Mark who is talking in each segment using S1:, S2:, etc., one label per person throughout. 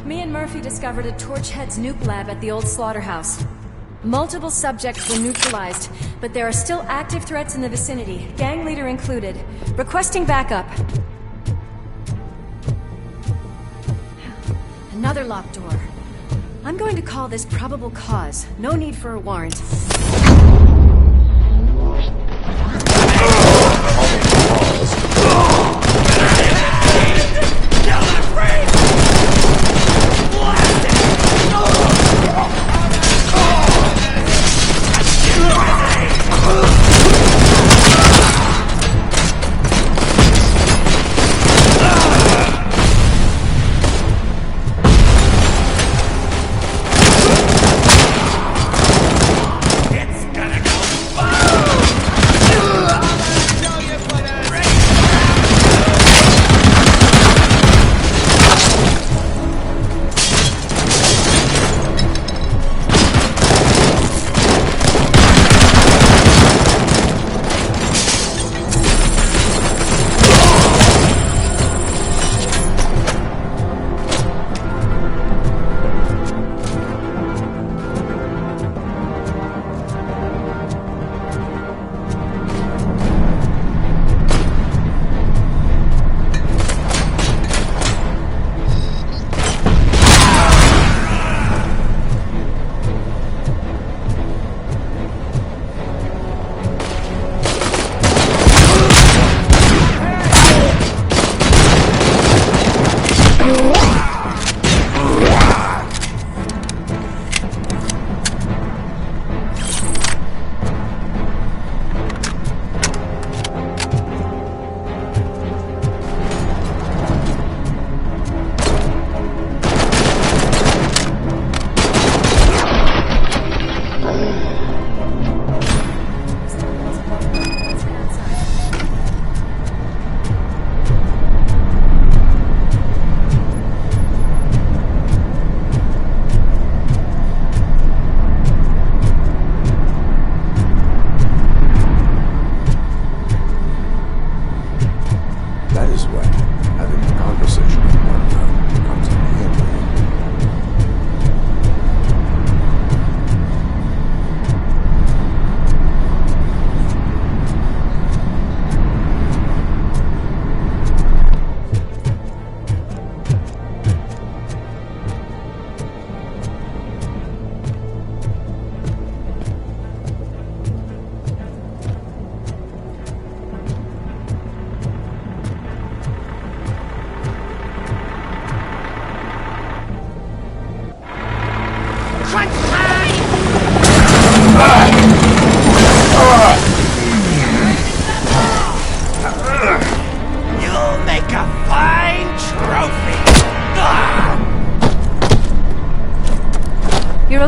S1: Me and Murphy discovered a Torchhead's nuke lab at the old slaughterhouse. Multiple subjects were neutralized, but there are still active threats in the vicinity, gang leader included. Requesting backup. Another locked door. I'm going to call this probable cause. No need for a warrant.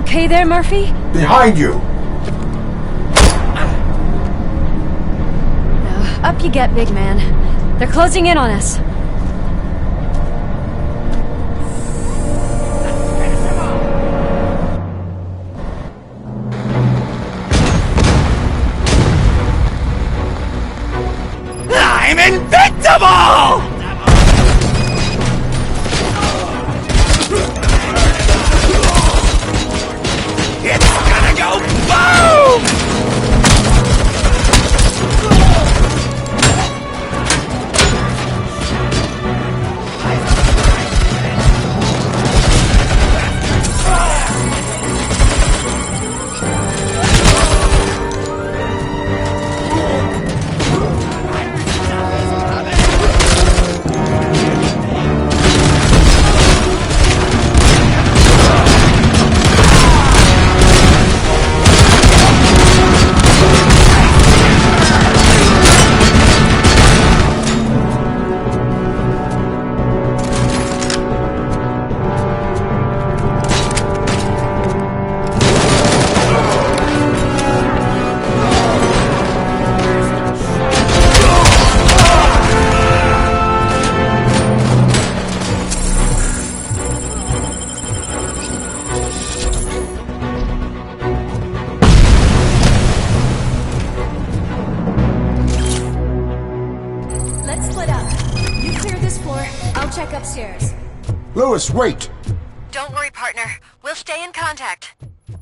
S2: Okay there, Murphy?
S3: Behind you!
S2: Up you get, big man. They're closing in on us.
S4: I'm invincible!
S1: Let's split up. You clear this floor, I'll check upstairs.
S3: Lewis, wait!
S1: Don't worry, partner. We'll stay in contact. I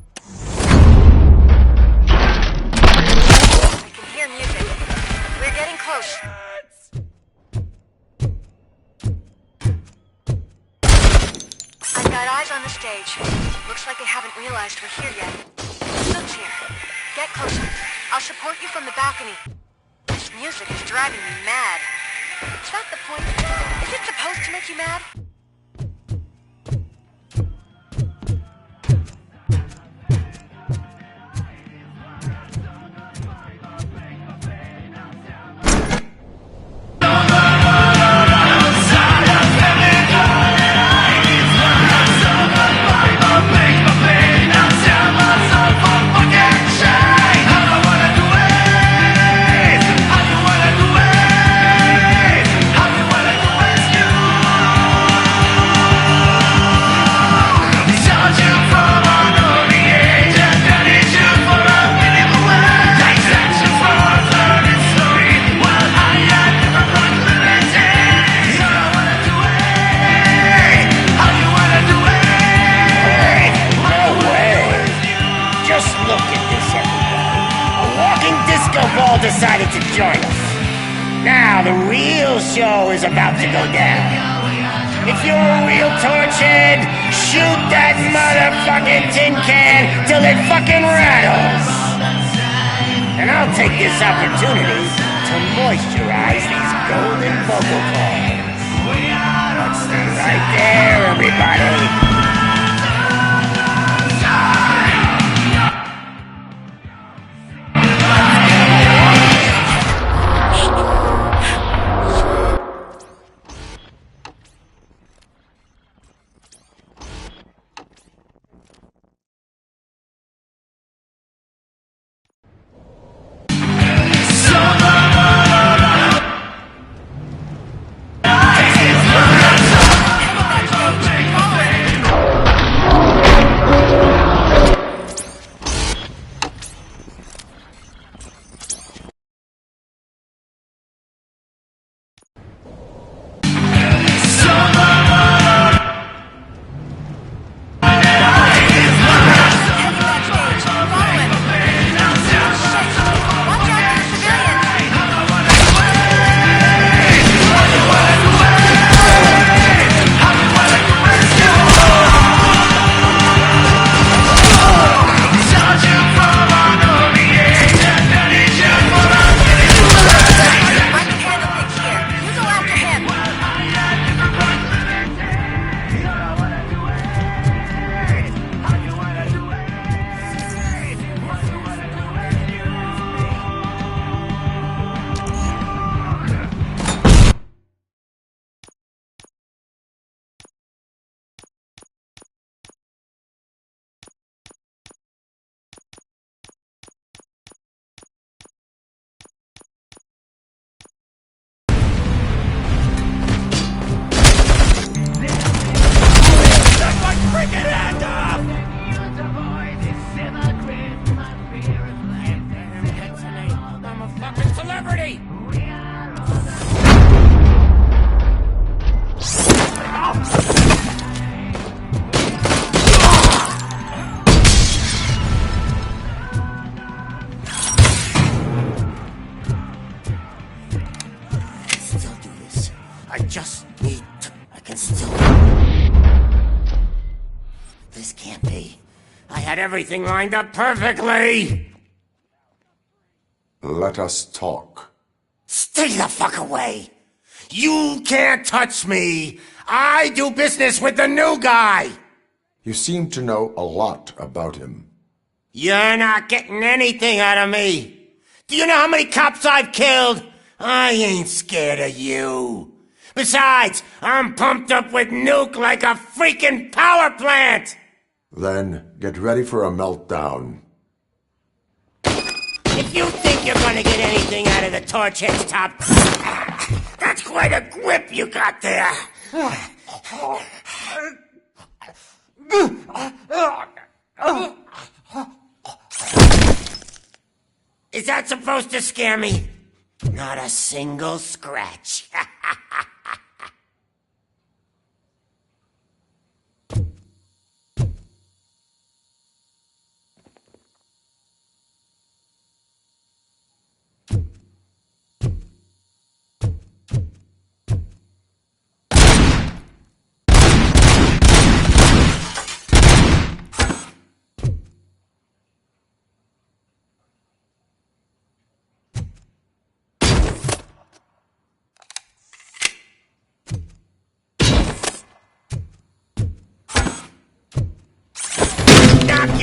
S1: can hear music. We're getting close. I've got eyes on the stage. Looks like they haven't realized we're here yet. Snook's here. Get closer. I'll support you from the balcony. This music is driving me mad. Is that the point? Is it supposed to make you mad?
S3: Decided to join us. Now the real show is about to go down. If you're a real torchhead, shoot that motherfucking tin can till it fucking rattles. And I'll take this opportunity to moisturize these golden vocal cords. Let's stay right there, everybody. This can't be. I had everything lined up perfectly!
S5: Let us talk.
S3: Stay the fuck away! You can't touch me! I do business with the new guy!
S5: You seem to know a lot about him.
S3: You're not getting anything out of me! Do you know how many cops I've killed? I ain't scared of you. Besides, I'm pumped up with nuke like a freaking power plant!
S5: Then get ready for a meltdown.
S3: If you think you're gonna get anything out of the Torchhead's top, that's quite a grip you got there. Is that supposed to scare me? Not a single scratch.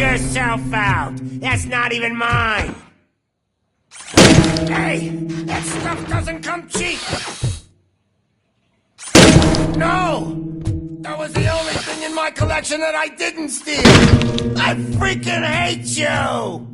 S3: yourself out! That's not even mine! Hey! That stuff doesn't come cheap! No! That was the only thing in my collection that I didn't steal! I freaking hate you!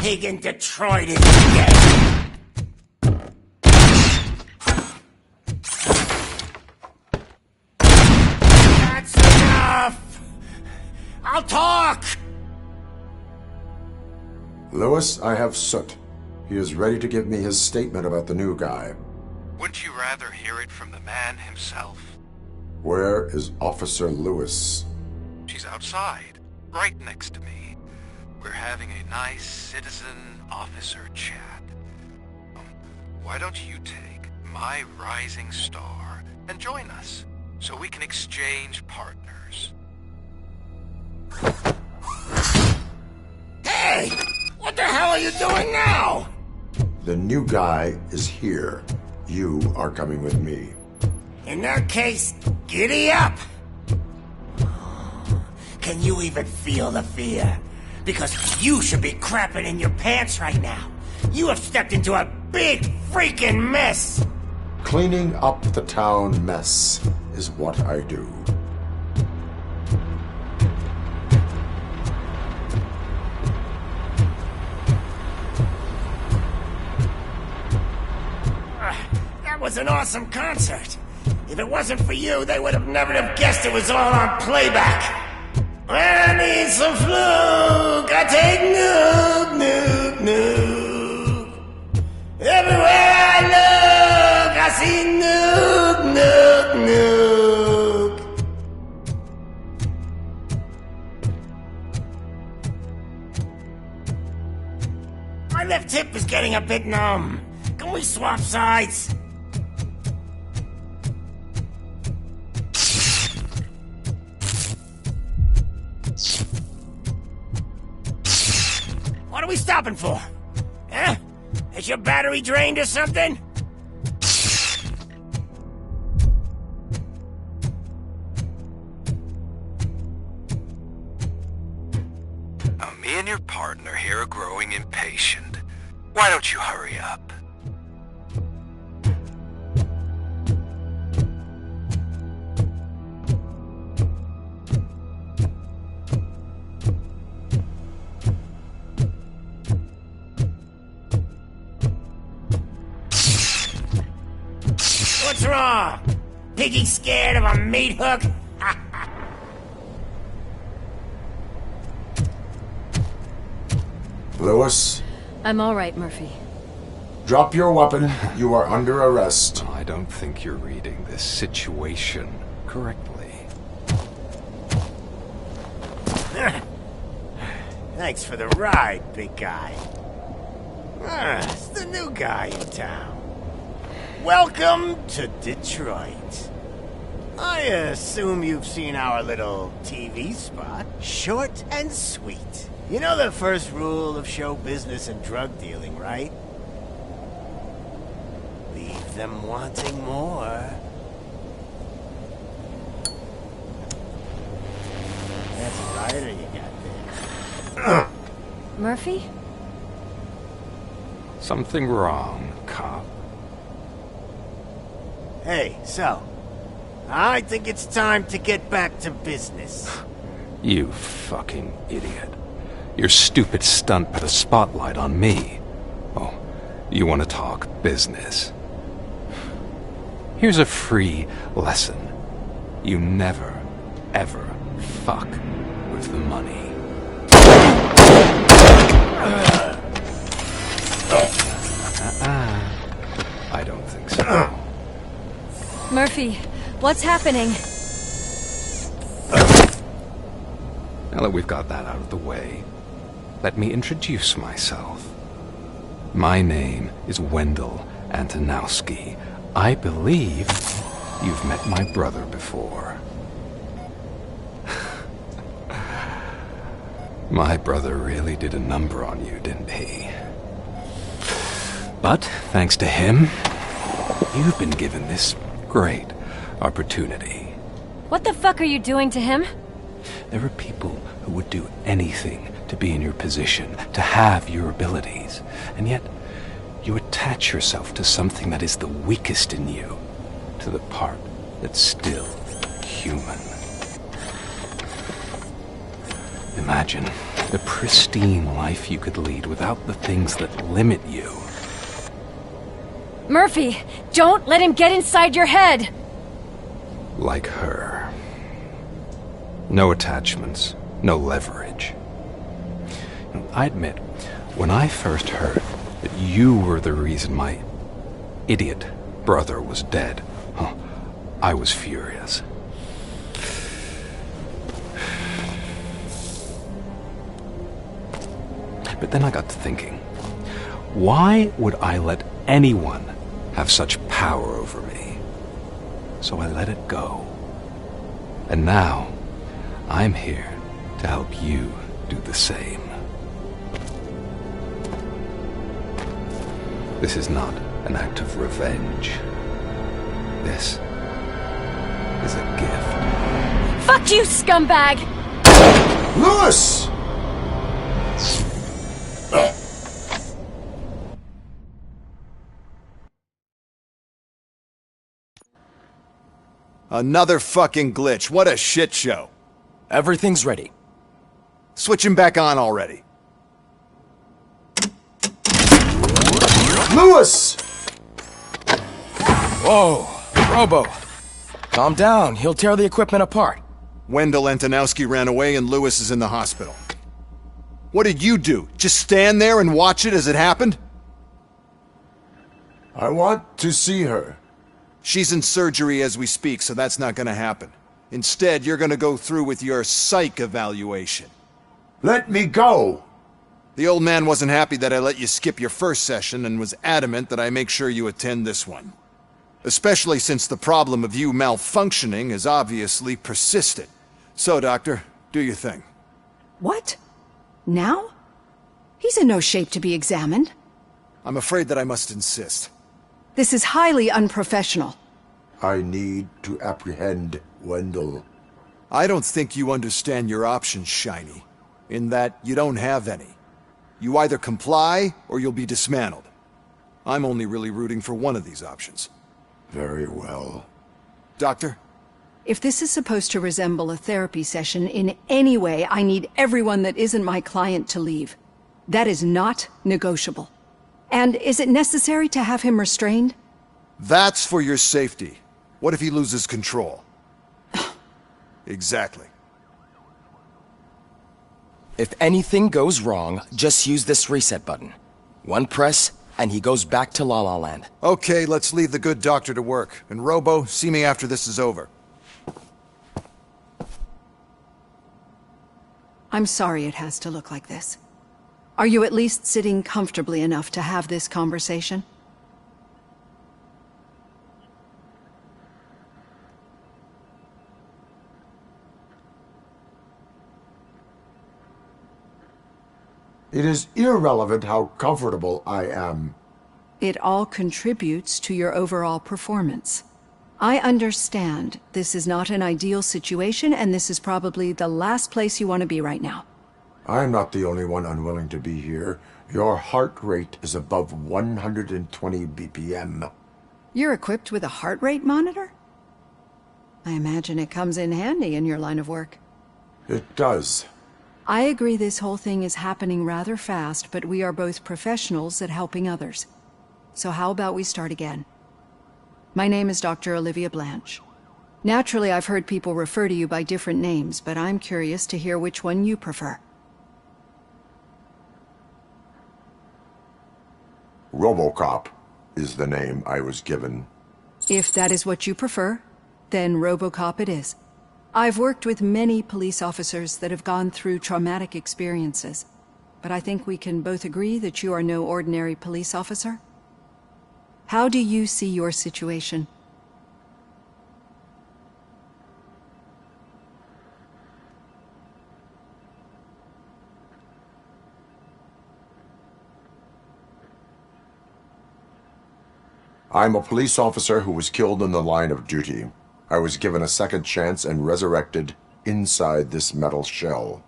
S3: Pig in Detroit is dead. That's enough. I'll talk.
S5: Lewis, I have Soot. He is ready to give me his statement about the new guy.
S6: Wouldn't you rather hear it from the man himself?
S5: Where is Officer Lewis?
S6: She's outside, right next to me. We're having a nice citizen-officer chat. Why don't you take my rising star and join us, so we can exchange partners?
S3: Hey! What the hell are you doing now?
S5: The new guy is here. You are coming with me.
S3: In that case, giddy up! Can you even feel the fear? Because you should be crapping in your pants right now. You have stepped into a big freaking mess!
S5: Cleaning up the town mess is what I do.
S3: That was an awesome concert. If it wasn't for you, they would have never have guessed it was all on playback. When I need some fluke, I take nuke, nuke, nuke. Everywhere I look, I see nuke, nuke, nuke. My left hip is getting a bit numb. Can we swap sides? What are we stopping for? Huh? Is your battery drained or something?
S6: Now, me and your partner here are growing impatient. Why don't you hurry up?
S3: What's wrong? Piggy scared of a meat hook?
S5: Lewis,
S2: I'm all right, Murphy.
S5: drop your weapon. You are under arrest.
S7: I don't think you're reading this situation correctly.
S3: Thanks for the ride, big guy. It's the new guy in town. Welcome to Detroit. I assume you've seen our little TV spot. Short and sweet. You know the first rule of show business and drug dealing, right? Leave them wanting more. That's a rider you got there.
S2: Murphy?
S7: Something wrong, cop.
S3: Hey, so, I think it's time to get back to business.
S7: You fucking idiot. Your stupid stunt put a spotlight on me. Oh, you want to talk business? Here's a free lesson. You never, ever fuck with the money. I don't think so.
S2: Murphy, what's happening?
S7: Now that we've got that out of the way, let me introduce myself. My name is Wendell Antonowski. I believe you've met my brother before. My brother really did a number on you, didn't he? But, thanks to him, you've been given this great opportunity.
S2: What the fuck are you doing to him?
S7: There are people who would do anything to be in your position, to have your abilities, and yet you attach yourself to something that is the weakest in you, to the part that's still human. Imagine the pristine life you could lead without the things that limit you.
S2: Murphy, don't let him get inside your head!
S7: Like her. No attachments, no leverage. I admit, when I first heard that you were the reason my idiot brother was dead, I was furious. But then I got to thinking, why would I let anyone have such power over me? So I let it go. And now, I'm here to help you do the same. This is not an act of revenge. This is a gift.
S2: Fuck you, scumbag!
S5: Lewis!
S4: Another fucking glitch. What a shit show.
S8: Everything's ready.
S4: Switch him back on already.
S5: Lewis!
S8: Whoa, Robo. Calm down, he'll tear the equipment apart.
S4: Wendell Antonowski ran away and Lewis is in the hospital. What did you do? Just stand there and watch it as it happened?
S5: I want to see her.
S4: She's in surgery as we speak, so that's not gonna happen. Instead, you're gonna go through with your psych evaluation.
S5: Let me go!
S4: The old man wasn't happy that I let you skip your first session and was adamant that I make sure you attend this one. Especially since the problem of you malfunctioning has obviously persisted. So, Doctor, do your thing.
S9: What? Now? He's in no shape to be examined.
S4: I'm afraid that I must insist.
S9: This is highly unprofessional.
S5: I need to apprehend Wendell.
S4: I don't think you understand your options, Shiny. In that you don't have any. You either comply, or you'll be dismantled. I'm only really rooting for one of these options.
S5: Very well.
S4: Doctor?
S9: If this is supposed to resemble a therapy session in any way, I need everyone that isn't my client to leave. That is not negotiable. And is it necessary to have him restrained?
S4: That's for your safety. What if he loses control? Exactly.
S8: If anything goes wrong, just use this reset button. One press, and he goes back to La La Land.
S4: Okay, let's leave the good doctor to work. And Robo, see me after this is over.
S9: I'm sorry it has to look like this. Are you at least sitting comfortably enough to have this conversation?
S5: It is irrelevant how comfortable I am.
S9: It all contributes to your overall performance. I understand this is not an ideal situation, and this is probably the last place you want to be right now.
S5: I'm not the only one unwilling to be here. Your heart rate is above 120 BPM.
S9: You're equipped with a heart rate monitor? I imagine it comes in handy in your line of work.
S5: It does.
S9: I agree this whole thing is happening rather fast, but we are both professionals at helping others. So how about we start again? My name is Dr. Olivia Blanche. Naturally, I've heard people refer to you by different names, but I'm curious to hear which one you prefer.
S5: Robocop is the name I was given.
S9: If that is what you prefer, then Robocop it is. I've worked with many police officers that have gone through traumatic experiences, but I think we can both agree that you are no ordinary police officer. How do you see your situation?
S5: I'm a police officer who was killed in the line of duty. I was given a second chance and resurrected inside this metal shell.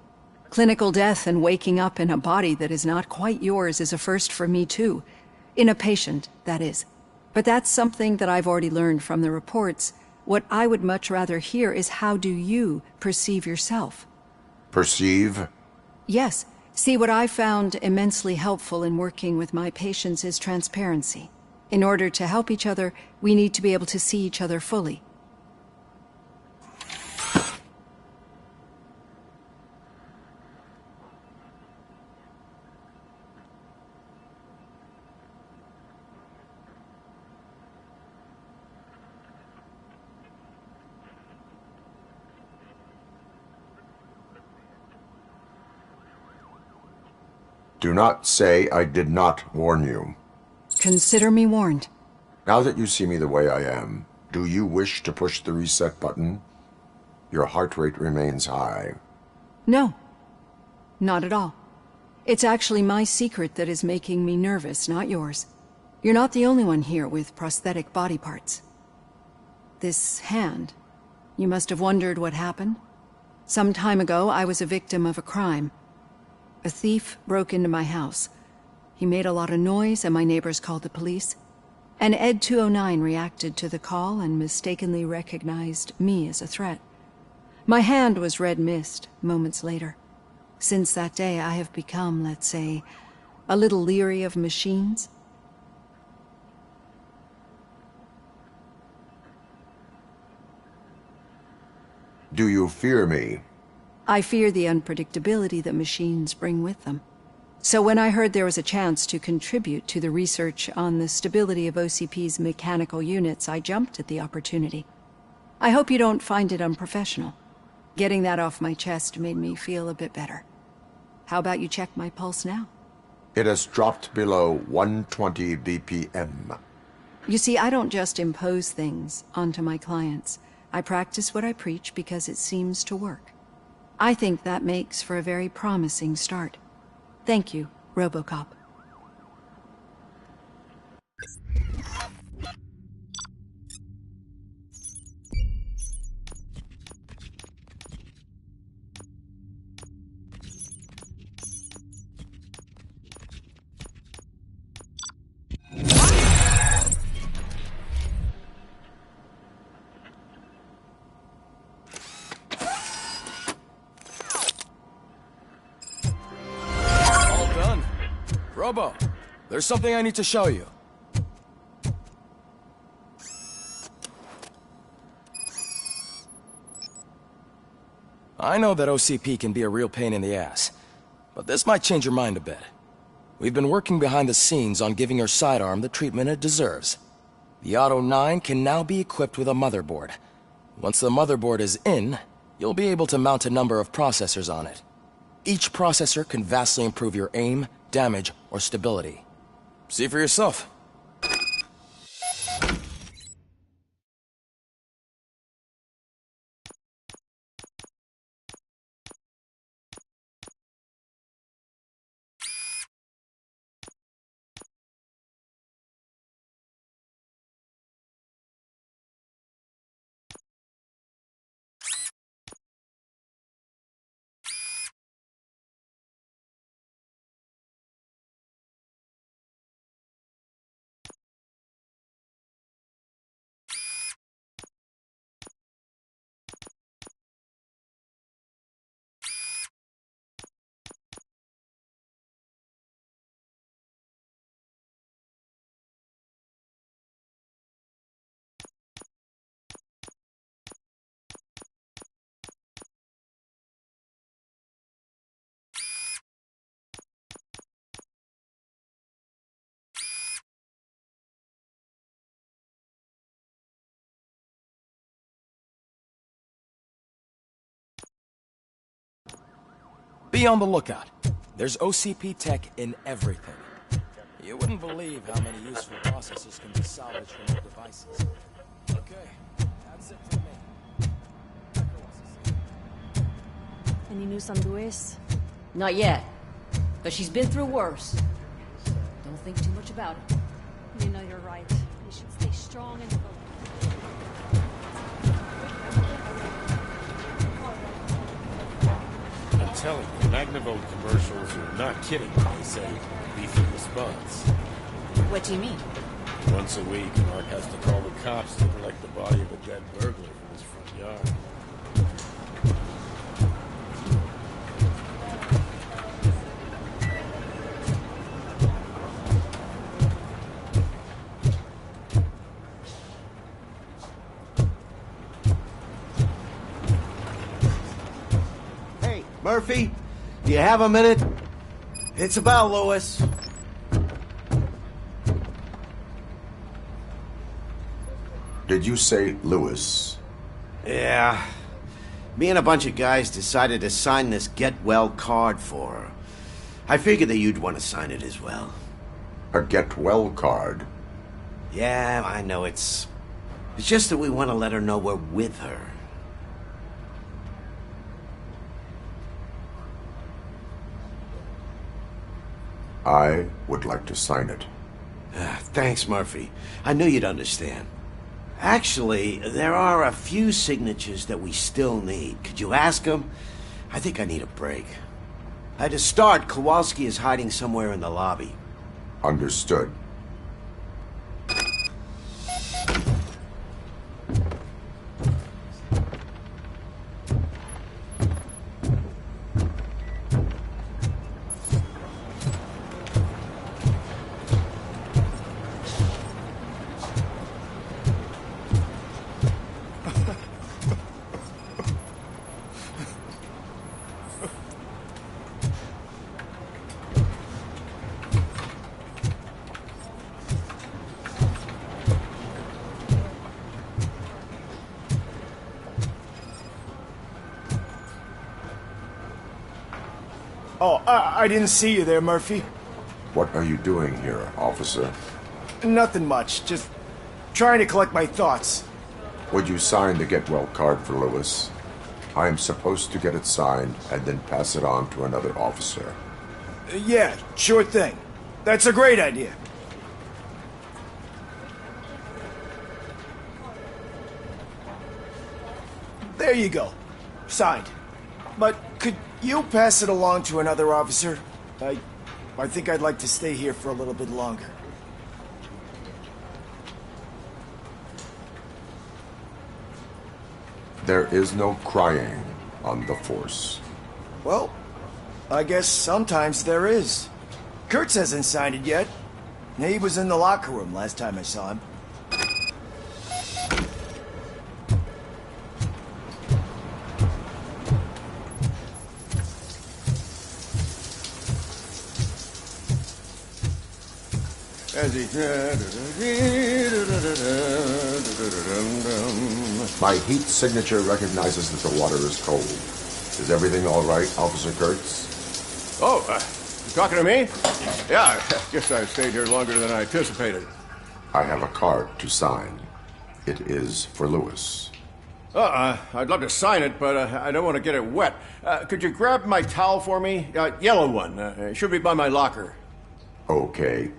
S9: Clinical death and waking up in a body that is not quite yours is a first for me too. In a patient, that is. But that's something that I've already learned from the reports. What I would much rather hear is how do you perceive yourself?
S5: Perceive?
S9: Yes. See, what I found immensely helpful in working with my patients is transparency. In order to help each other, we need to be able to see each other fully.
S5: Do not say I did not warn you.
S9: Consider me warned.
S5: Now that you see me the way I am, do you wish to push the reset button? Your heart rate remains high.
S9: No. Not at all. It's actually my secret that is making me nervous, not yours. You're not the only one here with prosthetic body parts. This hand, you must have wondered what happened. Some time ago, I was a victim of a crime. A thief broke into my house. He made a lot of noise and my neighbors called the police. And Ed 209 reacted to the call and mistakenly recognized me as a threat. My hand was red mist moments later. Since that day, I have become, let's say, a little leery of machines.
S5: Do you fear me?
S9: I fear the unpredictability that machines bring with them. So when I heard there was a chance to contribute to the research on the stability of OCP's mechanical units, I jumped at the opportunity. I hope you don't find it unprofessional. Getting that off my chest made me feel a bit better. How about you check my pulse now?
S5: It has dropped below 120 BPM.
S9: You see, I don't just impose things onto my clients. I practice what I preach because it seems to work. I think that makes for a very promising start. Thank you, Robocop.
S8: All done. Robo, there's something I need to show you. I know that OCP can be a real pain in the ass, but this might change your mind a bit. We've been working behind the scenes on giving your sidearm the treatment it deserves. The Auto 9 can now be equipped with a motherboard. Once the motherboard is in, you'll be able to mount a number of processors on it. Each processor can vastly improve your aim, damage, or stability. See for yourself. Be on the lookout. There's OCP tech in everything. You wouldn't believe how many useful processes can be salvaged from old devices. Okay, that's it from me.
S2: Any news on Luis?
S10: Not yet. But she's been through worse. Don't think too much about it.
S2: You know you're right. We should stay strong and focused.
S11: I'm telling you, Magnavolt commercials are not kidding when they say lethal response.
S10: What do you mean?
S11: Once a week, Mark has to call the cops to collect the body of a dead burglar from his front yard.
S12: Murphy, do you have a minute? It's about Lewis.
S5: Did you say Lewis?
S12: Yeah. Me and a bunch of guys decided to sign this get well card for her. I figured that you'd want to sign it as well.
S5: A get well card?
S12: Yeah, I know it's just that we want to let her know we're with her.
S5: I would like to sign it.
S12: Thanks, Murphy. I knew you'd understand. Actually, there are a few signatures that we still need. Could you ask them? I think I need a break. To start, Kowalski is hiding somewhere in the lobby.
S5: Understood.
S13: Oh, I didn't see you there, Murphy.
S5: What are you doing here, officer?
S13: Nothing much, just trying to collect my thoughts.
S5: Would you sign the get well card for Lewis? I am supposed to get it signed and then pass it on to another officer.
S13: Yeah, sure thing. That's a great idea. There you go. Signed. But could you pass it along to another officer? I think I'd like to stay here for a little bit longer.
S5: There is no crying on the force.
S13: Well, I guess sometimes there is. Kurtz hasn't signed it yet. He was in the locker room last time I saw him.
S5: My heat signature recognizes that the water is cold. Is everything all right, Officer Kurtz?
S14: Oh, you talking to me? Yeah, I guess I stayed here longer than I anticipated.
S5: I have a card to sign. It is for Lewis.
S14: I'd love to sign it, but I don't want to get it wet. Could you grab my towel for me? Yellow one. It should be by my locker.
S5: Okay.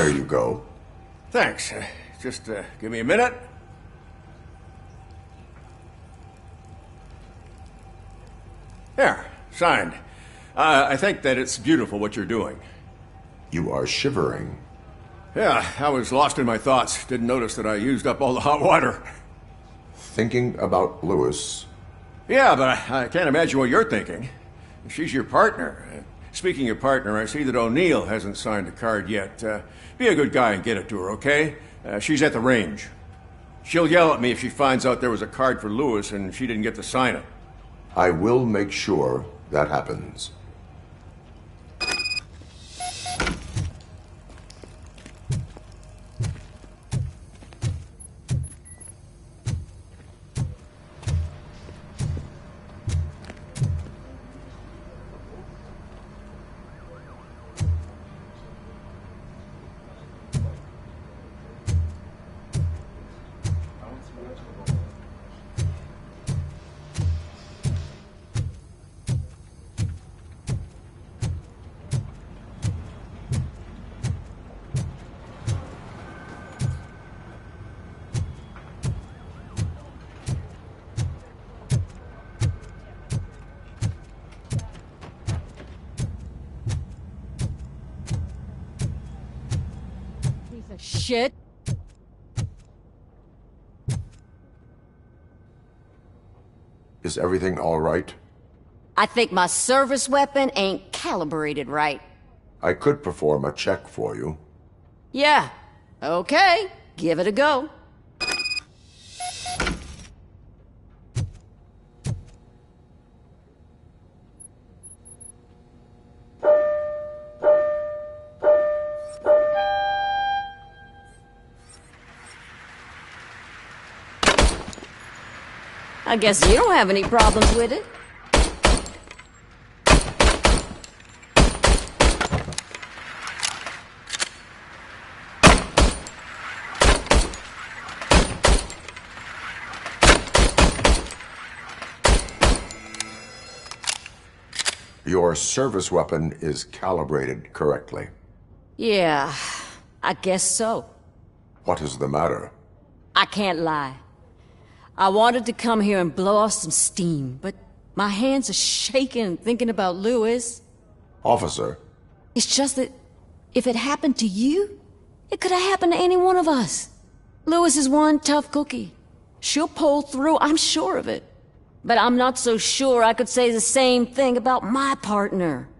S5: There you go.
S14: Thanks. Just give me a minute. There, signed. I think that it's beautiful what you're doing.
S5: You are shivering.
S14: Yeah, I was lost in my thoughts. Didn't notice that I used up all the hot water.
S5: Thinking about Lewis.
S14: Yeah, but I can't imagine what you're thinking. She's your partner. Speaking of partner, I see that O'Neill hasn't signed a card yet. Be a good guy and get it to her, okay? She's at the range. She'll yell at me if she finds out there was a card for Lewis and she didn't get to sign it.
S5: I will make sure that happens.
S10: Shit.
S5: Is everything all right?
S10: I think my service weapon ain't calibrated right.
S5: I could perform a check for you.
S10: Yeah. Okay. Give it a go. I guess you don't have any problems with it.
S5: Your service weapon is calibrated correctly.
S10: Yeah, I guess so.
S5: What is the matter?
S10: I can't lie. I wanted to come here and blow off some steam, but my hands are shaking thinking about Lewis.
S5: Officer.
S10: It's just that if it happened to you, it could have happened to any one of us. Lewis is one tough cookie. She'll pull through, I'm sure of it. But I'm not so sure I could say the same thing about my partner.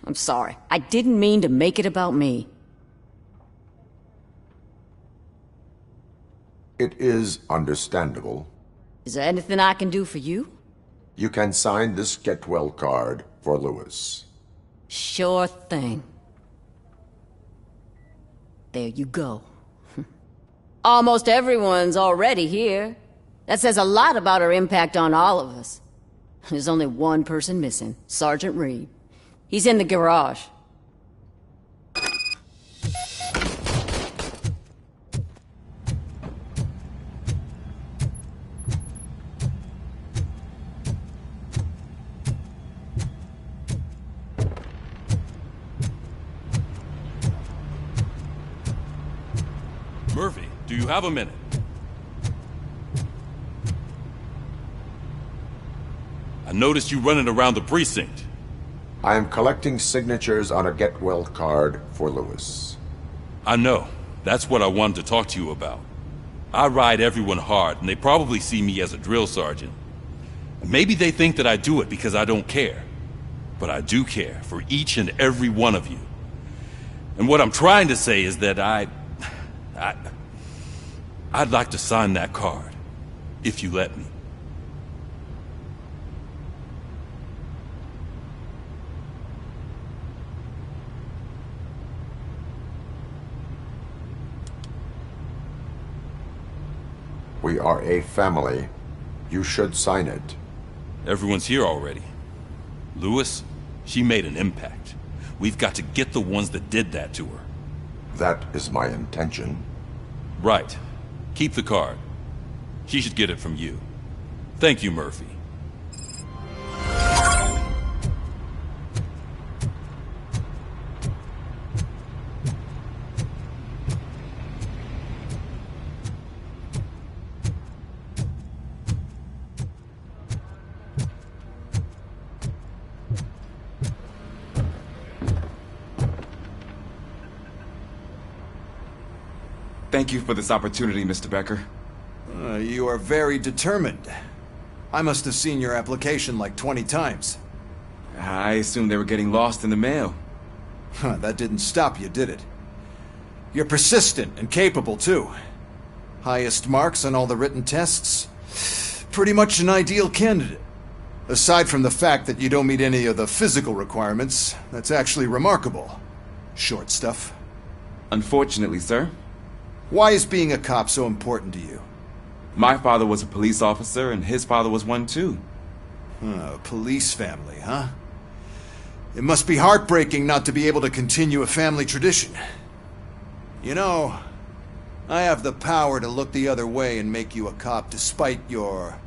S10: I'm sorry. I didn't mean to make it about me.
S5: It is understandable.
S10: Is there anything I can do for you?
S5: You can sign this Get Well card for Lewis.
S10: Sure thing. There you go. Almost everyone's already here. That says a lot about her impact on all of us. There's only one person missing, Sergeant Reed. He's in the garage.
S15: Murphy, do you have a minute? I noticed you running around the precinct.
S5: I am collecting signatures on a Get Well card for Lewis.
S15: I know. That's what I wanted to talk to you about. I ride everyone hard, and they probably see me as a drill sergeant. Maybe they think that I do it because I don't care. But I do care for each and every one of you. And what I'm trying to say is that I'd like to sign that card, if you let me.
S5: We are a family. You should sign it.
S15: Everyone's here already. Lewis, she made an impact. We've got to get the ones that did that to her.
S5: That is my intention.
S15: Right. Keep the card. She should get it from you. Thank you, Murphy.
S16: Thank you for this opportunity, Mr. Becker.
S4: You are very determined. I must have seen your application like 20 times.
S16: I assumed they were getting lost in the mail.
S4: That didn't stop you, did it? You're persistent and capable, too. Highest marks on all the written tests. Pretty much an ideal candidate. Aside from the fact that you don't meet any of the physical requirements, that's actually remarkable. Short stuff.
S16: Unfortunately, sir.
S4: Why is being a cop so important to you?
S16: My father was a police officer, and his father was one too.
S4: A police family, huh? It must be heartbreaking not to be able to continue a family tradition. You know, I have the power to look the other way and make you a cop despite your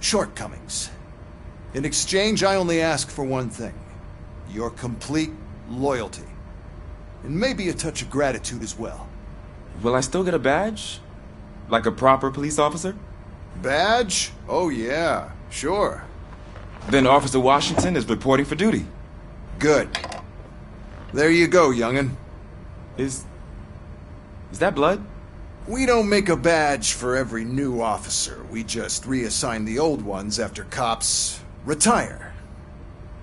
S4: shortcomings. In exchange, I only ask for one thing. Your complete loyalty. And maybe a touch of gratitude as well.
S16: Will I still get a badge? Like a proper police officer?
S4: Badge? Oh yeah, sure.
S16: Then Officer Washington is reporting for duty.
S4: Good. There you go, young'un.
S16: Is that blood?
S4: We don't make a badge for every new officer. We just reassign the old ones after cops retire.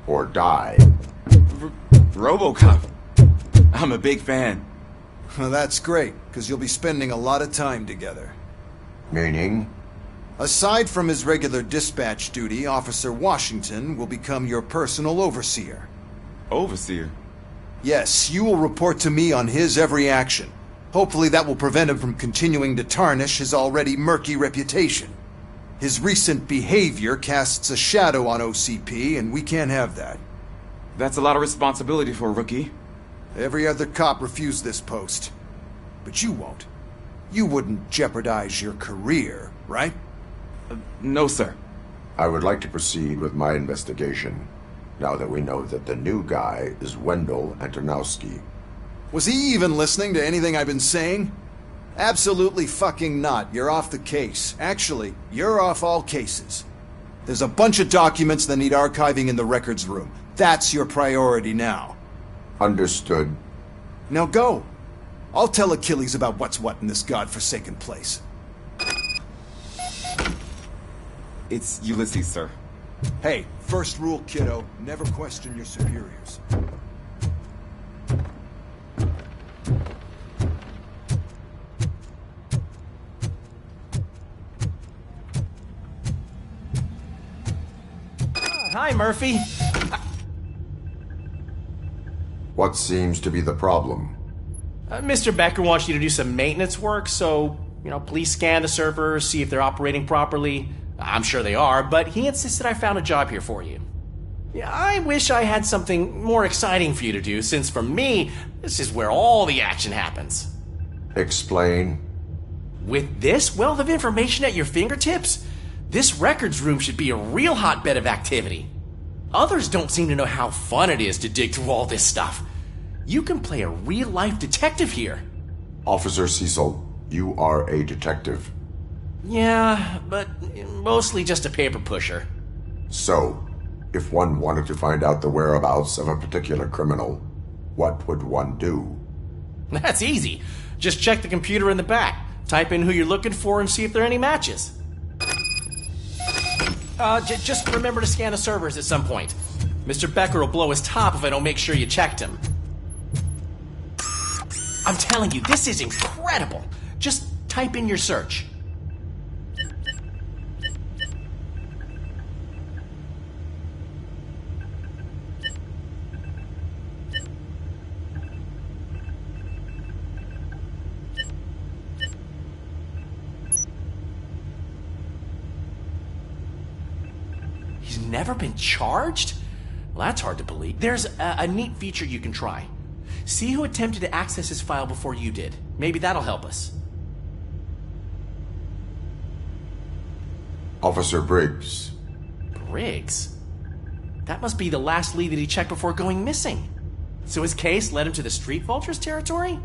S5: Or die.
S16: Robocop. I'm a big fan.
S4: Well, that's great, because you'll be spending a lot of time together.
S5: Meaning?
S4: Aside from his regular dispatch duty, Officer Washington will become your personal overseer.
S16: Overseer?
S4: Yes, you will report to me on his every action. Hopefully that will prevent him from continuing to tarnish his already murky reputation. His recent behavior casts a shadow on OCP, and we can't have that.
S16: That's a lot of responsibility for a rookie.
S4: Every other cop refused this post. But you won't. You wouldn't jeopardize your career, right?
S16: No, sir.
S5: I would like to proceed with my investigation, now that we know that the new guy is Wendell Antonowski.
S4: Was he even listening to anything I've been saying? Absolutely fucking not. You're off the case. Actually, you're off all cases. There's a bunch of documents that need archiving in the records room. That's your priority now.
S5: Understood.
S4: Now go. I'll tell Achilles about what's what in this godforsaken place.
S16: It's Ulysses, sir.
S4: Hey, first rule, kiddo. Never question your superiors.
S17: Hi, Murphy.
S5: What seems to be the problem?
S17: Mr. Becker wants you to do some maintenance work, so, please scan the servers, see if they're operating properly. I'm sure they are, but he insisted I found a job here for you. Yeah, I wish I had something more exciting for you to do, since for me, this is where all the action happens.
S5: Explain.
S17: With this wealth of information at your fingertips, this records room should be a real hotbed of activity. Others don't seem to know how fun it is to dig through all this stuff. You can play a real-life detective here.
S5: Officer Cecil, you are a detective.
S17: Yeah, but mostly just a paper pusher.
S5: So, if one wanted to find out the whereabouts of a particular criminal, what would one do?
S17: That's easy. Just check the computer in the back, type in who you're looking for, and see if there are any matches. Just remember to scan the servers at some point. Mr. Becker will blow his top if I don't make sure you checked him. I'm telling you, this is incredible. Just type in your search. He's never been charged? Well, that's hard to believe. There's a neat feature you can try. See who attempted to access his file before you did. Maybe that'll help us.
S5: Officer Briggs.
S17: Briggs? That must be the last lead that he checked before going missing. So his case led him to the Street Vultures territory?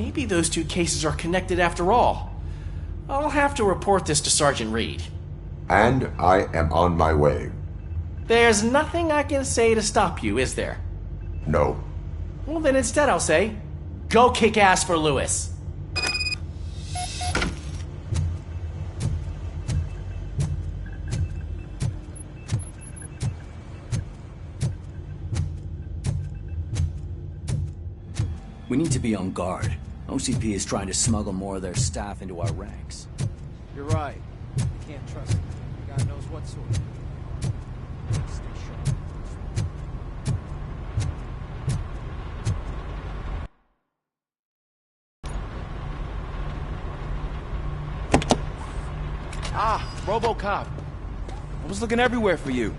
S17: maybe those two cases are connected after all. I'll have to report this to Sergeant Reed.
S5: And I am on my way.
S17: There's nothing I can say to stop you, is there?
S5: No.
S17: Well, then instead I'll say, go kick ass for Lewis.
S18: We need to be on guard. OCP is trying to smuggle more of their staff into our ranks.
S19: You're right. You can't trust them. God knows what sort of... Stay sharp.
S16: Ah, Robocop. I was looking everywhere for you.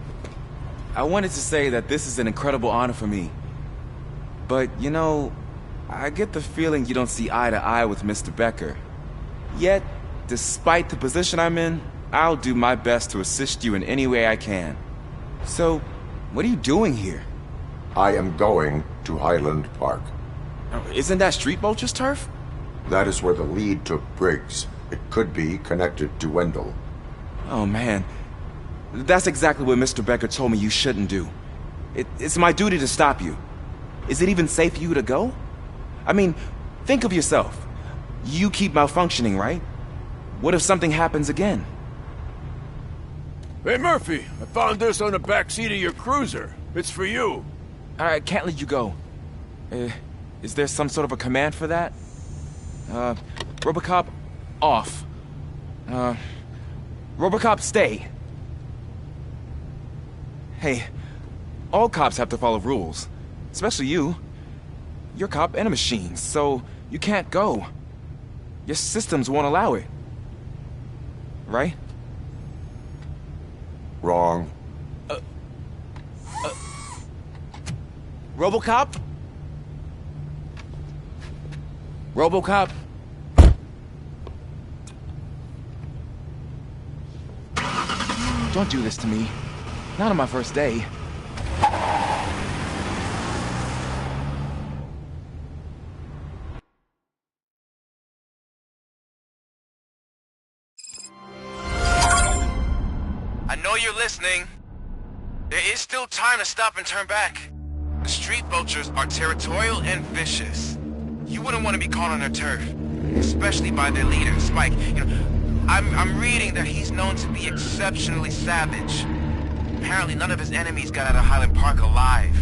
S16: I wanted to say that this is an incredible honor for me. But, you know, I get the feeling you don't see eye to eye with Mr. Becker. Yet, despite the position I'm in, I'll do my best to assist you in any way I can. So, what are you doing here?
S5: I am going to Highland Park.
S16: Isn't that Street Vulture's turf?
S5: That is where the lead took Briggs. It could be connected to Wendell.
S16: Oh man, that's exactly what Mr. Becker told me you shouldn't do. It's my duty to stop you. Is it even safe for you to go? I mean, think of yourself. You keep malfunctioning, right? What if something happens again?
S14: Hey, Murphy, I found this on the back seat of your cruiser. It's for you.
S16: I can't let you go. Is there some sort of a command for that? Robocop, off. Robocop, stay. Hey, all cops have to follow rules. Especially you. You're a cop and a machine, so you can't go. Your systems won't allow it. Right?
S5: Wrong.
S16: Robocop? Robocop? Don't do this to me. Not on my first day.
S6: I know you're listening. There is still time to stop and turn back. The street vultures are territorial and vicious. You wouldn't want to be caught on their turf, especially by their leader, Spike. You know, I'm reading that he's known to be exceptionally savage. Apparently none of his enemies got out of Highland Park alive.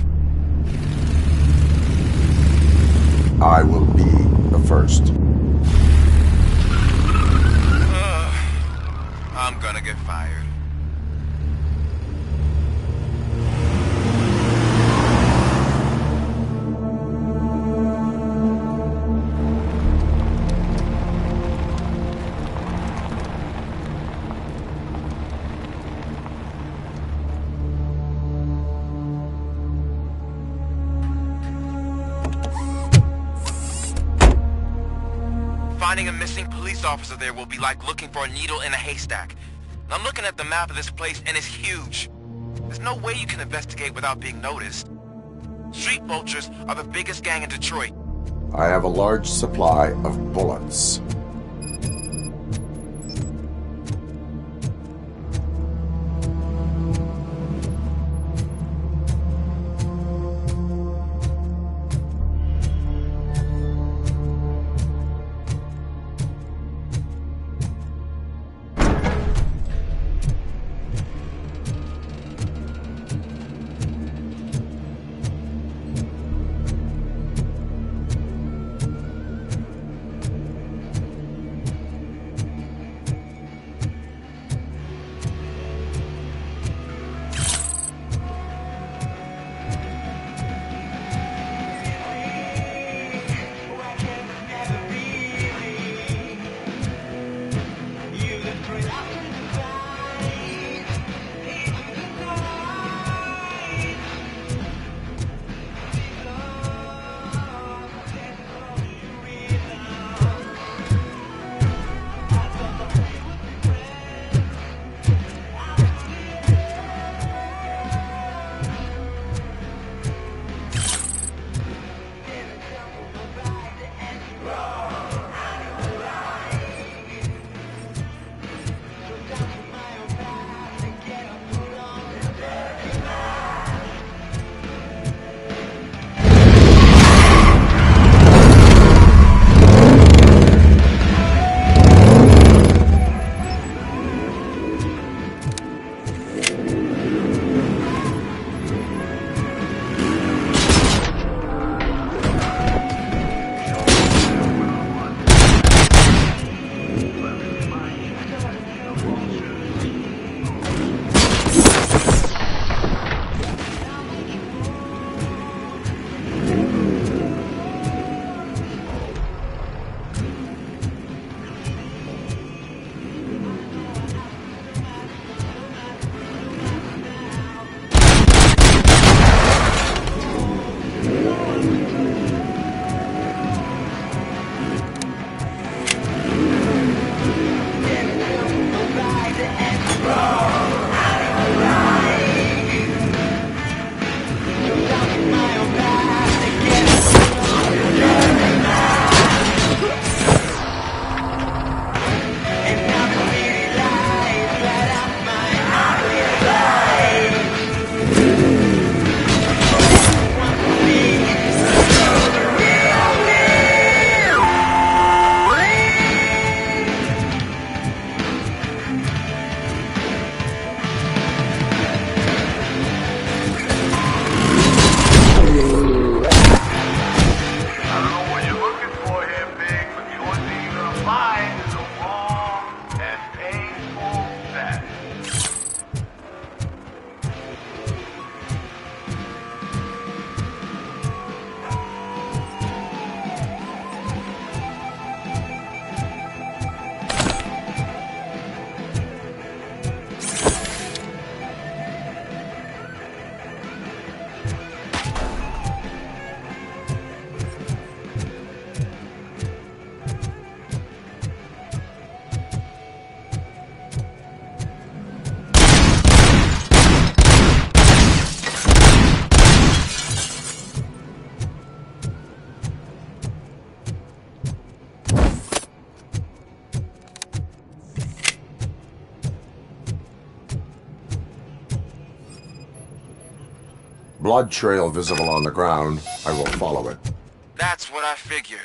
S5: I will be the first.
S6: I'm gonna get fired. Finding a missing police officer there will be like looking for a needle in a haystack. I'm looking at the map of this place and it's huge. There's no way you can investigate without being noticed. Street vultures are the biggest gang in Detroit.
S5: I have a large supply of bullets. Blood trail visible on the ground. I will follow it.
S6: That's what I figured.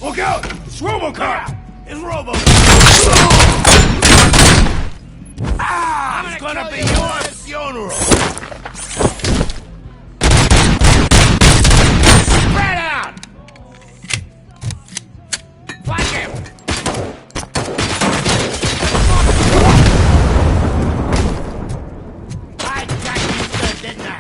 S12: Look out! It's Robocop! It's Robocop! Ah! It's gonna be your funeral! Spread out! Fuck him! I got you good, didn't I?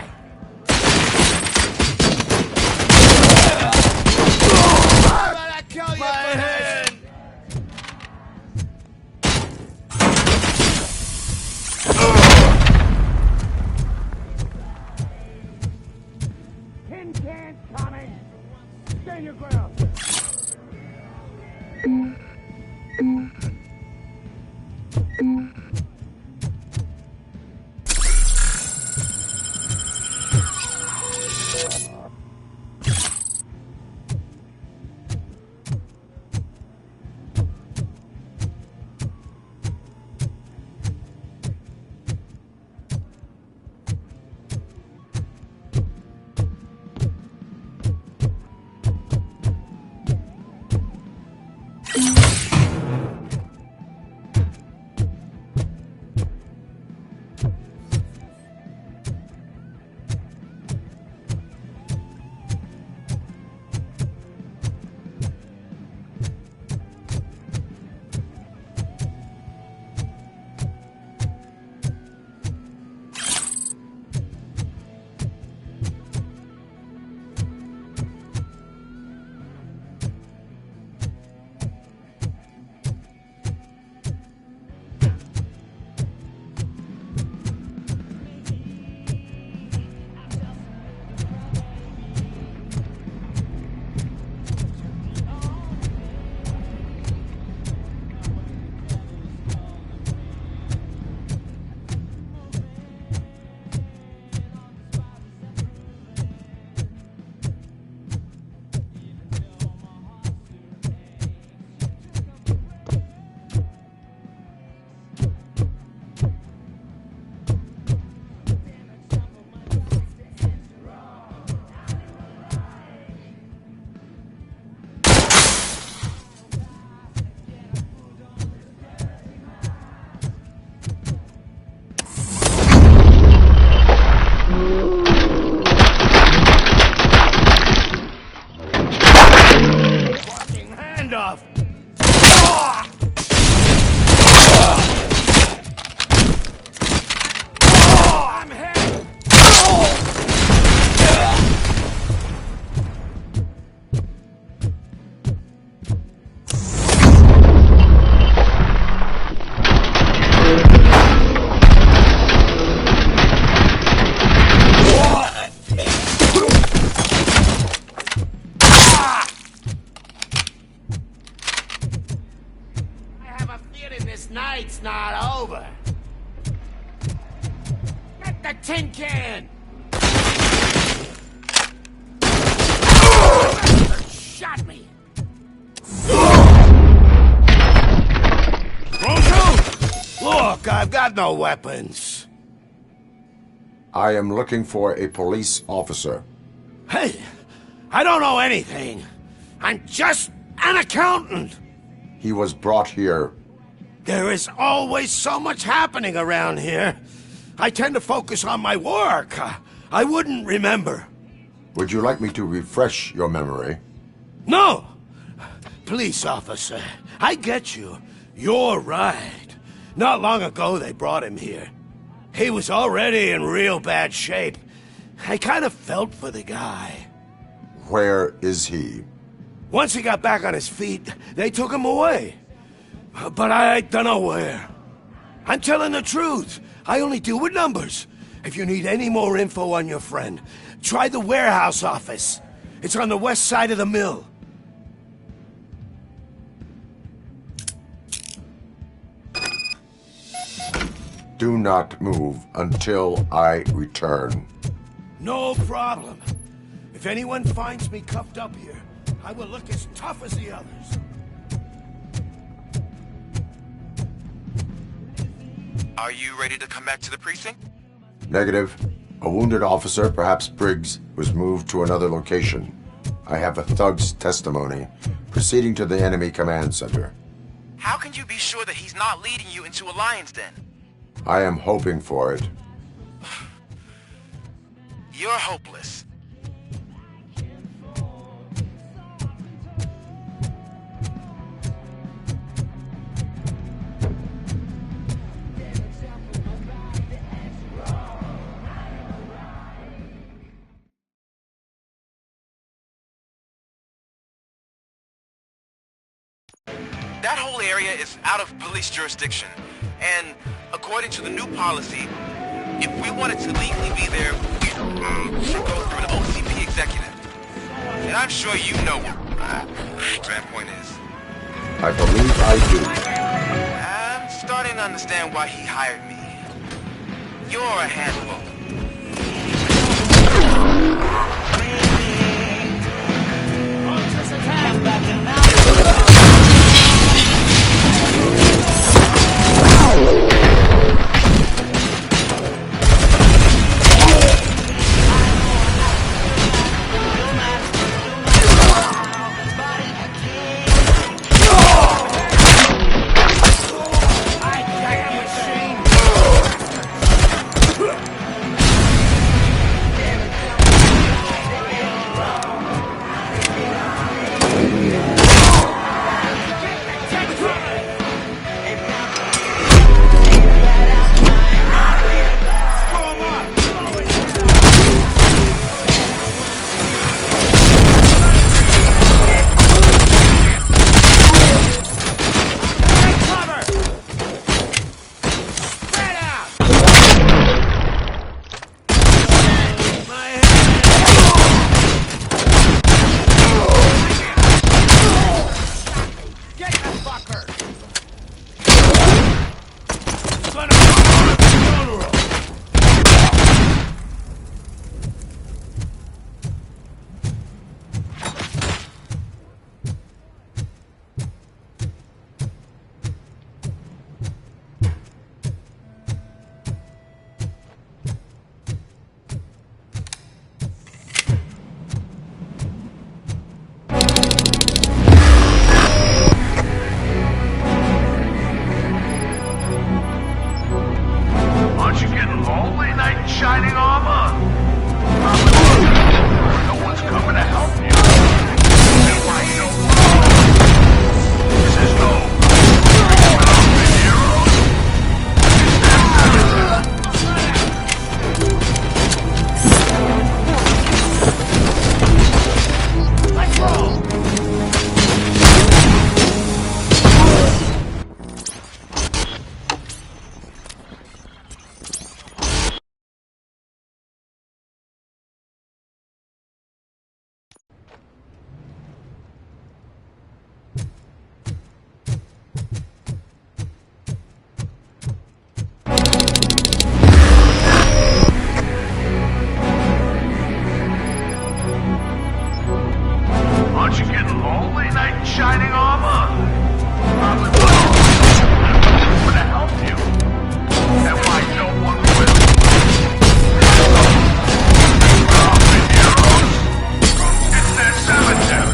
S12: This night's not over. Get the tin can! Shot me! Look, I've got no weapons.
S5: I am looking for a police officer.
S12: Hey, I don't know anything. I'm just an accountant.
S5: He was brought here.
S12: There is always so much happening around here. I tend to focus on my work. I wouldn't remember.
S5: Would you like me to refresh your memory?
S12: No! Police officer, I get you. You're right. Not long ago they brought him here. He was already in real bad shape. I kind of felt for the guy.
S5: Where is he?
S12: Once he got back on his feet, they took him away. But I don't know where. I'm telling the truth. I only deal with numbers. If you need any more info on your friend, try the warehouse office. It's on the west side of the mill.
S5: Do not move until I return.
S12: No problem. If anyone finds me cuffed up here, I will look as tough as the others.
S6: Are you ready to come back to the precinct?
S5: Negative. A wounded officer, perhaps Briggs, was moved to another location. I have a thug's testimony, proceeding to the enemy command center.
S6: How can you be sure that he's not leading you into a lion's den?
S5: I am hoping for it.
S6: You're hopeless. That whole area is out of police jurisdiction, and according to the new policy, if we wanted to legally be there, we should go through an OCP executive. And I'm sure you know what that point is.
S5: I believe I do.
S6: I'm starting to understand why he hired me. You're a handful.
S3: armor. I was would have helped you. And why no one will. Heroes. It's their cemetery.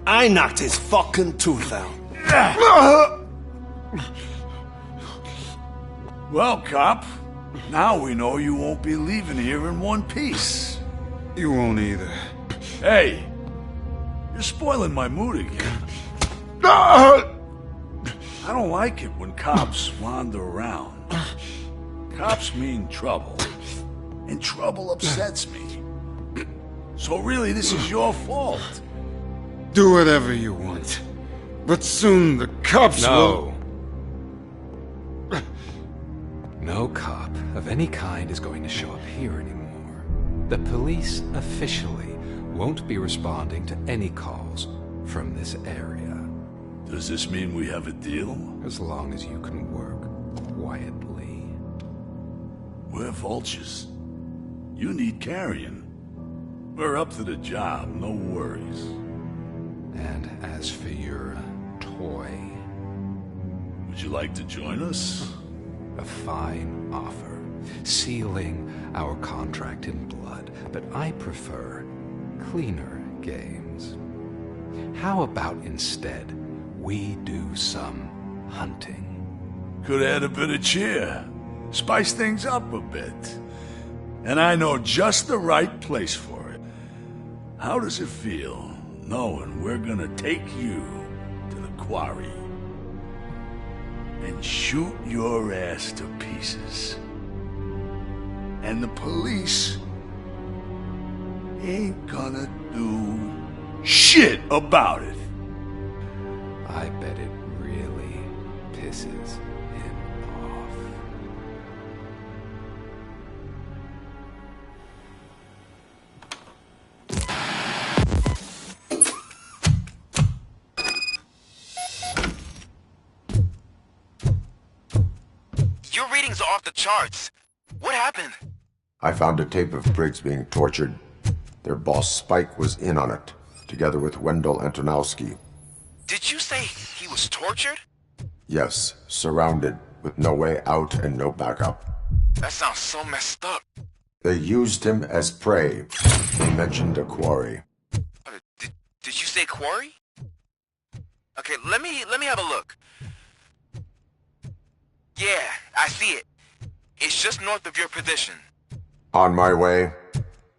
S12: I knocked his fucking tooth out.
S20: Well, cop, now we know you won't be leaving here in one piece.
S21: You won't either.
S20: Hey, you're spoiling my mood again. I don't like it when cops wander around. Cops mean trouble, and trouble upsets me. So really, this is your fault.
S21: Do whatever you want. But soon the cops will...
S7: No cop of any kind is going to show up here anymore. The police officially won't be responding to any calls from this area.
S20: Does this mean we have a deal?
S7: As long as you can work quietly.
S20: We're vultures. You need carrying. We're up to the job, no worries.
S7: And as for your toy...
S20: Would you like to join us?
S7: A fine offer, sealing our contract in blood, but I prefer cleaner games. How about instead we do some hunting?
S20: Could add a bit of cheer, spice things up a bit. And I know just the right place for it. How does it feel knowing we're gonna take you to the quarry and shoot your ass to pieces? And the police ain't gonna do shit about it.
S7: I bet it really pisses him off.
S16: Your readings are off the charts. What happened?
S5: I found a tape of Briggs being tortured. Their boss Spike was in on it, together with Wendell Antonowski.
S16: Did you say he was tortured?
S5: Yes, surrounded, with no way out and no backup.
S16: That sounds so messed up.
S5: They used him as prey. They mentioned a quarry.
S16: Did you say quarry? Okay, let me have a look. Yeah, I see it. It's just north of your position.
S5: On my way.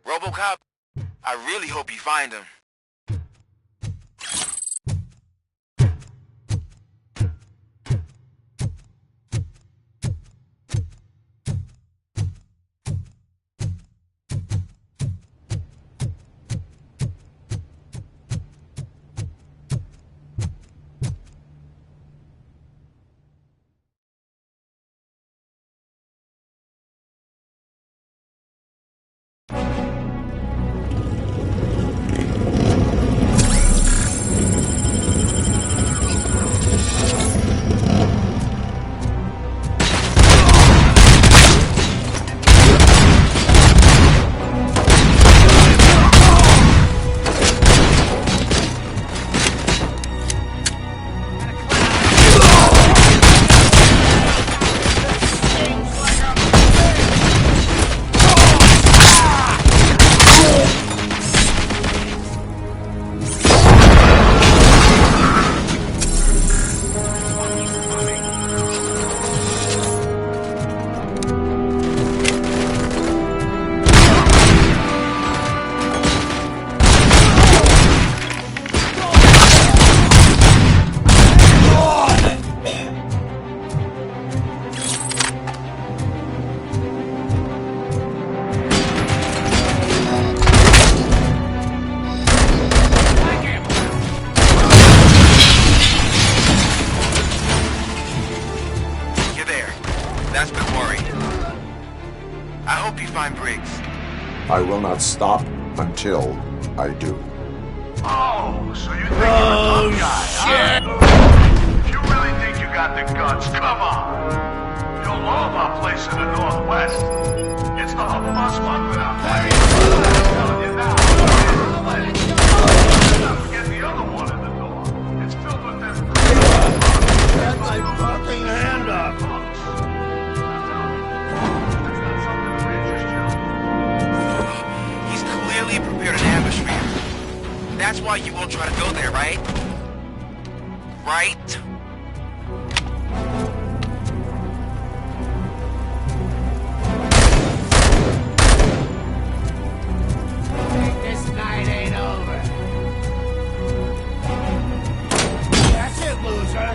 S16: Robocop, I really hope you find him.
S5: I will not stop until I do.
S20: Oh, so you think you're a tough guy, huh? If you really think you got the guts, come on. You'll love our place in the Northwest. It's the hub of our smuggling operation. I'm telling you now. Don't forget the other one in the north. It's filled with them. Get my fucking hand up.
S16: Prepared an ambush for you. That's why you won't try to go there, right? Right?
S3: This night ain't over. That's it, loser.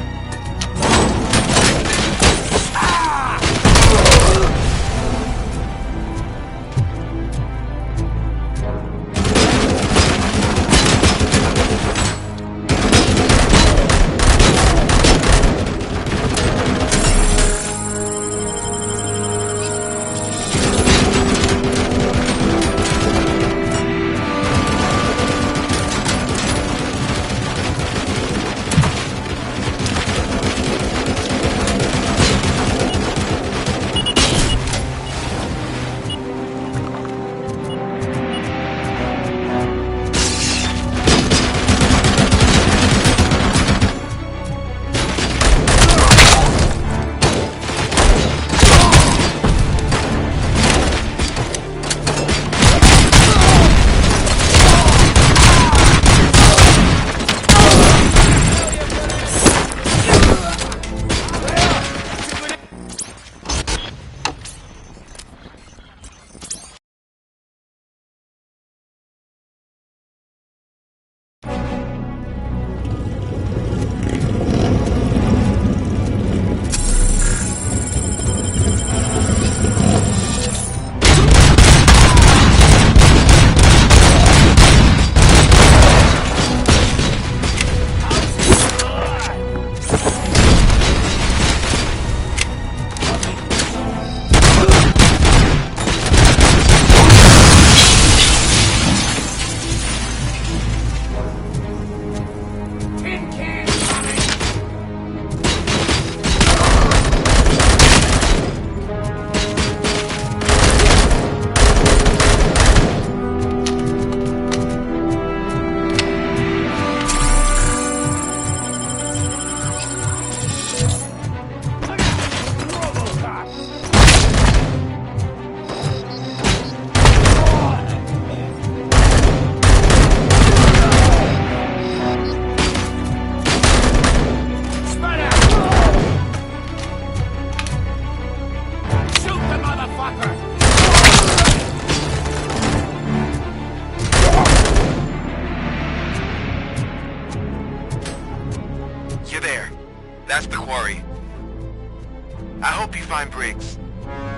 S6: find Briggs.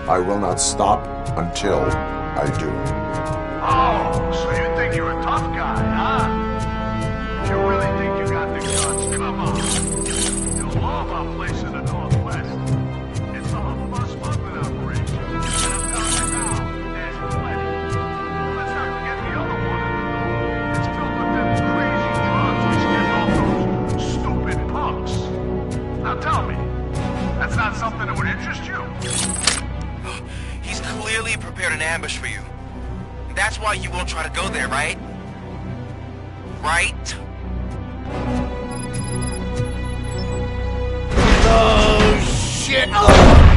S5: I will not stop until I do.
S20: Oh, so you think you're a tough guy, huh? You really think you got the guns? Come on. You'll blow up our place in the Northwest. It's a humble smuggling operation. And I'm telling you now, there's plenty. And let's not forget the other one in the north. It's filled with them crazy drugs we skipped off those stupid punks. Now tell me, that's not something that would interest you?
S6: He's clearly prepared an ambush for you. That's why you won't try to go there, right? Right?
S12: Oh, shit! Oh!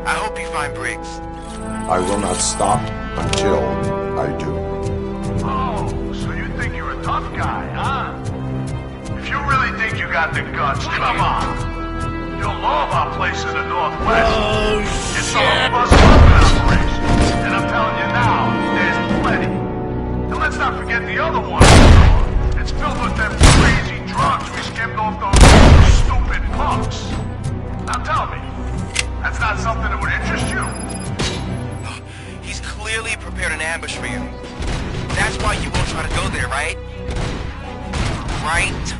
S6: I hope you find Briggs.
S5: I will not stop until I do.
S20: Oh, so you think you're a tough guy, huh? If you really think you got the guts, come on. You'll know about places in the Northwest.
S12: Oh,
S20: it's all of us open operations. And I'm telling you now, there's plenty. And let's not forget the other one. It's filled with them crazy drugs we skimmed off those stupid punks. Now tell me, that's not something that would interest you?
S6: He's clearly prepared an ambush for you. That's why you won't try to go there, right? Right?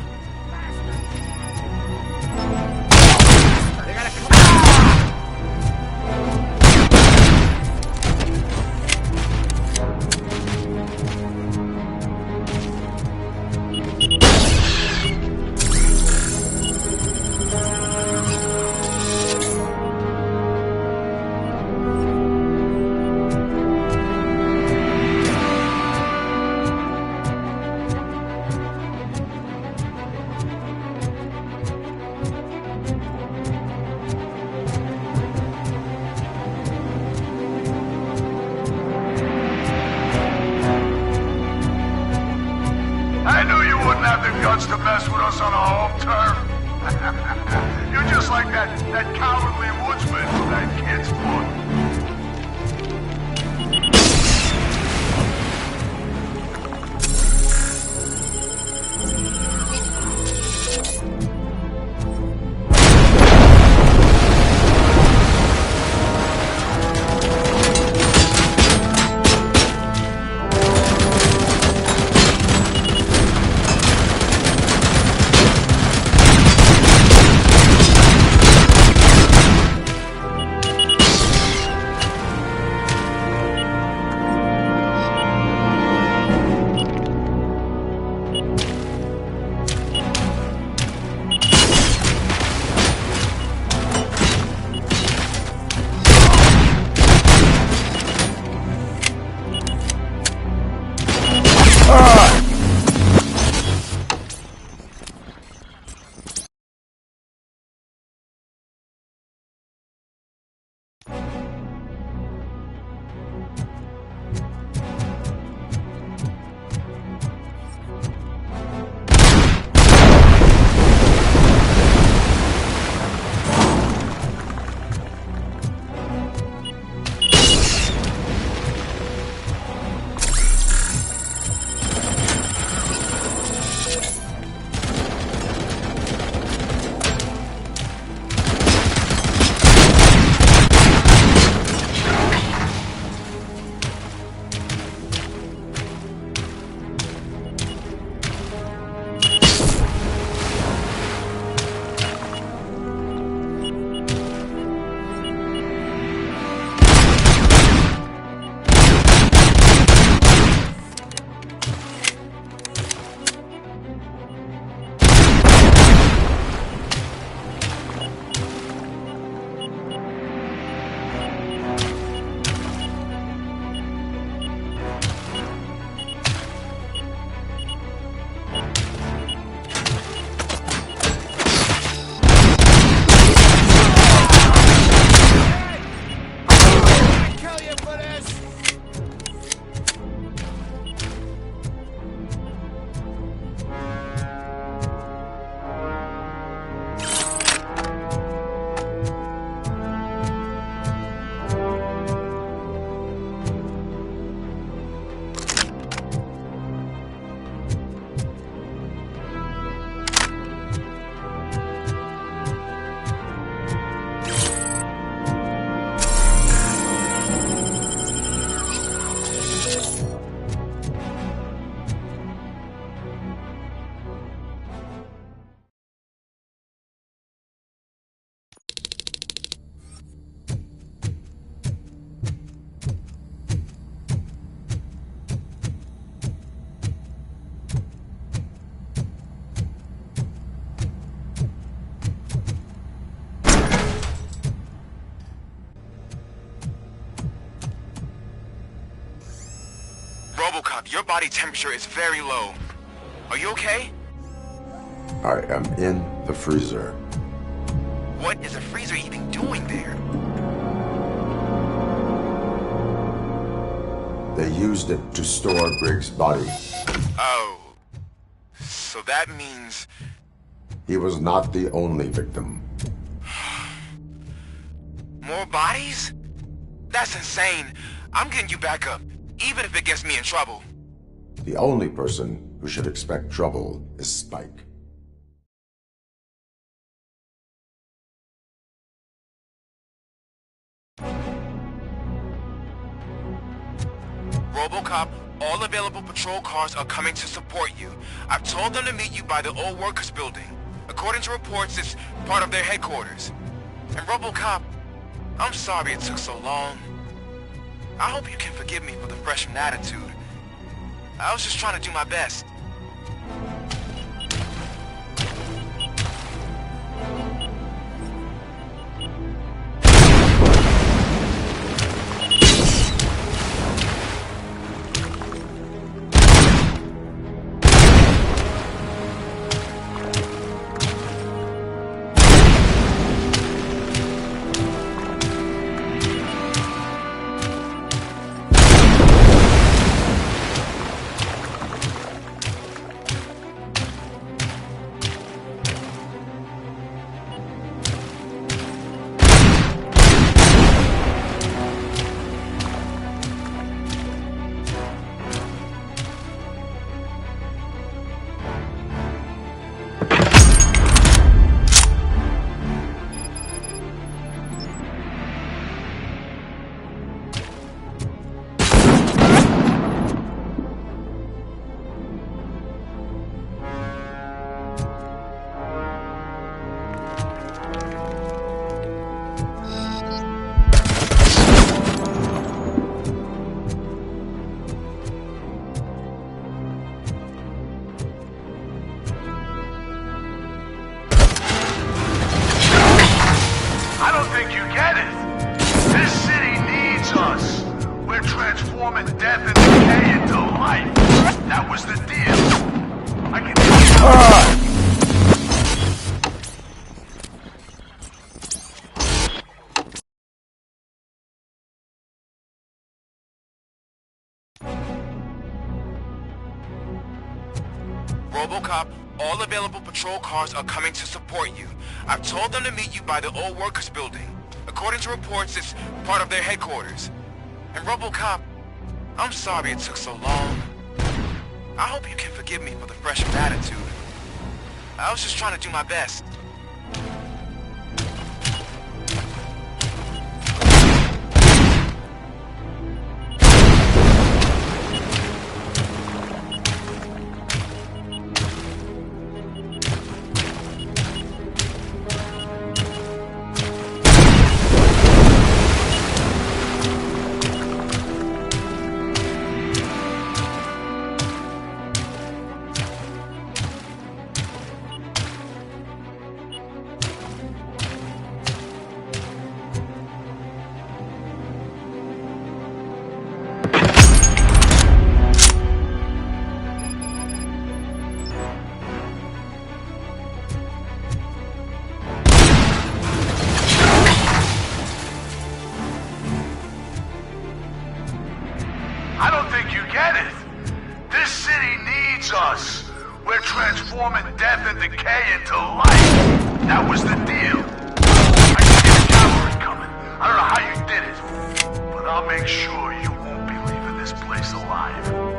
S20: To mess with us on our home turf. You're just like that cowardly woodsman from that kid's
S6: Robocop, your body temperature is very low. Are you okay?
S5: I am in the freezer.
S6: What is a freezer even doing there?
S5: used it to store Griggs' body.
S6: Oh. So that means...
S5: He was not the only victim.
S6: More bodies? That's insane. I'm getting you back up, even if it gets me in trouble.
S5: The only person who should expect trouble is Spike.
S6: Robocop, all available patrol cars are coming to support you. I've told them to meet you by the old workers building. According to reports, it's part of their headquarters. And Robocop, I'm sorry it took so long. I hope you can forgive me for the freshman attitude. I was just trying to do my best. Robocop, all available patrol cars are coming to support you. I've told them to meet you by the old workers building. According to reports, it's part of their headquarters. And Robocop, I'm sorry it took so long. I hope you can forgive me for the freshman attitude. I was just trying to do my best.
S20: I don't think you get it. This city needs us. We're transforming death and decay into life. That was the deal. I can see the cavalry coming. I don't know how you did it, but I'll make sure you won't be leaving this place alive.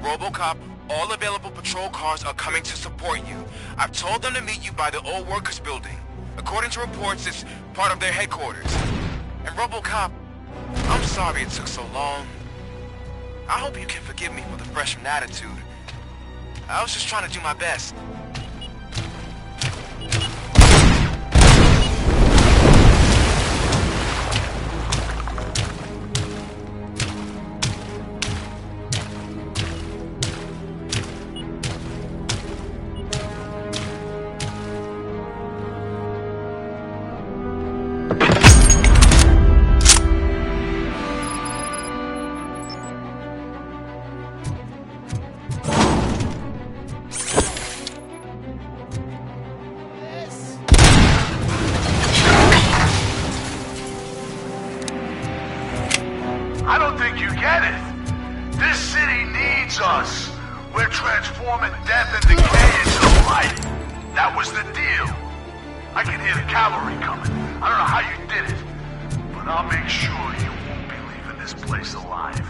S1: Robocop, all available patrol cars are coming to support you. I've told them to meet you by the old workers building. According to reports, it's part of their headquarters. And Robocop, I'm sorry it took so long. I hope you can forgive me for the freshman attitude. I was just trying to do my best.
S20: I don't think you get it. This city needs us. We're transforming death and decay into life. That was the deal. I can hear the cavalry coming. I don't know how you did it, but I'll make sure you won't be leaving this place alive.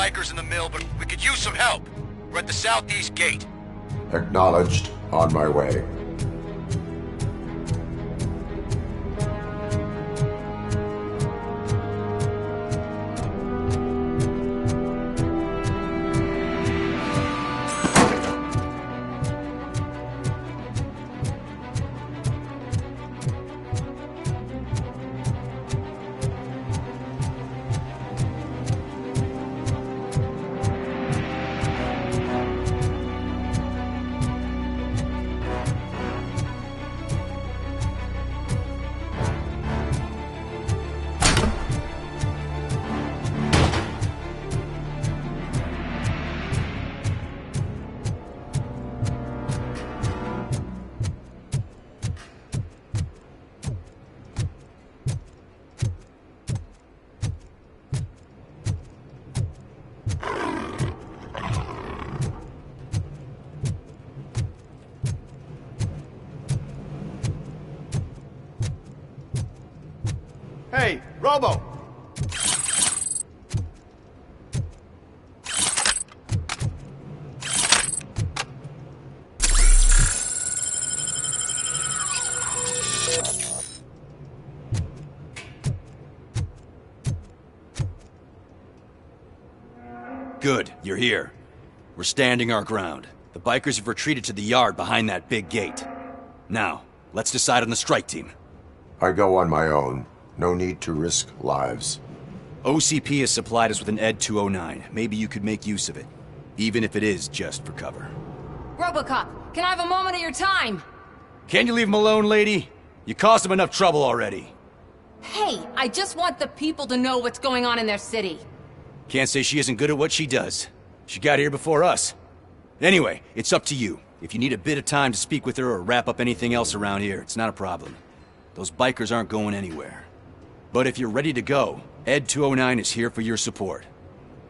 S1: bikers in the mill, but we could use some help. We're at the southeast gate.
S5: Acknowledged. On my way.
S12: Robo!
S9: Good, you're here. We're standing our ground. The bikers have retreated to the yard behind that big gate. Now, let's decide on the strike team.
S5: I go on my own. No need to risk lives.
S9: OCP has supplied us with an ED 209. Maybe you could make use of it, even if it is just for cover.
S22: Robocop, can I have a moment of your time?
S9: Can you leave him alone, lady? You caused him enough trouble already.
S22: Hey, I just want the people to know what's going on in their city.
S9: Can't say she isn't good at what she does. She got here before us. Anyway, it's up to you. If you need a bit of time to speak with her or wrap up anything else around here, it's not a problem. Those bikers aren't going anywhere. But if you're ready to go, ED 209 is here for your support.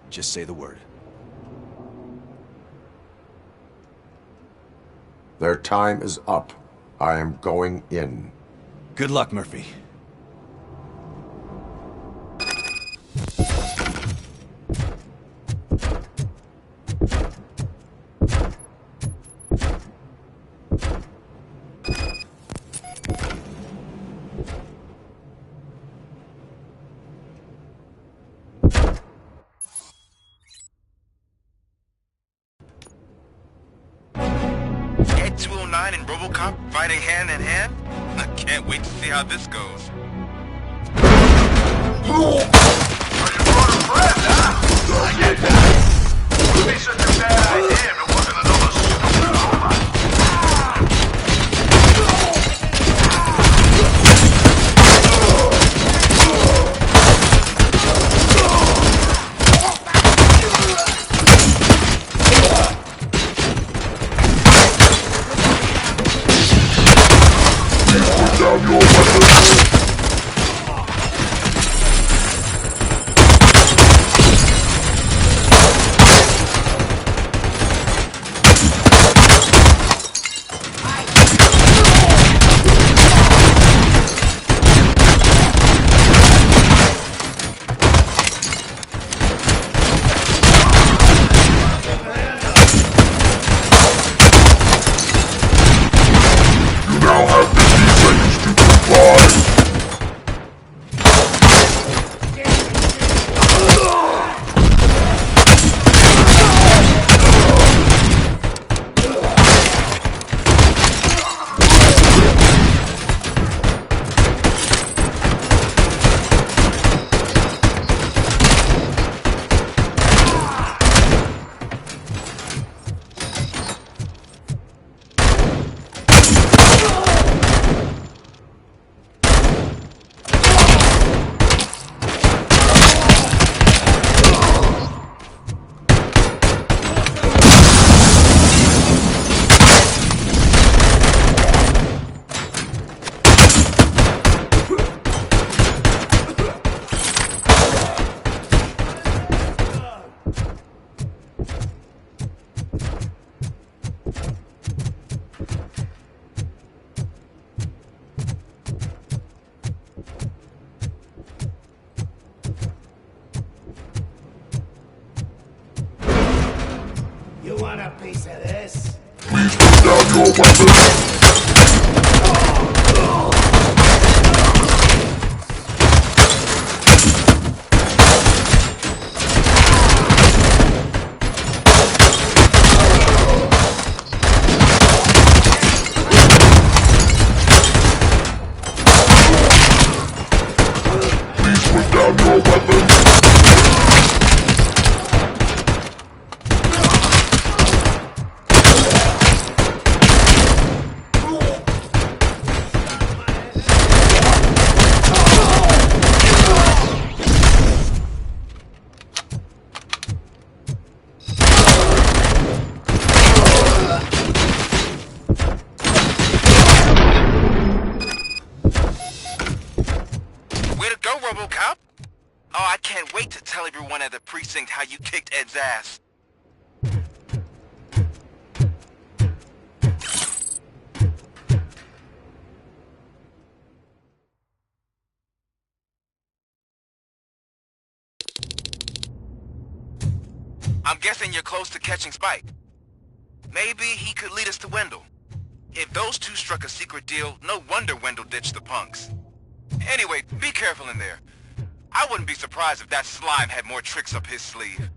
S9: Just say the word.
S5: Their time is up. I am going in.
S9: Good luck, Murphy.
S1: Ed 209 and Robocop fighting hand in hand? I can't wait to see how this goes.
S12: You want a piece of this?
S5: Please put down your weapon. Please put down your weapon.
S1: Way to go, Robocop! Oh, I can't wait to tell everyone at the precinct how you kicked Ed's ass. I'm guessing you're close to catching Spike. Maybe he could lead us to Wendell. If those two struck a secret deal, no wonder Wendell ditched the punks. Anyway, be careful in there. I wouldn't be surprised if that slime had more tricks up his sleeve.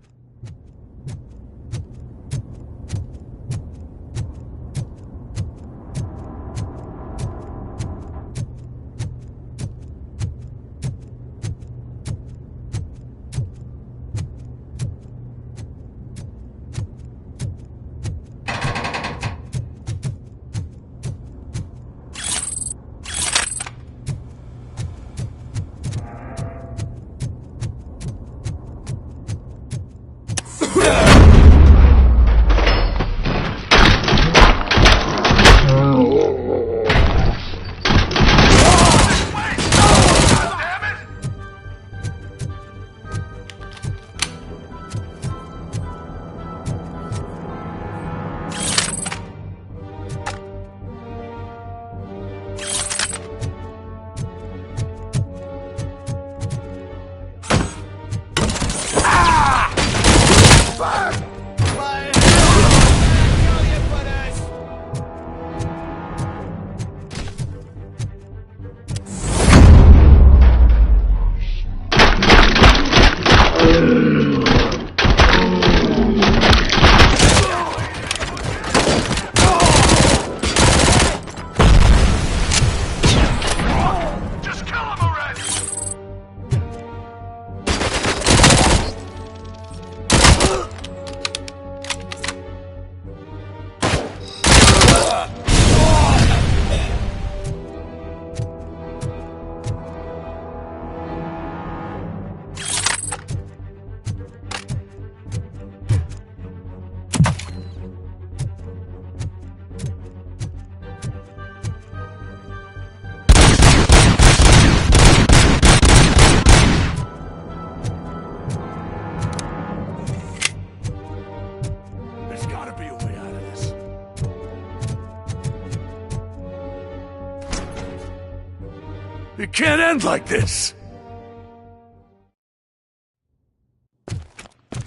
S20: It can't end like this!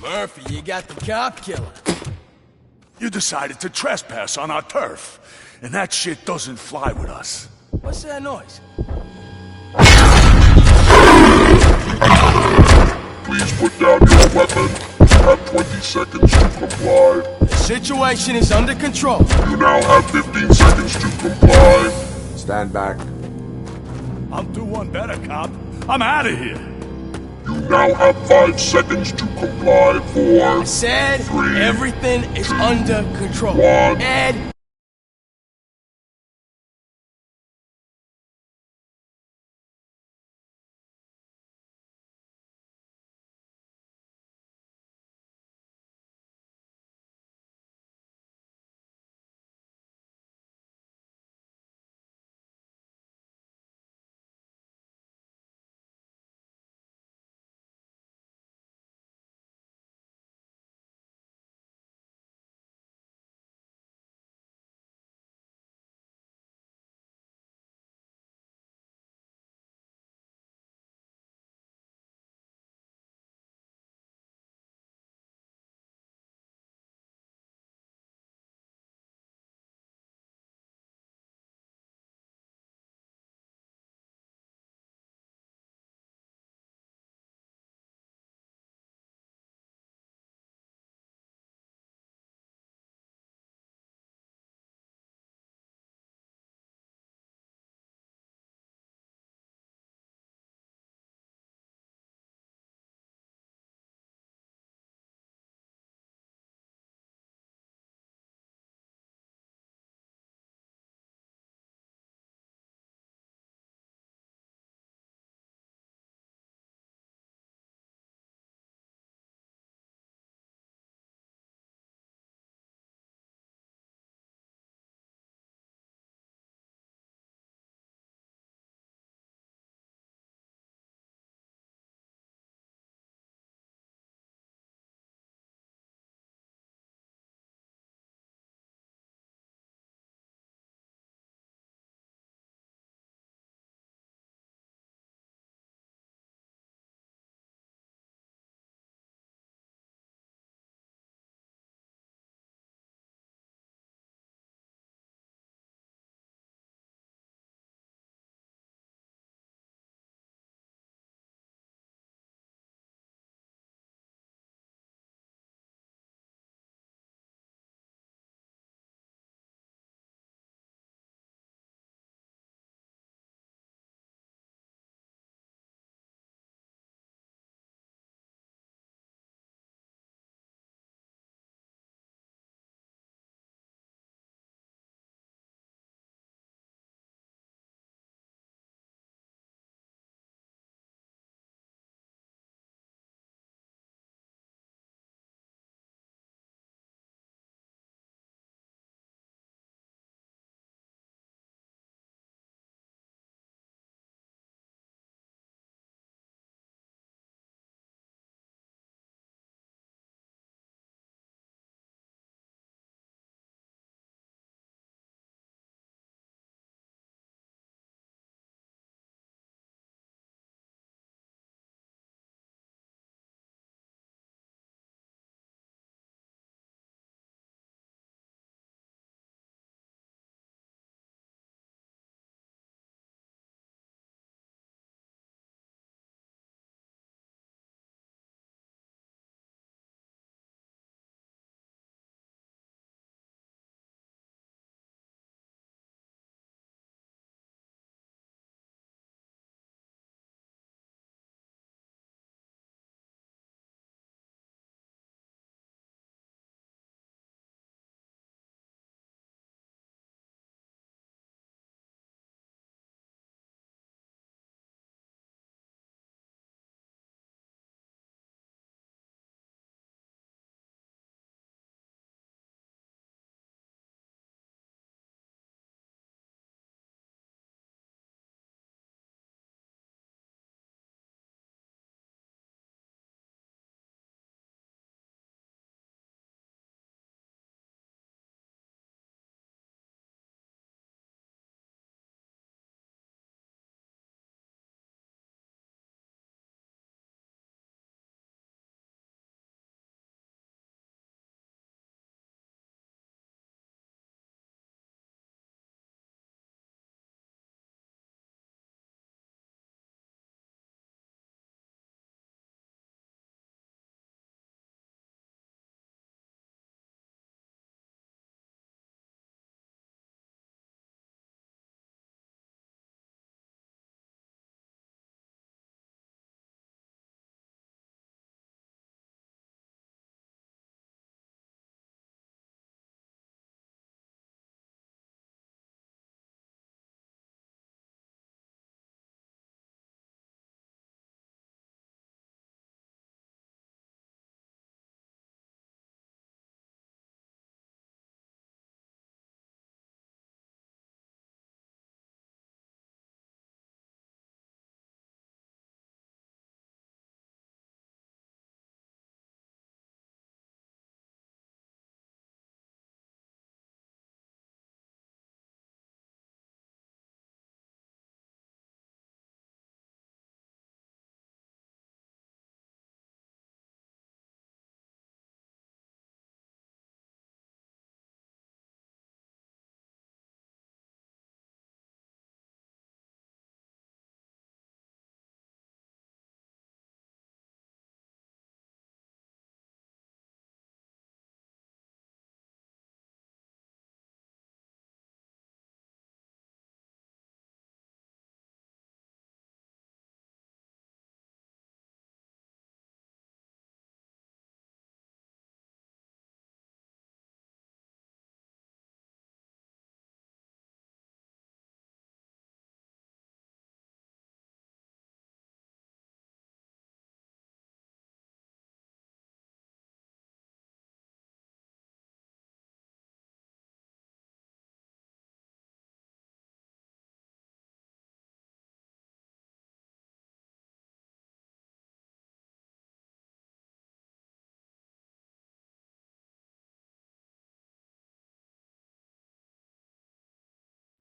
S2: Murphy, you got the cop killer.
S20: You decided to trespass on our turf, and that shit doesn't fly with us.
S2: What's that noise?
S8: Please put down your weapon. You have 20 seconds to comply.
S2: The situation is under control.
S8: You now have 15 seconds to comply.
S5: Stand back.
S20: I'll do one better, cop. I'm out of here.
S8: You now have 5 seconds to comply. 4,
S2: I said
S8: 3,
S2: everything is under control.
S8: 1.
S2: Ed,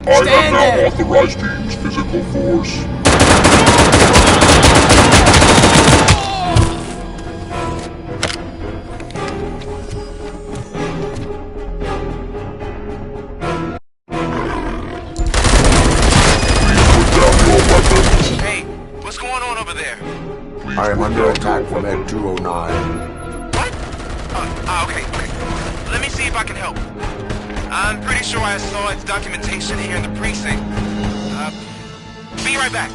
S8: I have
S2: Stand
S8: now
S2: there.
S8: authorized to use physical force.
S1: Hey, what's going on over there?
S5: I am under attack from Ed 209.
S1: Okay. Let me see if I can help. I'm pretty sure I saw its documentation here in the precinct. Be right back.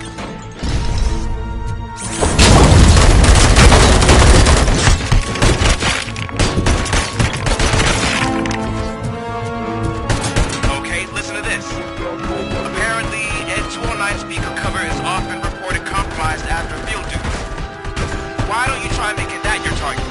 S1: Okay, listen to this. Apparently, Ed 209 speaker cover is often reported compromised after field duty. Why don't you try making that your target?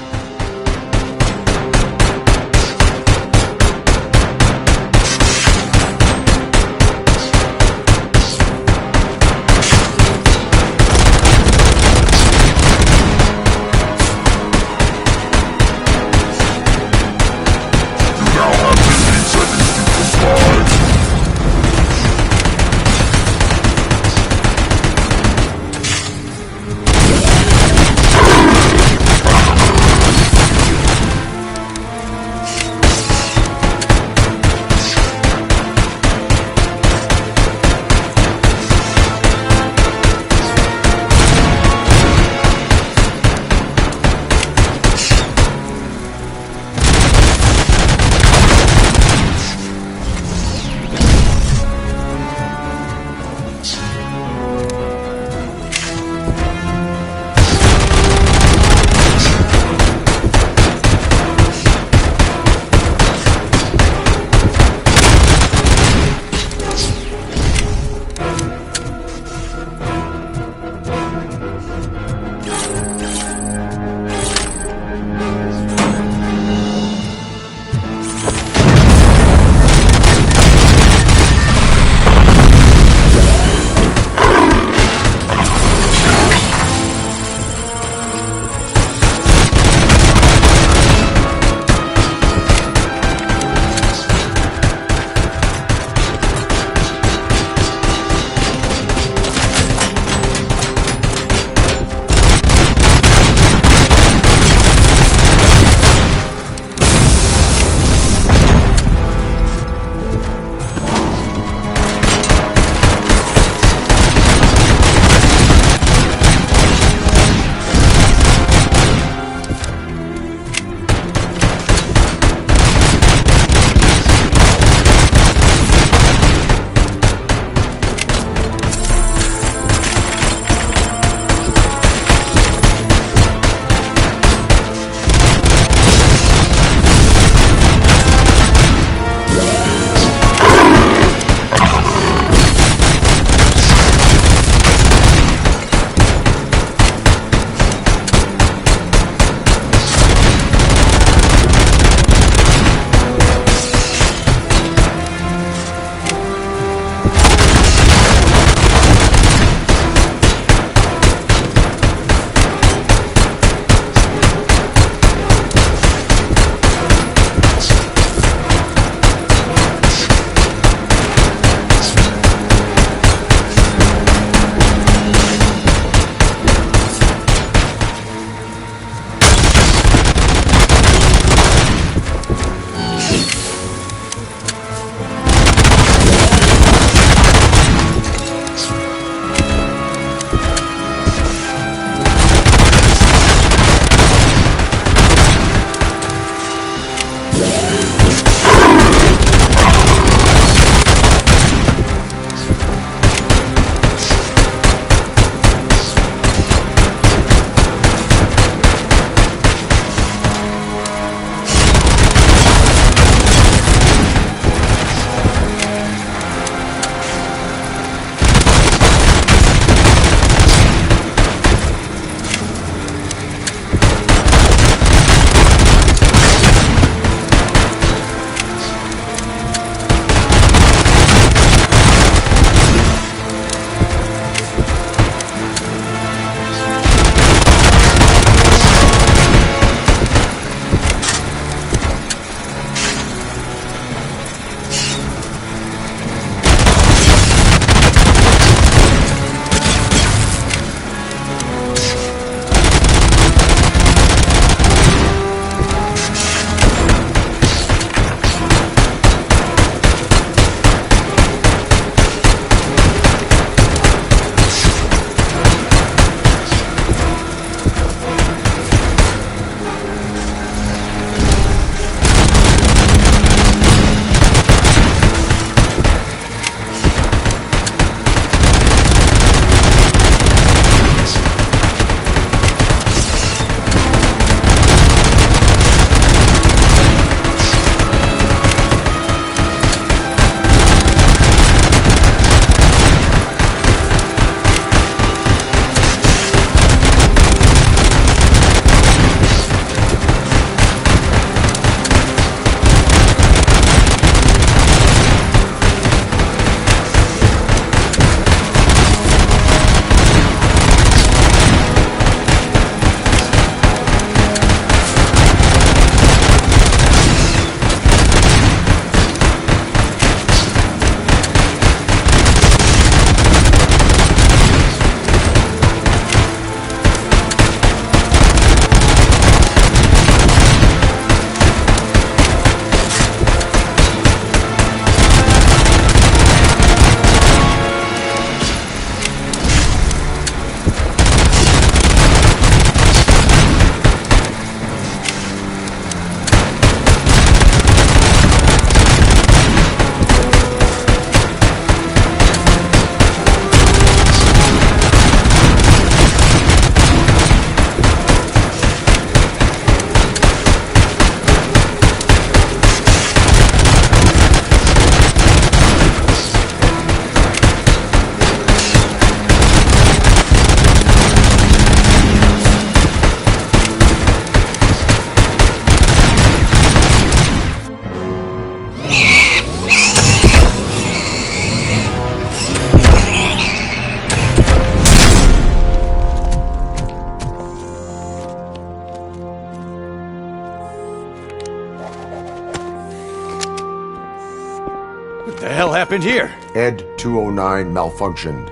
S9: The hell happened here?
S5: Ed 209 malfunctioned.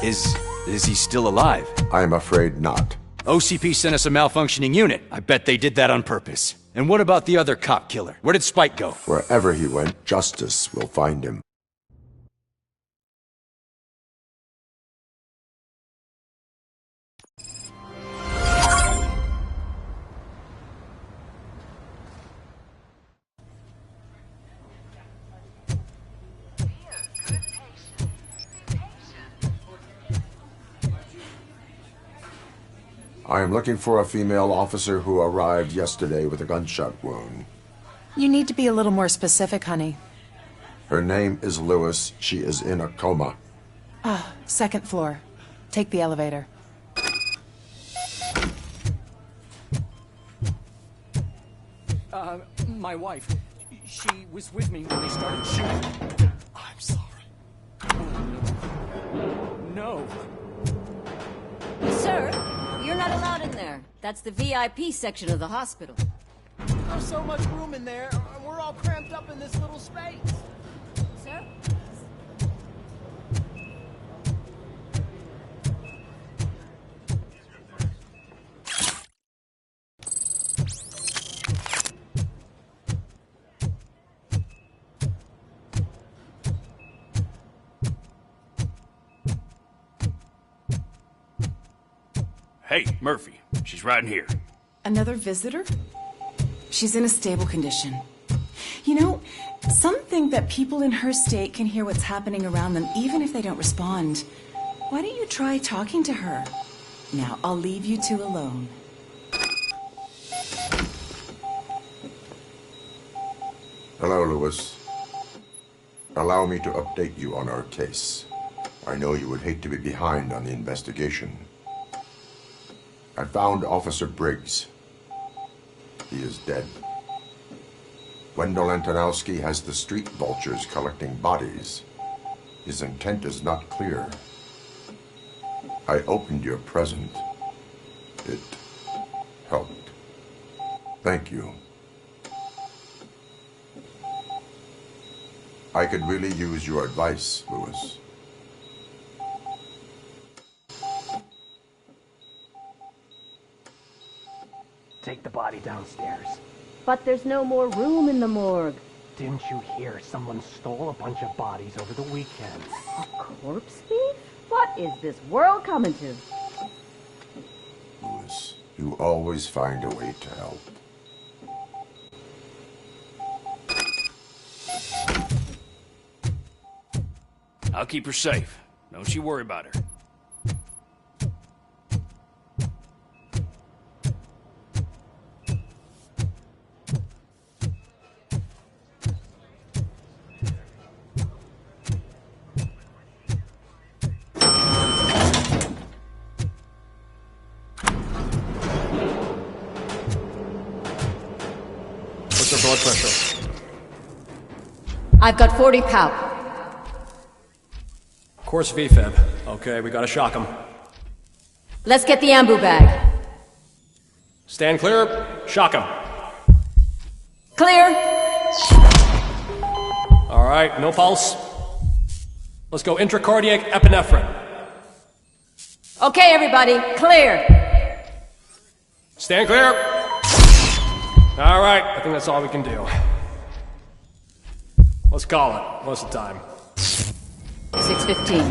S9: Is he still alive?
S5: I'm afraid not.
S9: OCP sent us a malfunctioning unit. I bet they did that on purpose. And what about the other cop killer? Where did Spike go?
S5: Wherever he went, justice will find him. I am looking for a female officer who arrived yesterday with a gunshot wound.
S11: You need to be a little more specific, honey.
S5: Her name is Lewis. She is in a coma.
S11: Ah, second floor. Take the elevator.
S18: My wife. She was with me when they started shooting. I'm sorry. No.
S10: Sir, you're not allowed in there. That's the VIP section of the hospital.
S2: There's so much room in there, and we're all cramped up in this little space.
S10: Sir?
S13: Hey, Murphy. She's right in here.
S11: Another visitor? She's in a stable condition. You know, some think that people in her state can hear what's happening around them even if they don't respond. Why don't you try talking to her? Now, I'll leave you two alone.
S5: Hello, Lewis. Allow me to update you on our case. I know you would hate to be behind on the investigation. I found Officer Briggs. He is dead. Wendell Antonowski has the street vultures collecting bodies. His intent is not clear. I opened your present. It helped. Thank you. I could really use your advice, Lewis.
S23: Take the body downstairs.
S10: But there's no more room in the morgue.
S23: Didn't you hear someone stole a bunch of bodies over the weekend?
S10: A corpse thief? What is this world coming to?
S5: Lewis, you always find a way to help.
S13: I'll keep her safe. Don't you worry about her.
S17: What's her blood pressure?
S10: I've got 40 pow.
S17: Course VFib. Okay, we gotta shock him.
S10: Let's get the ambu bag.
S17: Stand clear. Shock him.
S10: Clear.
S17: All right, no pulse. Let's go intracardiac epinephrine.
S10: Okay, everybody, clear.
S17: Stand clear. All right, I think that's all we can do. Let's call it. What's the time?
S10: 6:15.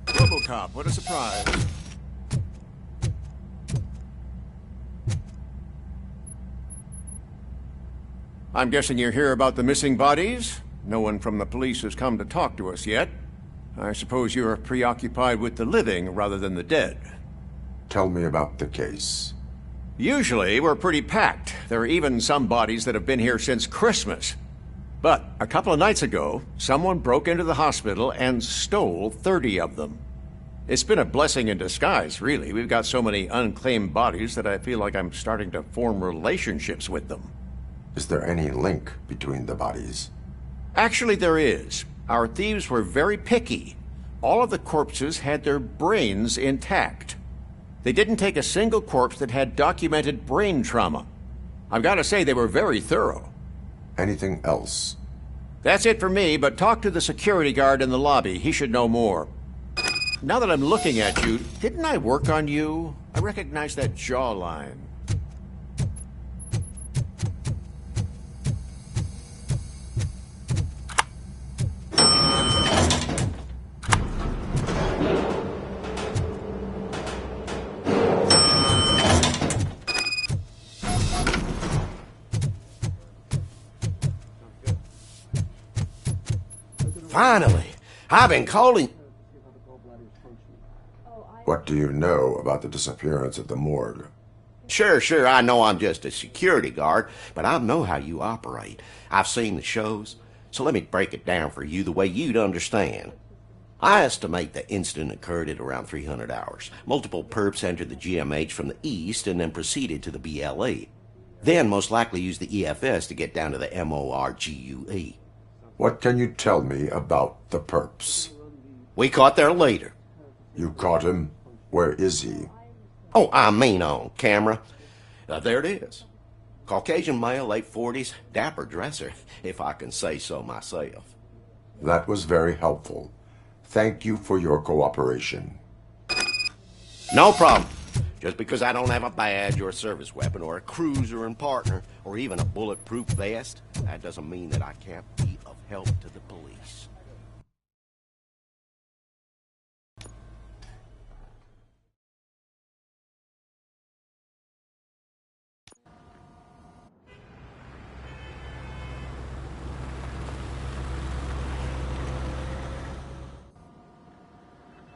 S14: Robocop, what a surprise. I'm guessing you're here about the missing bodies? No one from the police has come to talk to us yet. I suppose you're preoccupied with the living rather than the dead.
S5: Tell me about the case.
S14: Usually, we're pretty packed. There are even some bodies that have been here since Christmas. But a couple of nights ago, someone broke into the hospital and stole 30 of them. It's been a blessing in disguise, really. We've got so many unclaimed bodies that I feel like I'm starting to form relationships with them.
S5: Is there any link between the bodies?
S14: Actually, there is. Our thieves were very picky. All of the corpses had their brains intact.
S12: They didn't take a single corpse that had documented brain trauma. I've got to say they were very thorough.
S5: Anything else?
S12: That's it for me, but talk to the security guard in the lobby. He should know more. Now that I'm looking at you, didn't I work on you? I recognize that jawline. Finally! I've been calling...
S5: What do you know about the disappearance at the morgue?
S12: Sure, I know I'm just a security guard, but I know how you operate. I've seen the shows, so let me break it down for you the way you'd understand. I estimate the incident occurred at around 300 hours. Multiple perps entered the GMH from the east and then proceeded to the BLE. Then most likely used the EFS to get down to the MORGUE.
S5: What can you tell me about the perps?
S12: We caught their leader.
S5: You caught him? Where is he?
S12: Oh, I mean on camera. There it is. Caucasian male, late 40s, dapper dresser, if I can say so myself.
S5: That was very helpful. Thank you for your cooperation.
S12: No problem. Just because I don't have a badge or a service weapon or a cruiser and partner or even a bulletproof vest, that doesn't mean that I can't be of help to the police.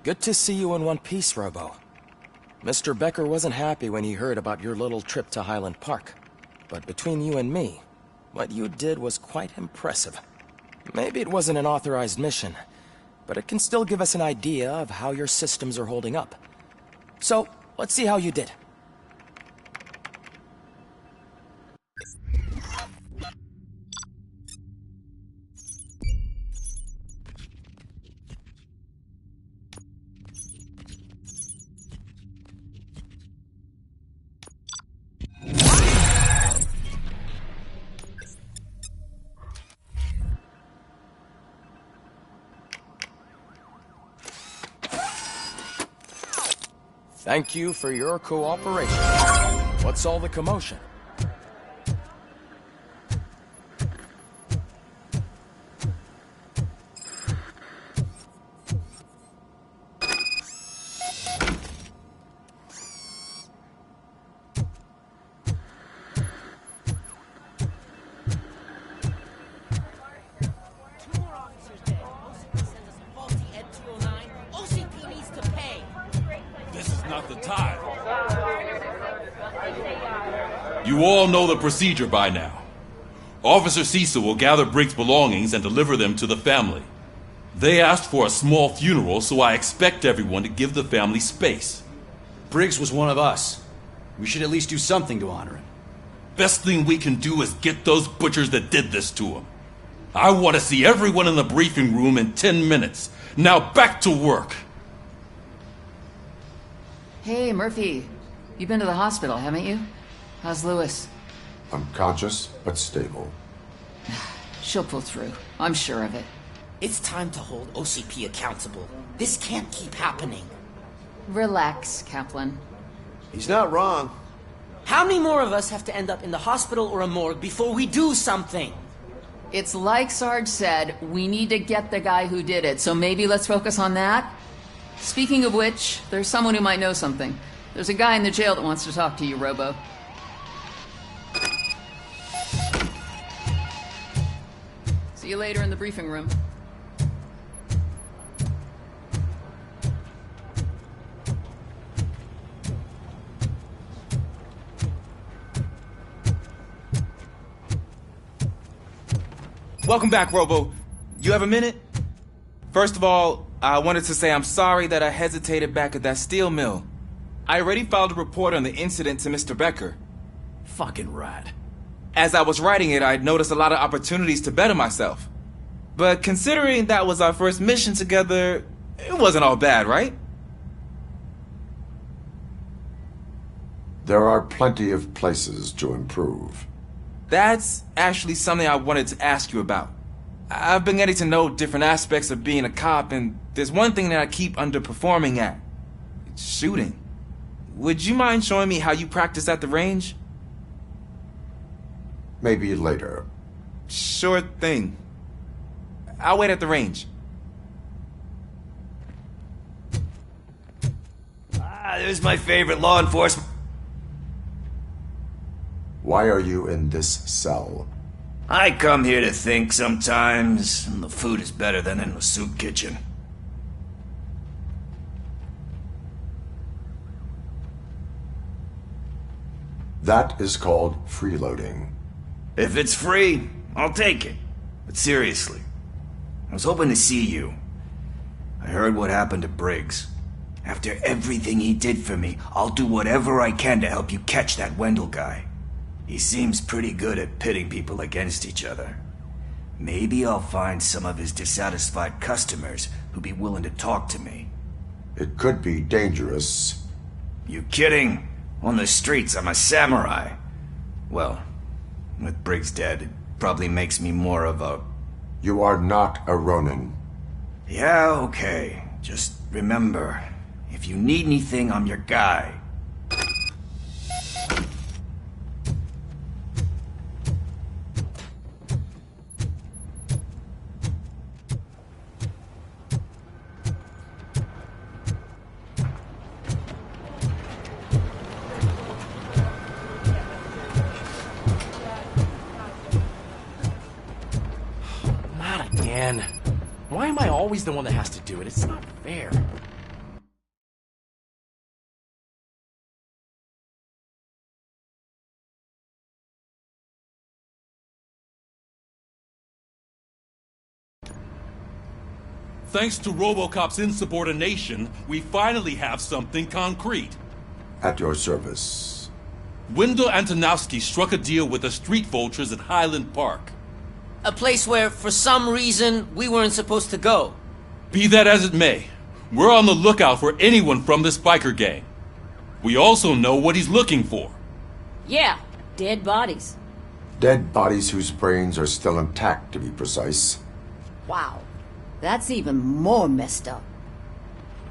S4: Good to see you in one piece, Robo. Mr. Becker wasn't happy when he heard about your little trip to Highland Park. But between you and me, what you did was quite impressive. Maybe it wasn't an authorized mission, but it can still give us an idea of how your systems are holding up. So, let's see how you did. Thank you for your cooperation. What's all the commotion?
S15: You all know the procedure by now. Officer Cecil will gather Briggs' belongings and deliver them to the family. They asked for a small funeral, so I expect everyone to give the family space.
S9: Briggs was one of us. We should at least do something to honor him.
S15: Best thing we can do is get those butchers that did this to him. I want to see everyone in the briefing room in 10 minutes. Now back to work.
S10: Hey, Murphy. You've been to the hospital, haven't you? How's Lewis?
S5: Unconscious, but stable.
S10: She'll pull through. I'm sure of it.
S19: It's time to hold OCP accountable. This can't keep happening.
S10: Relax, Kaplan.
S12: He's not wrong.
S19: How many more of us have to end up in the hospital or a morgue before we do something?
S10: It's like Sarge said, we need to get the guy who did it, so maybe let's focus on that? Speaking of which, there's someone who might know something. There's a guy in the jail that wants to talk to you, Robo. See you later in the briefing room.
S16: Welcome back, Robo. You have a minute? First of all, I wanted to say I'm sorry that I hesitated back at that steel mill. I already filed a report on the incident to Mr. Becker.
S18: Fucking rat.
S16: As I was writing it, I'd noticed a lot of opportunities to better myself. But considering that was our first mission together, it wasn't all bad, right?
S5: There are plenty of places to improve.
S16: That's actually something I wanted to ask you about. I've been getting to know different aspects of being a cop, and there's one thing that I keep underperforming at. It's shooting. Would you mind showing me how you practice at the range?
S5: Maybe later.
S16: Sure thing. I'll wait at the range.
S9: There's my favorite law enforcement.
S5: Why are you in this cell?
S9: I come here to think sometimes, and the food is better than in the soup kitchen.
S5: That is called freeloading.
S9: If it's free, I'll take it. But seriously, I was hoping to see you. I heard what happened to Briggs. After everything he did for me, I'll do whatever I can to help you catch that Wendell guy. He seems pretty good at pitting people against each other. Maybe I'll find some of his dissatisfied customers who'd be willing to talk to me.
S5: It could be dangerous.
S9: You kidding? On the streets, I'm a samurai. Well, with Briggs dead, it probably makes me more of a...
S5: You are not a Ronin.
S9: Yeah, okay. Just remember, if you need anything, I'm your guy.
S17: Why am I always the one that has to do it? It's not fair.
S15: Thanks to Robocop's insubordination, we finally have something concrete.
S5: At your service.
S15: Wendell Antonowski struck a deal with the street vultures at Highland Park.
S19: A place where, for some reason, we weren't supposed to go.
S15: Be that as it may, we're on the lookout for anyone from this biker gang. We also know what he's looking for.
S10: Yeah, dead bodies.
S5: Dead bodies whose brains are still intact, to be precise.
S10: Wow, that's even more messed up.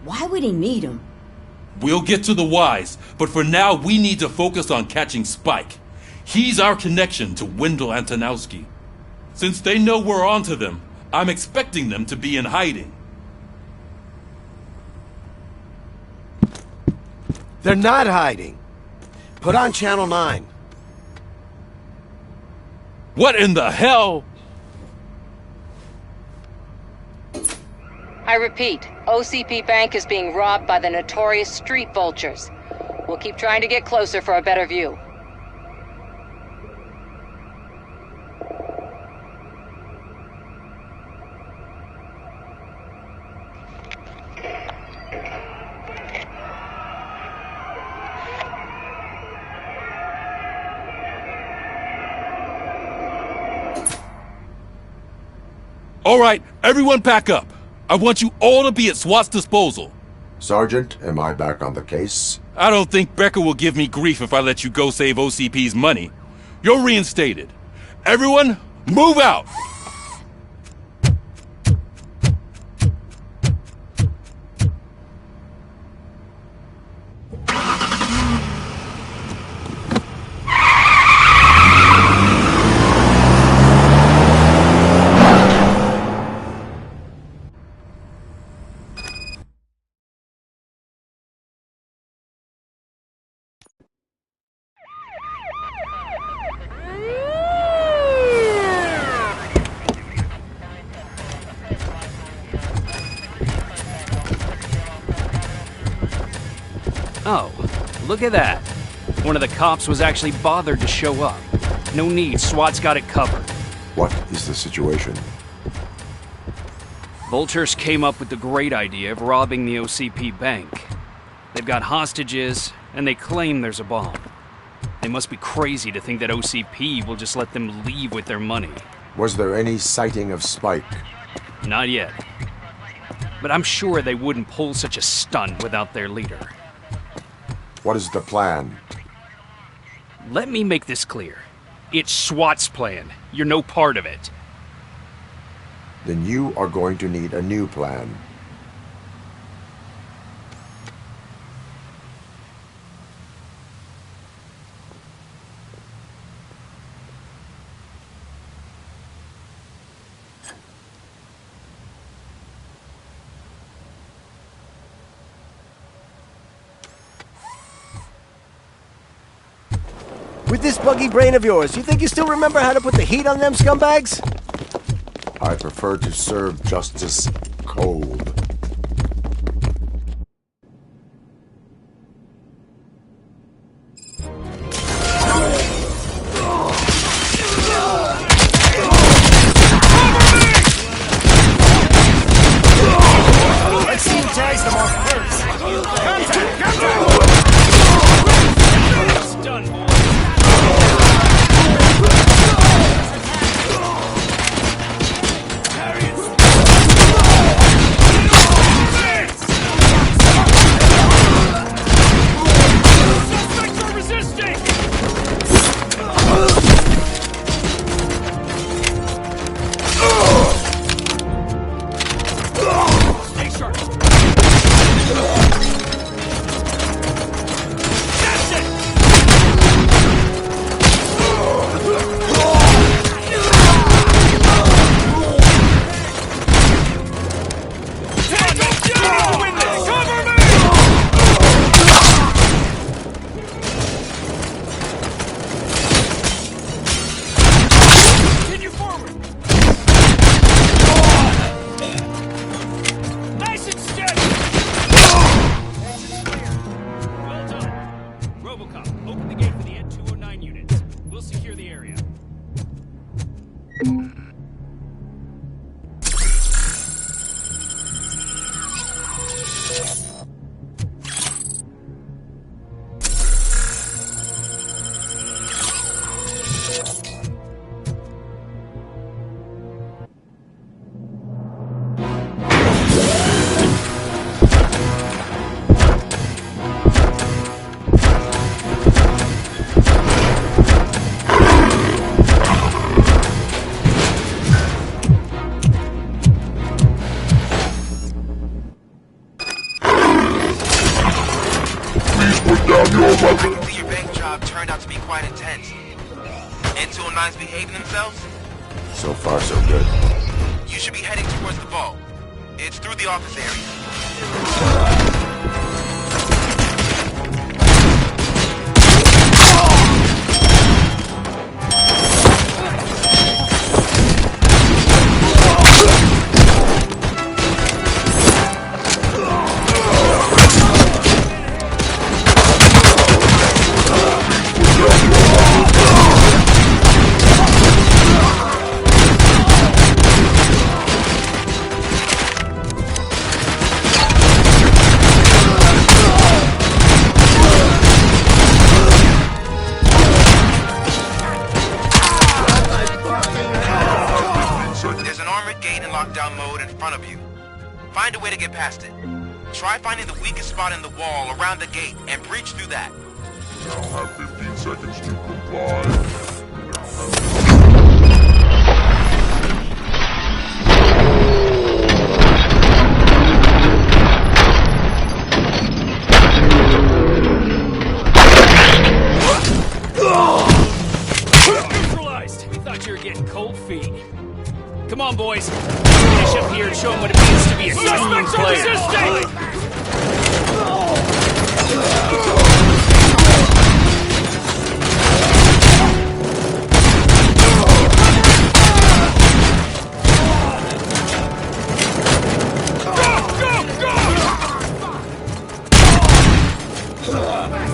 S10: Why would he need them?
S15: We'll get to the whys, but for now we need to focus on catching Spike. He's our connection to Wendell Antonowski. Since they know we're onto them, I'm expecting them to be in hiding.
S12: They're not hiding. Put on Channel 9.
S15: What in the hell?
S3: I repeat, OCP Bank is being robbed by the notorious street vultures. We'll keep trying to get closer for a better view.
S15: All right, everyone pack up. I want you all to be at SWAT's disposal.
S5: Sergeant, am I back on the case?
S15: I don't think Becker will give me grief if I let you go save OCP's money. You're reinstated. Everyone, move out!
S13: Oh, look at that. One of the cops was actually bothered to show up. No need, SWAT's got it covered.
S5: What is the situation?
S13: Vultures came up with the great idea of robbing the OCP bank. They've got hostages, and they claim there's a bomb. They must be crazy to think that OCP will just let them leave with their money.
S5: Was there any sighting of Spike?
S13: Not yet. But I'm sure they wouldn't pull such a stunt without their leader.
S5: What is the plan?
S13: Let me make this clear. It's SWAT's plan. You're no part of it.
S5: Then you are going to need a new plan.
S2: With this buggy brain of yours, you think you still remember how to put the heat on them scumbags?
S5: I prefer to serve justice cold.
S2: Let's see who tags them off first. Contact!
S13: Done, boy. Robocop, open the gate for the N209 units. We'll secure the area.
S1: I can see your bank job turned out to be quite intense. N209's behaving themselves?
S5: So far, so good.
S1: You should be heading towards the vault. It's through the office area. Lockdown mode in front of you. Find a way to get past it. Try finding the weakest spot in the wall around the gate and breach through that.
S8: Now have 15 seconds to comply.
S13: Neutralized! We thought you were getting cold feet. Come on, boys. Finish up here and show them what it means to be a genuine player.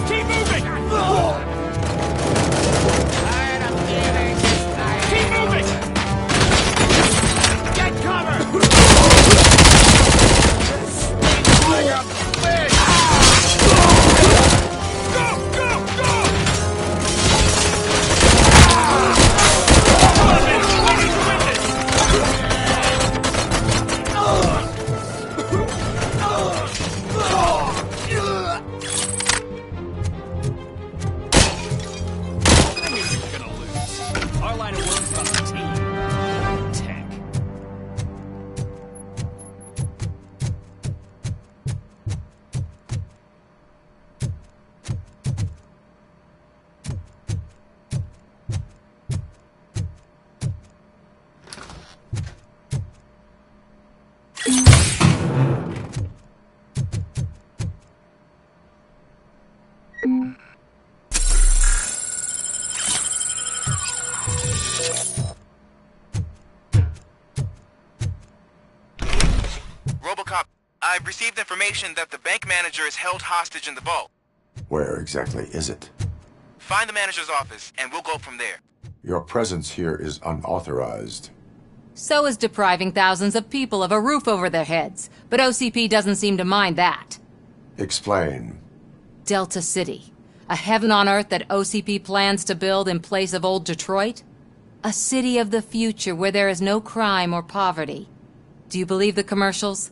S13: Keep moving! Keep moving! Get cover!
S1: I've received information that the bank manager is held hostage in the vault.
S5: Where exactly is it?
S1: Find the manager's office, and we'll go from there.
S5: Your presence here is unauthorized.
S3: So is depriving thousands of people of a roof over their heads. But OCP doesn't seem to mind that.
S5: Explain.
S3: Delta City. A heaven on earth that OCP plans to build in place of old Detroit? A city of the future where there is no crime or poverty. Do you believe the commercials?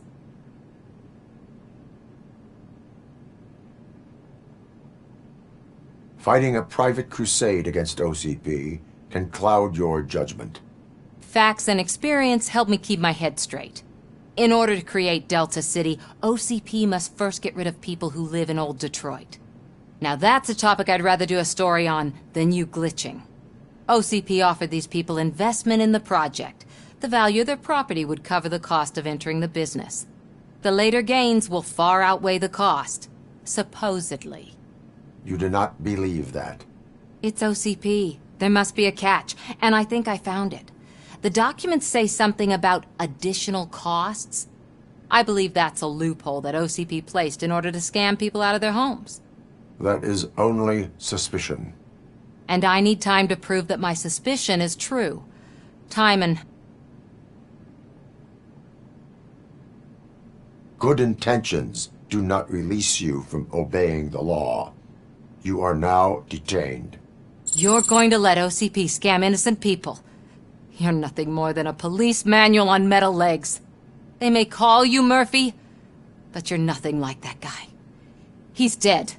S5: Fighting a private crusade against OCP can cloud your judgment.
S3: Facts and experience help me keep my head straight. In order to create Delta City, OCP must first get rid of people who live in old Detroit. Now that's a topic I'd rather do a story on than you glitching. OCP offered these people investment in the project. The value of their property would cover the cost of entering the business. The later gains will far outweigh the cost. Supposedly.
S5: You do not believe that.
S3: It's OCP. There must be a catch, and I think I found it. The documents say something about additional costs. I believe that's a loophole that OCP placed in order to scam people out of their homes.
S5: That is only suspicion.
S3: And I need time to prove that my suspicion is true. Time and...
S5: Good intentions do not release you from obeying the law. You are now detained.
S3: You're going to let OCP scam innocent people. You're nothing more than a police manual on metal legs. They may call you Murphy, but you're nothing like that guy. He's dead.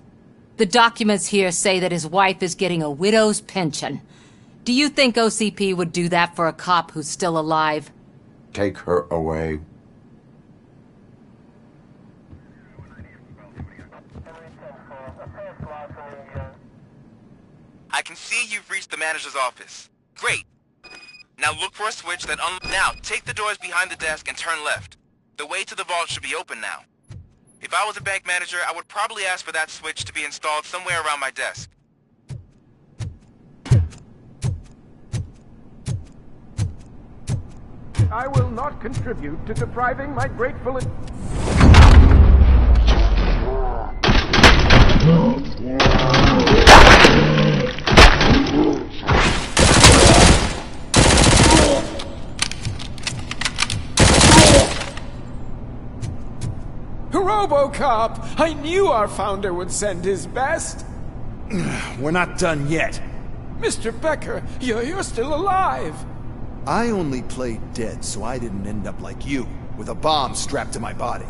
S3: The documents here say that his wife is getting a widow's pension. Do you think OCP would do that for a cop who's still alive?
S5: Take her away.
S1: I can see you've reached the manager's office. Great. Now look for a switch that Now, take the doors behind the desk and turn left. The way to the vault should be open now. If I was a bank manager, I would probably ask for that switch to be installed somewhere around my desk.
S6: I will not contribute to depriving my grateful... Robocop! I knew our founder would send his best!
S7: We're not done yet.
S6: Mr. Becker, you're still alive!
S7: I only played dead so I didn't end up like you, with a bomb strapped to my body.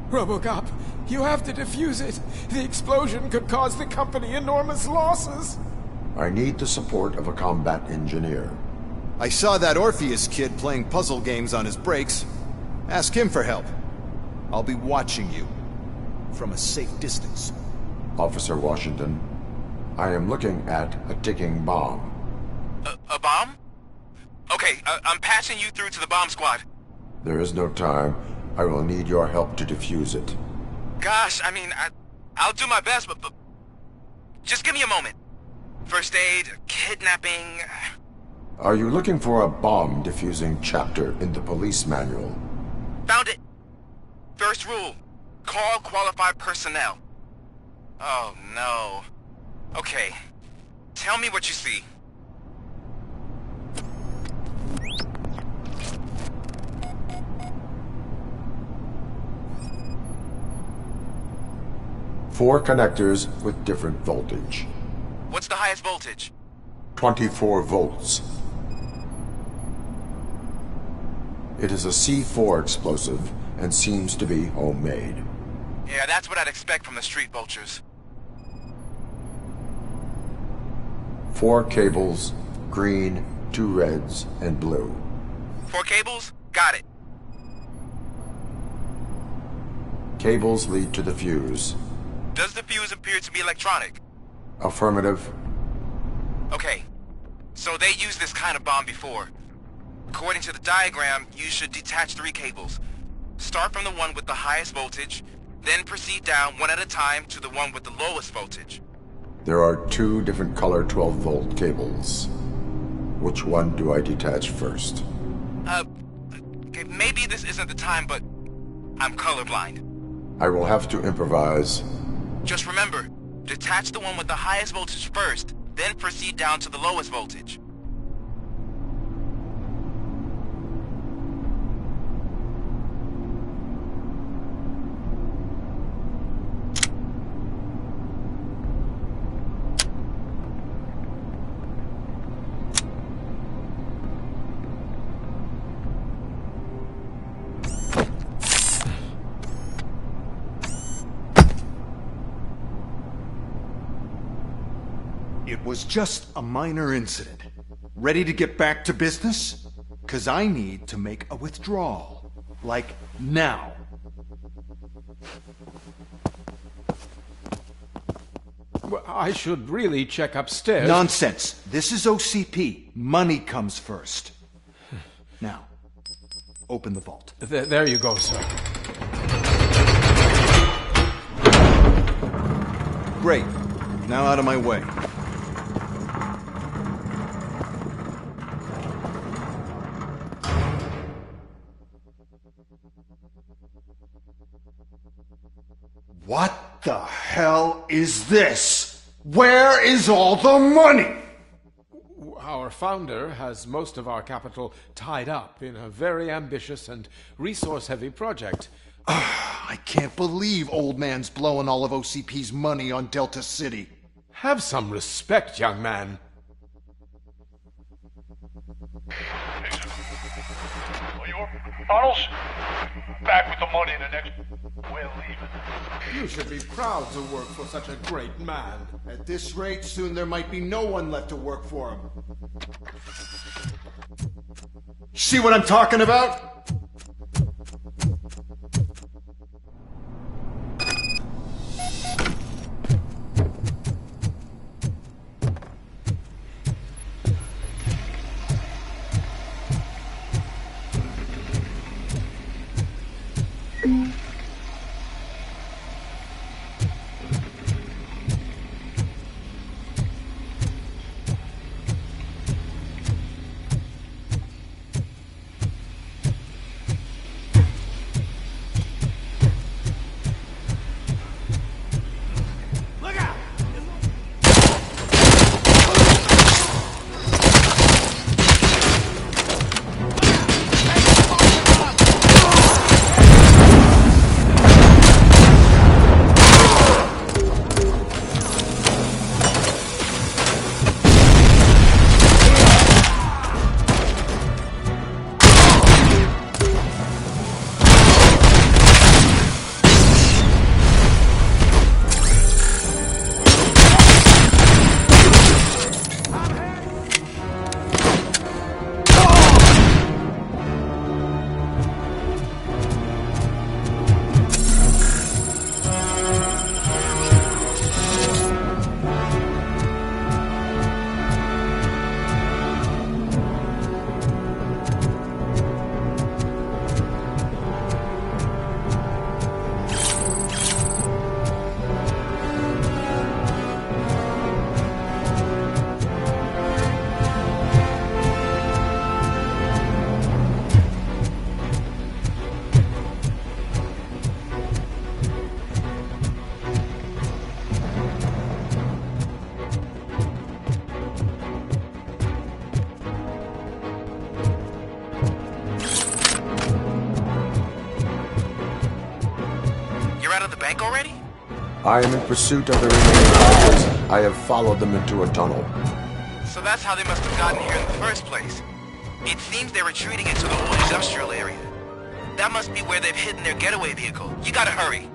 S6: Robocop, you have to defuse it. The explosion could cause the company enormous losses.
S5: I need the support of a combat engineer.
S7: I saw that Orpheus kid playing puzzle games on his breaks. Ask him for help. I'll be watching you. From a safe distance.
S5: Officer Washington, I am looking at a ticking bomb.
S1: A bomb? Okay, I'm passing you through to the bomb squad.
S5: There is no time. I will need your help to defuse it.
S1: Gosh, I mean, I'll do my best, but just give me a moment. First aid, kidnapping...
S5: Are you looking for a bomb defusing chapter in the police manual?
S1: Found it! First rule, call qualified personnel. Oh no. Okay, tell me what you see.
S5: Four connectors with different voltage.
S1: What's the highest voltage?
S5: 24 volts. It is a C4 explosive and seems to be homemade.
S1: Yeah, that's what I'd expect from the street vultures.
S5: 4 cables, green, 2 reds, and blue.
S1: 4 cables? Got it.
S5: Cables lead to the fuse.
S1: Does the fuse appear to be electronic?
S5: Affirmative.
S1: Okay, so they used this kind of bomb before. According to the diagram, you should detach 3 cables. Start from the one with the highest voltage, then proceed down one at a time to the one with the lowest voltage.
S5: There are 2 different color 12-volt cables. Which one do I detach first?
S1: Okay, maybe this isn't the time, but I'm colorblind.
S5: I will have to improvise.
S1: Just remember, detach the one with the highest voltage first, then proceed down to the lowest voltage.
S7: It was just a minor incident. Ready to get back to business? 'Cause I need to make a withdrawal. Like, now.
S6: Well, I should really check upstairs.
S7: Nonsense. This is OCP. Money comes first. Now, open the vault.
S6: There you go, sir.
S7: Great. Now out of my way. What the hell is this? Where is all the money?
S6: Our founder has most of our capital tied up in a very ambitious and resource-heavy project.
S7: I can't believe old man's blowing all of OCP's money on Delta City.
S6: Have some respect, young man.
S20: Bottles? Back with the money in the next... We're leaving.
S6: You should be proud to work for such a great man.
S7: At this rate, soon there might be no one left to work for him. See what I'm talking about?
S1: Already?
S5: I am in pursuit of the remaining bikers. I have followed them into a tunnel.
S1: So that's how they must have gotten here in the first place. It seems they're retreating into the old industrial area. That must be where they've hidden their getaway vehicle. You gotta hurry.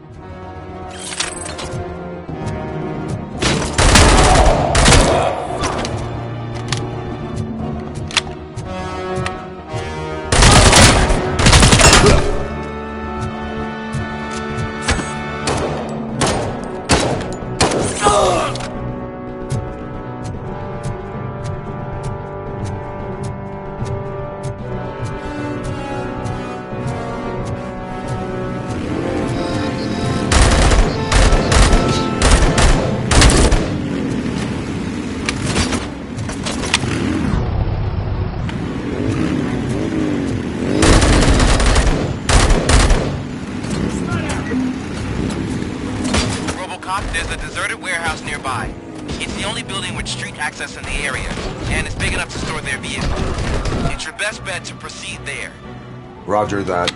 S1: Robocop, there's a deserted warehouse nearby. It's the only building with street access in the area, and it's big enough to store their vehicles. It's your best bet to proceed there.
S5: Roger that.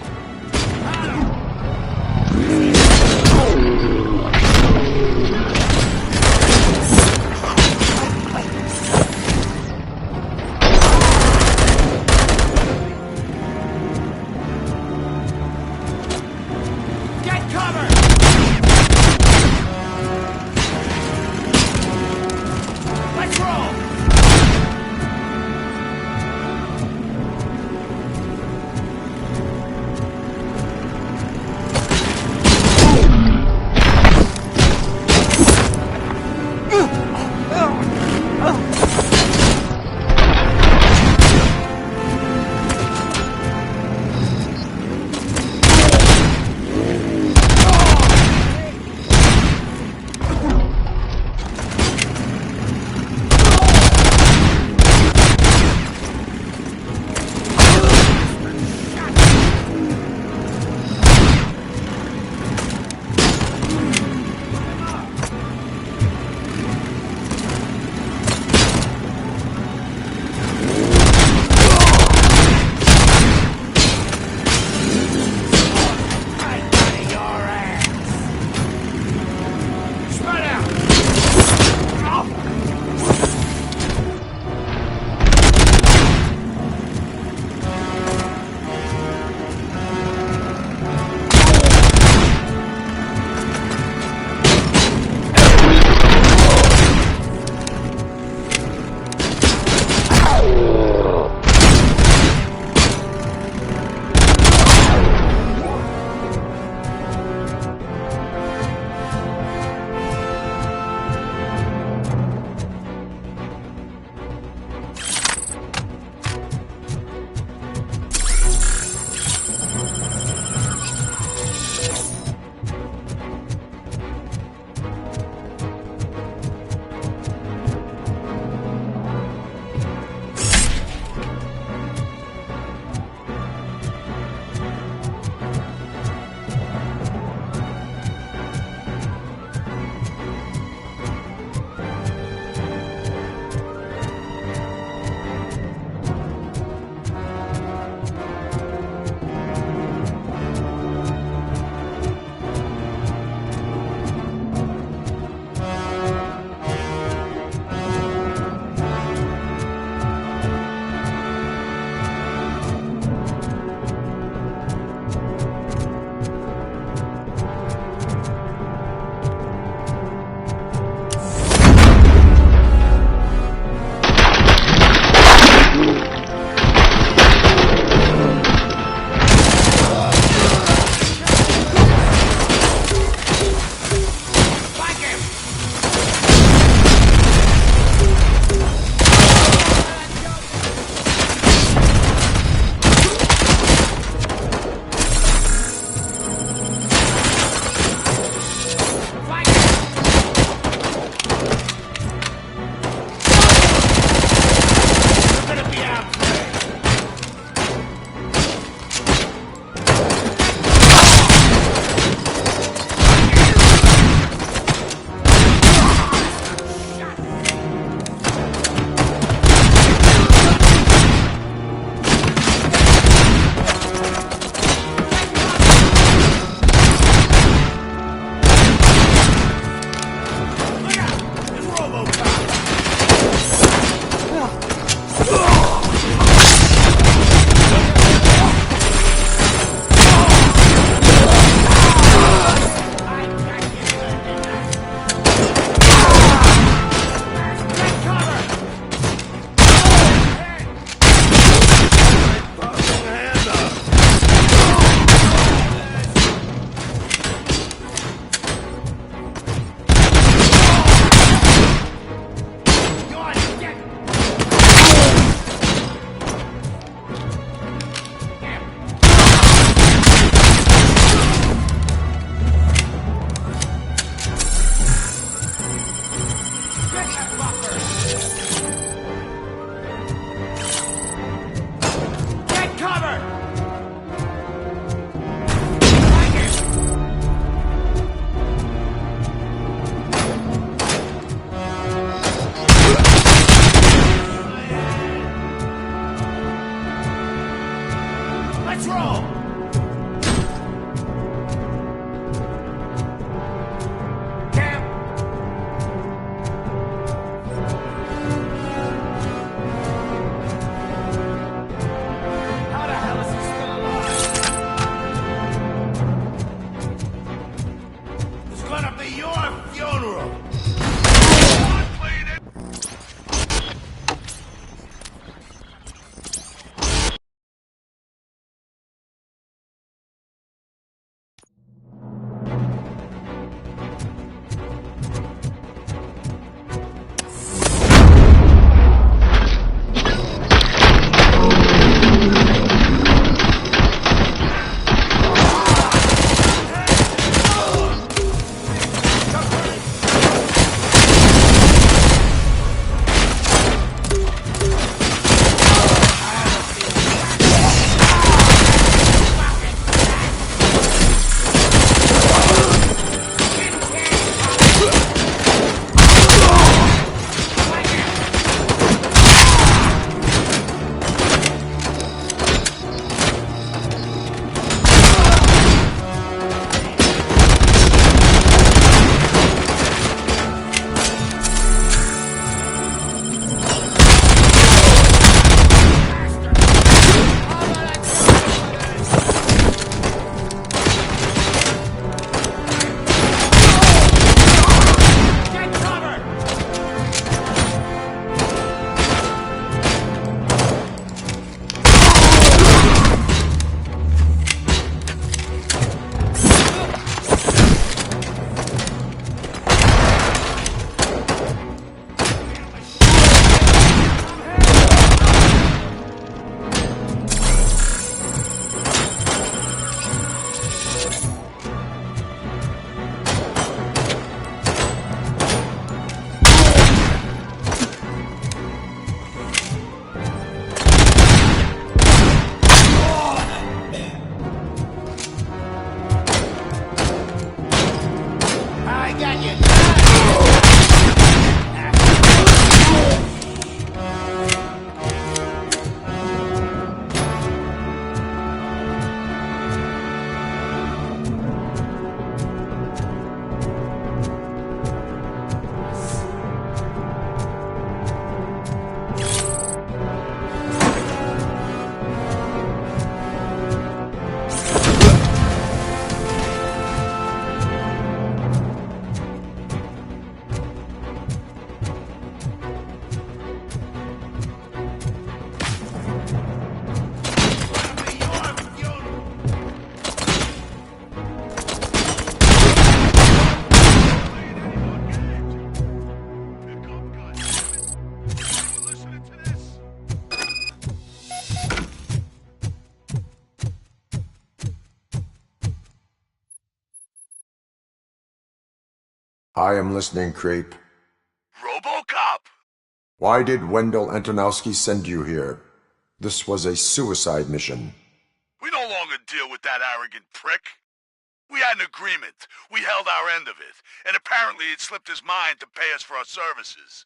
S12: gonna be your funeral!
S5: I am listening, Creep.
S8: Robocop!
S5: Why did Wendell Antonowski send you here? This was a suicide mission.
S8: We no longer deal with that arrogant prick. We had an agreement. We held our end of it, and apparently it slipped his mind to pay us for our services.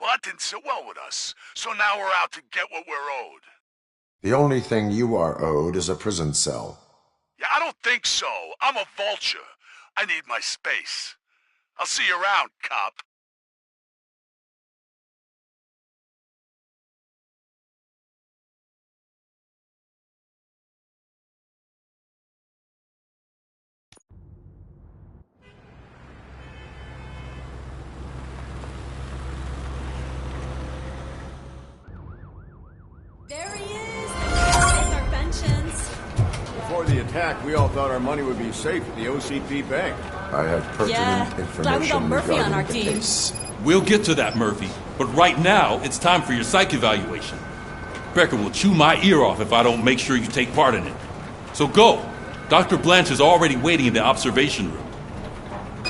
S8: Well, that didn't sit well with us, so now we're out to get what we're owed.
S5: The only thing you are owed is a prison cell.
S8: Yeah, I don't think so. I'm a vulture. I need my space. I'll see you around, cop.
S11: There he is! Our pensions.
S14: Before the attack, we all thought our money would be safe at the OCP bank.
S5: I have pertinent
S11: glad we got
S5: information
S11: Murphy on
S5: regarding
S11: our
S5: the
S11: team.
S5: case.
S15: We'll get to that, Murphy. But right now, it's time for your psych evaluation. Becker will chew my ear off if I don't make sure you take part in it. So go. Dr. Blanche is already waiting in the observation room.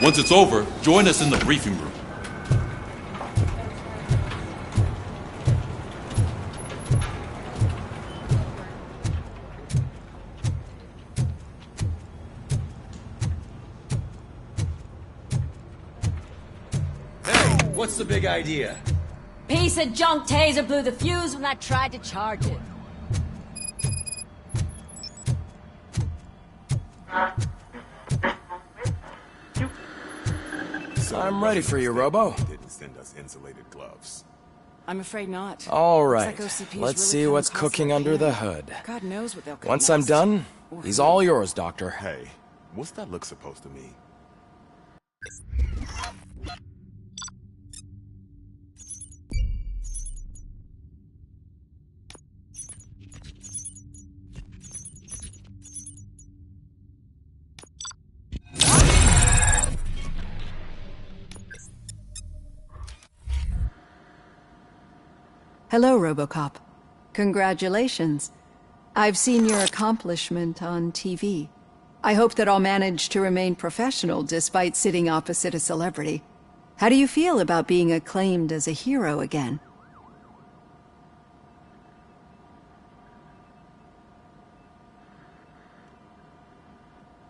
S15: Once it's over, join us in the briefing room.
S9: What's the big idea?
S10: Piece of junk taser blew the fuse when I tried to charge it.
S4: I'm ready for you, Robo.
S21: Didn't send us insulated gloves.
S22: I'm afraid not.
S4: All right.
S22: Looks like OCP is
S4: Let's
S22: really
S4: see
S22: coming
S4: what's
S22: across
S4: cooking
S22: their
S4: under
S22: hand.
S4: the hood.
S22: God knows what they'll cut
S4: Once I'm
S22: next.
S4: done,
S22: Or
S4: he's
S22: who.
S4: all yours, Doctor.
S21: Hey, what's that look supposed to mean?
S16: Hello, Robocop. Congratulations. I've seen your accomplishment on TV. I hope that I'll manage to remain professional despite sitting opposite a celebrity. How do you feel about being acclaimed as a hero again?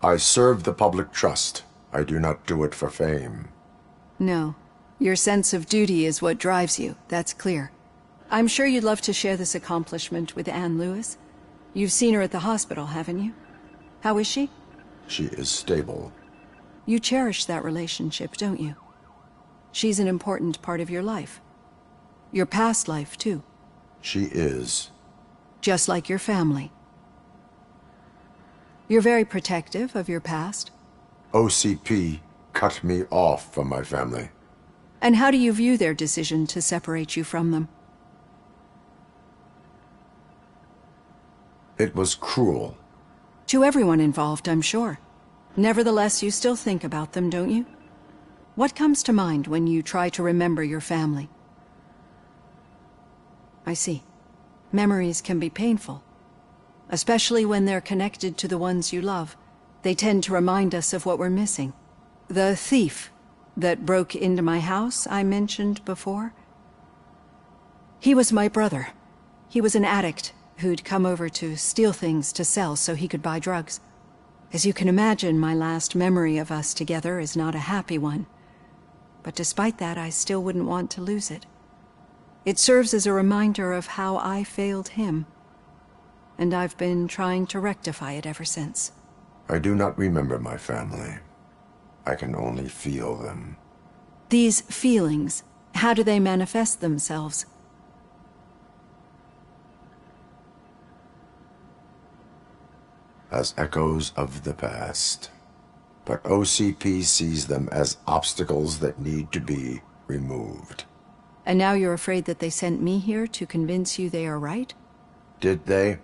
S5: I serve the public trust. I do not do it for fame.
S16: No. Your sense of duty is what drives you, that's clear. I'm sure you'd love to share this accomplishment with Anne Lewis. You've seen her at the hospital, haven't you? How is she?
S5: She is stable.
S16: You cherish that relationship, don't you? She's an important part of your life. Your past life, too.
S5: She is.
S16: Just like your family. You're very protective of your past.
S5: OCP cut me off from my family.
S16: And how do you view their decision to separate you from them?
S5: It was cruel.
S16: To everyone involved, I'm sure. Nevertheless, you still think about them, don't you? What comes to mind when you try to remember your family? I see. Memories can be painful. Especially when they're connected to the ones you love. They tend to remind us of what we're missing. The thief that broke into my house I mentioned before? He was my brother. He was an addict who'd come over to steal things to sell so he could buy drugs. As you can imagine, my last memory of us together is not a happy one. But despite that, I still wouldn't want to lose it. It serves as a reminder of how I failed him. And I've been trying to rectify it ever since.
S5: I do not remember my family. I can only feel them.
S16: These feelings, how do they manifest themselves?
S5: As echoes of the past. But OCP sees them as obstacles that need to be removed.
S16: And now you're afraid that they sent me here to convince you they are right?
S5: Did they?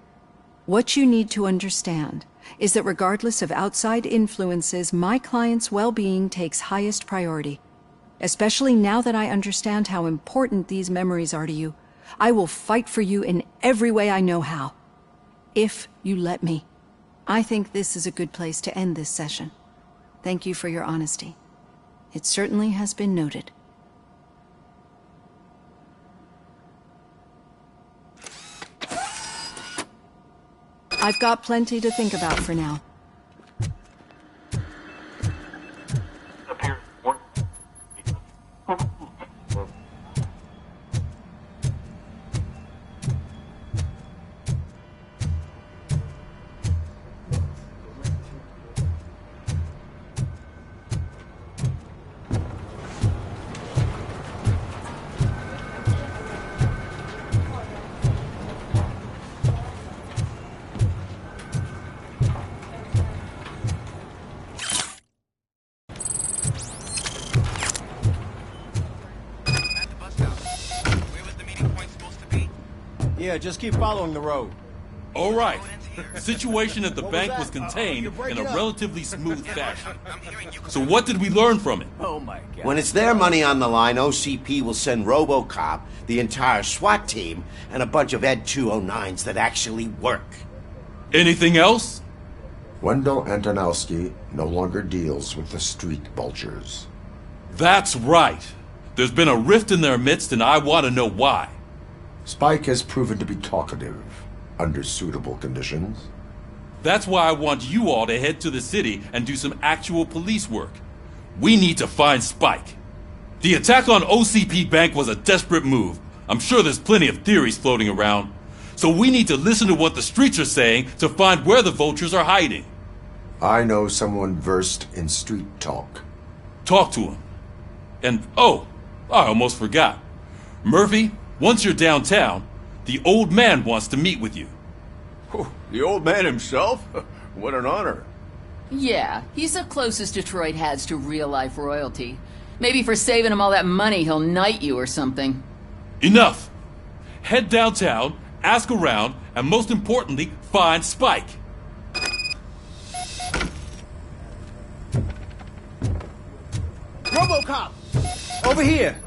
S16: What you need to understand is that regardless of outside influences, my client's well-being takes highest priority. Especially now that I understand how important these memories are to you, I will fight for you in every way I know how. If you let me. I think this is a good place to end this session. Thank you for your honesty. It certainly has been noted. I've got plenty to think about for now.
S7: Yeah, just keep following the road.
S15: All right. The situation at the bank was contained in a relatively smooth fashion. So what did we learn from it?
S12: Oh my God. When it's their money on the line, OCP will send Robocop, the entire SWAT team, and a bunch of Ed 209s that actually work.
S15: Anything else?
S5: Wendell Antonowski no longer deals with the street vultures.
S15: That's right. There's been a rift in their midst, and I want to know why.
S5: Spike has proven to be talkative, under suitable conditions.
S15: That's why I want you all to head to the city and do some actual police work. We need to find Spike. The attack on OCP Bank was a desperate move. I'm sure there's plenty of theories floating around. So we need to listen to what the streets are saying to find where the vultures are hiding.
S5: I know someone versed in street talk.
S15: Talk to him. And, oh, I almost forgot. Murphy, once you're downtown, the old man wants to meet with you.
S14: Oh, the old man himself? What an honor.
S18: Yeah, he's the closest Detroit has to real-life royalty. Maybe for saving him all that money, he'll knight you or something.
S15: Enough! Head downtown, ask around, and most importantly, find Spike.
S2: Robocop! Over here!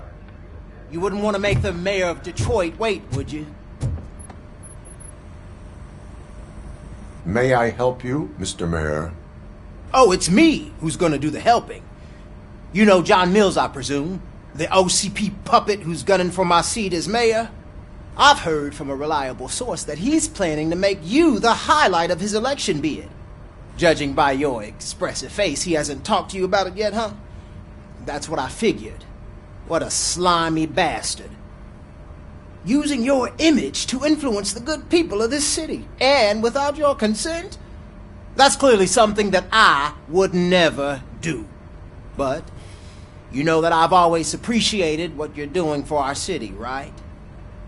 S2: You wouldn't want to make the mayor of Detroit wait, would you?
S5: May I help you, Mr. Mayor?
S2: Oh, it's me who's gonna do the helping. You know John Mills, I presume? The OCP puppet who's gunning for my seat as mayor? I've heard from a reliable source that he's planning to make you the highlight of his election bid. Judging by your expressive face, he hasn't talked to you about it yet, huh? That's what I figured. What a slimy bastard. Using your image to influence the good people of this city, and without your consent? That's clearly something that I would never do. But you know that I've always appreciated what you're doing for our city, right?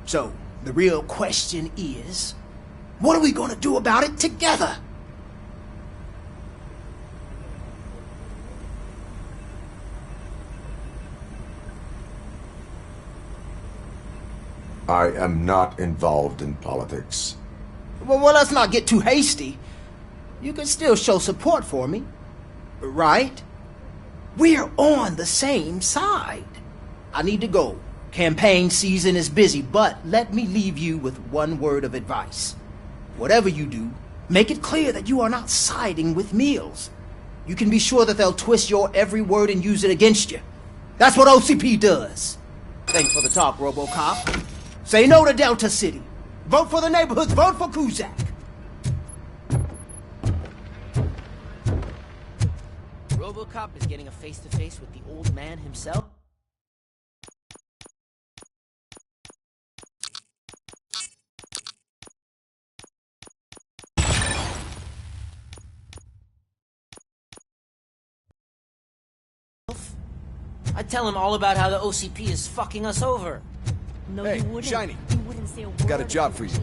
S2: So, the real question is, what are we gonna do about it together?
S5: I am not involved in politics.
S2: Well, let's not get too hasty. You can still show support for me, right? We're on the same side. I need to go. Campaign season is busy, but let me leave you with one word of advice. Whatever you do, make it clear that you are not siding with Mills. You can be sure that they'll twist your every word and use it against you. That's what OCP does. Thanks for the talk, Robocop. Say no to Delta City. Vote for the neighborhoods. Vote for Kuzak.
S17: Robocop is getting a face-to-face with the old man himself? I'd tell him all about how the OCP is fucking us over.
S7: No, hey, Shiny. Got a job for you.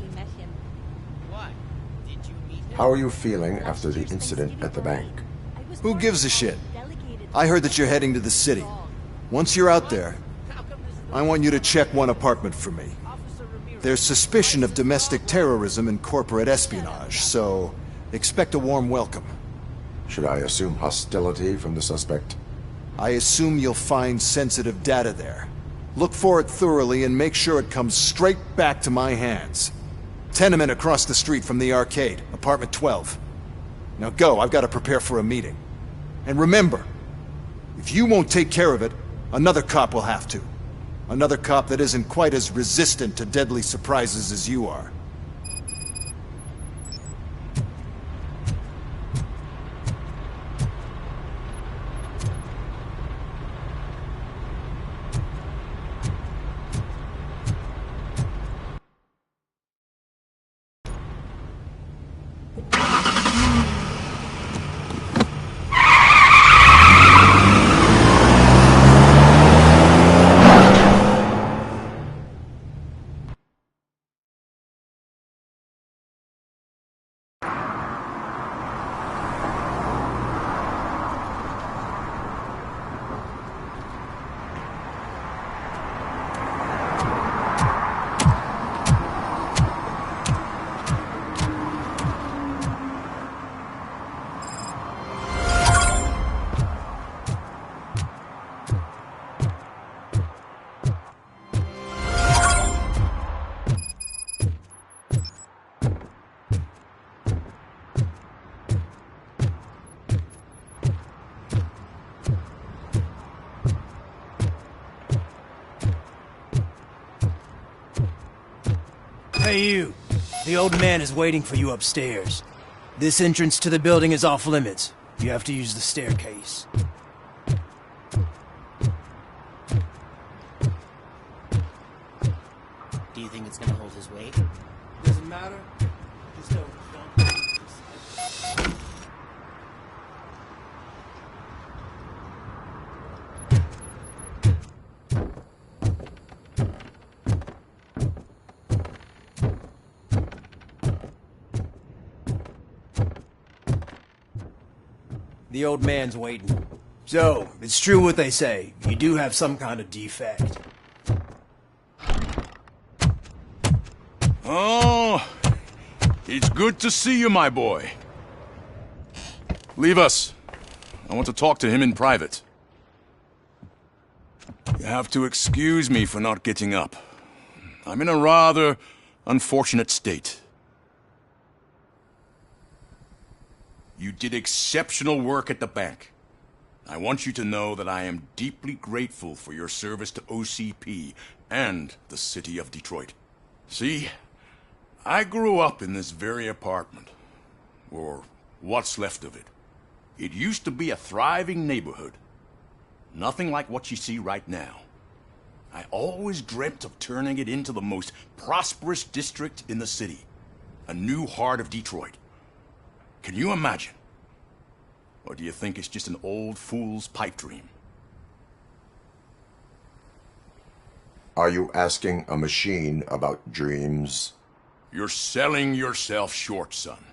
S5: How are you feeling after the incident at the bank?
S7: Who gives a shit? I heard that you're heading to the city. Once you're out there, I want you to check one apartment for me. There's suspicion of domestic terrorism and corporate espionage, so expect a warm welcome.
S5: Should I assume hostility from the suspect?
S7: I assume you'll find sensitive data there. Look for it thoroughly and make sure it comes straight back to my hands. Tenement across the street from the arcade, apartment 12. Now go, I've got to prepare for a meeting. And remember, if you won't take care of it, another cop will have to. Another cop that isn't quite as resistant to deadly surprises as you are.
S2: Hey you, the old man is waiting for you upstairs. This entrance to the building is off limits. You have to use the staircase.
S17: Do you think it's gonna hold his weight?
S2: Doesn't matter. Just don't. The old man's waiting. So, it's true what they say. You do have some kind of defect.
S19: Oh, it's good to see you, my boy. Leave us. I want to talk to him in private. You have to excuse me for not getting up. I'm in a rather unfortunate state. You did exceptional work at the bank. I want you to know that I am deeply grateful for your service to OCP and the city of Detroit. See, I grew up in this very apartment, or what's left of it. It used to be a thriving neighborhood. Nothing like what you see right now. I always dreamt of turning it into the most prosperous district in the city. A new heart of Detroit. Can you imagine? Or do you think it's just an old fool's pipe dream?
S5: Are you asking a machine about dreams?
S19: You're selling yourself short, son.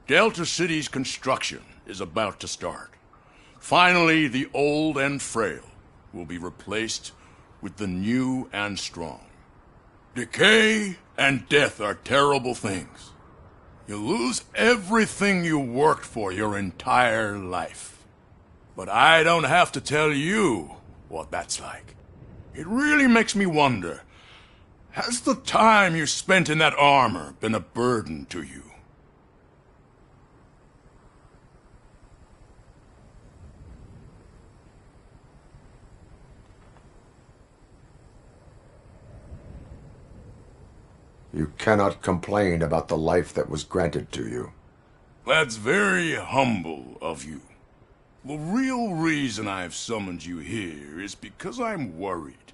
S19: Delta City's construction is about to start. Finally, the old and frail will be replaced with the new and strong. Decay and death are terrible things. You lose everything you worked for your entire life. But I don't have to tell you what that's like. It really makes me wonder, has the time you spent in that armor been a burden to you?
S5: You cannot complain about the life that was granted to you.
S19: That's very humble of you. The real reason I've summoned you here is because I'm worried.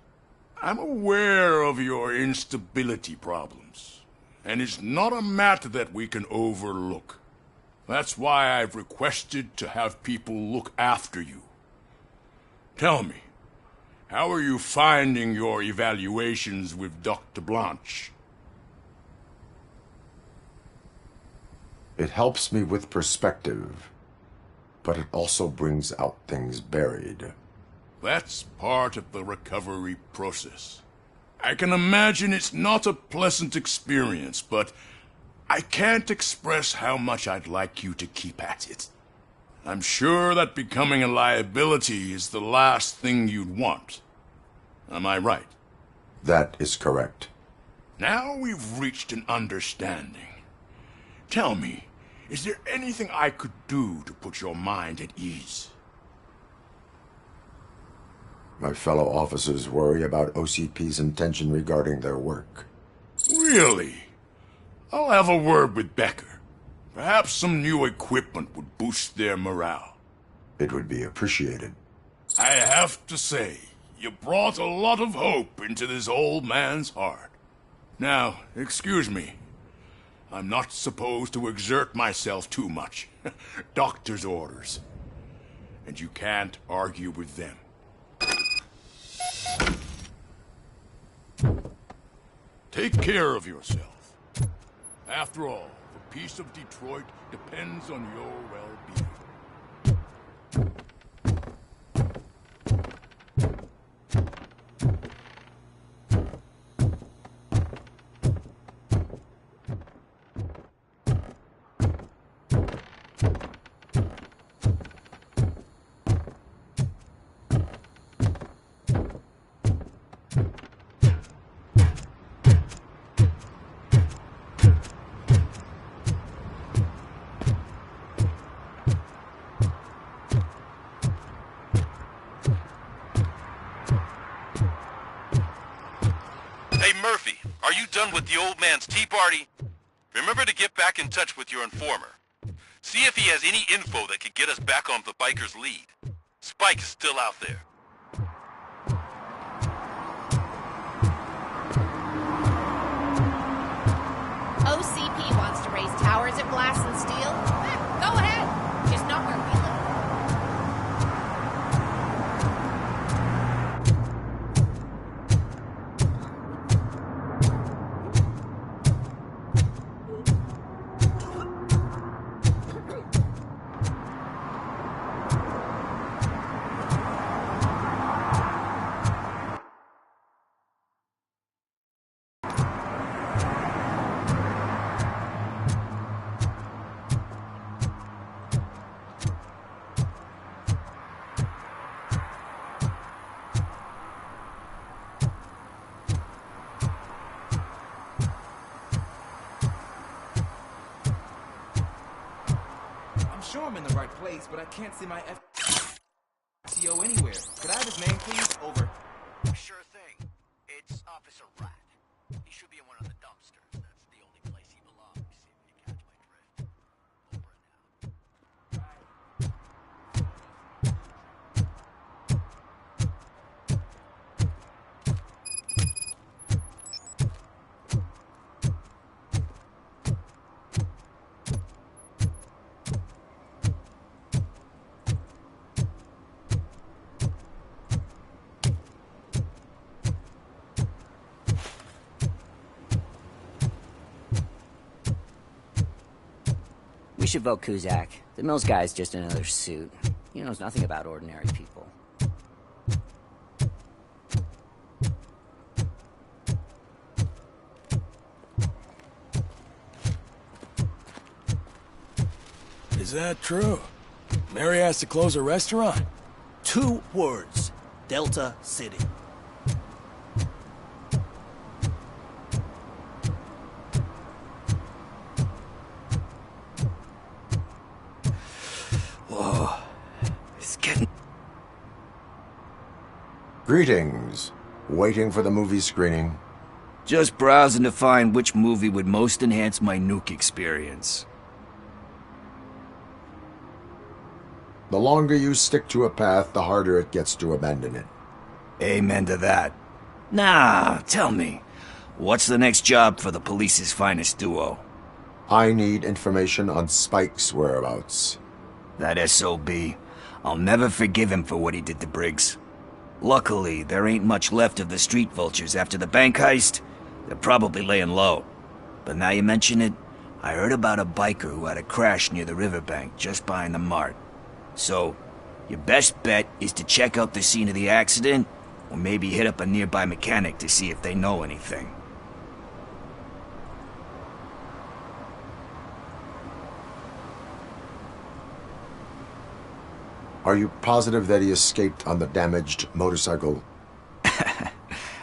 S19: I'm aware of your instability problems, and it's not a matter that we can overlook. That's why I've requested to have people look after you. Tell me, how are you finding your evaluations with Dr. Blanche?
S5: It helps me with perspective, but it also brings out things buried.
S19: That's part of the recovery process. I can imagine it's not a pleasant experience, but I can't express how much I'd like you to keep at it. I'm sure that becoming a liability is the last thing you'd want. Am I right?
S5: That is correct.
S19: Now we've reached an understanding. Tell me, is there anything I could do to put your mind at ease?
S5: My fellow officers worry about OCP's intention regarding their work.
S19: Really? I'll have a word with Becker. Perhaps some new equipment would boost their morale.
S5: It would be appreciated.
S19: I have to say, you brought a lot of hope into this old man's heart. Now, excuse me. I'm not supposed to exert myself too much. Doctor's orders. And you can't argue with them. Take care of yourself. After all, the peace of Detroit depends on your well-being.
S3: Murphy, are you done with the old man's tea party? Remember to get back in touch with your informer. See if he has any info that could get us back on the biker's lead. Spike is still out there.
S13: OCP wants to raise towers of glass and steel. Go ahead. Just not where we live.
S6: place, but I can't see my FTO anywhere. Could I have his name, please? Over.
S20: Sure thing. It's Officer Rat. He should be in one of the dumpsters. That's the only place he belongs, if you catch my drift. Over and out.
S23: We should vote Kuzak. The Mills guy's just another suit. He knows nothing about ordinary people.
S24: Is that true? Mary has to close a restaurant?
S25: 2 words. Delta City.
S24: Whoa. It's getting...
S5: Greetings. Waiting for the movie screening.
S24: Just browsing to find which movie would most enhance my nuke experience.
S5: The longer you stick to a path, the harder it gets to abandon it.
S24: Amen to that. Now, tell me, what's the next job for the police's finest duo?
S5: I need information on Spike's whereabouts.
S24: That SOB. I'll never forgive him for what he did to Briggs. Luckily, there ain't much left of the street vultures after the bank heist. They're probably laying low. But now you mention it, I heard about a biker who had a crash near the riverbank just behind the mart. So, your best bet is to check out the scene of the accident, or maybe hit up a nearby mechanic to see if they know anything.
S5: Are you positive that he escaped on the damaged motorcycle?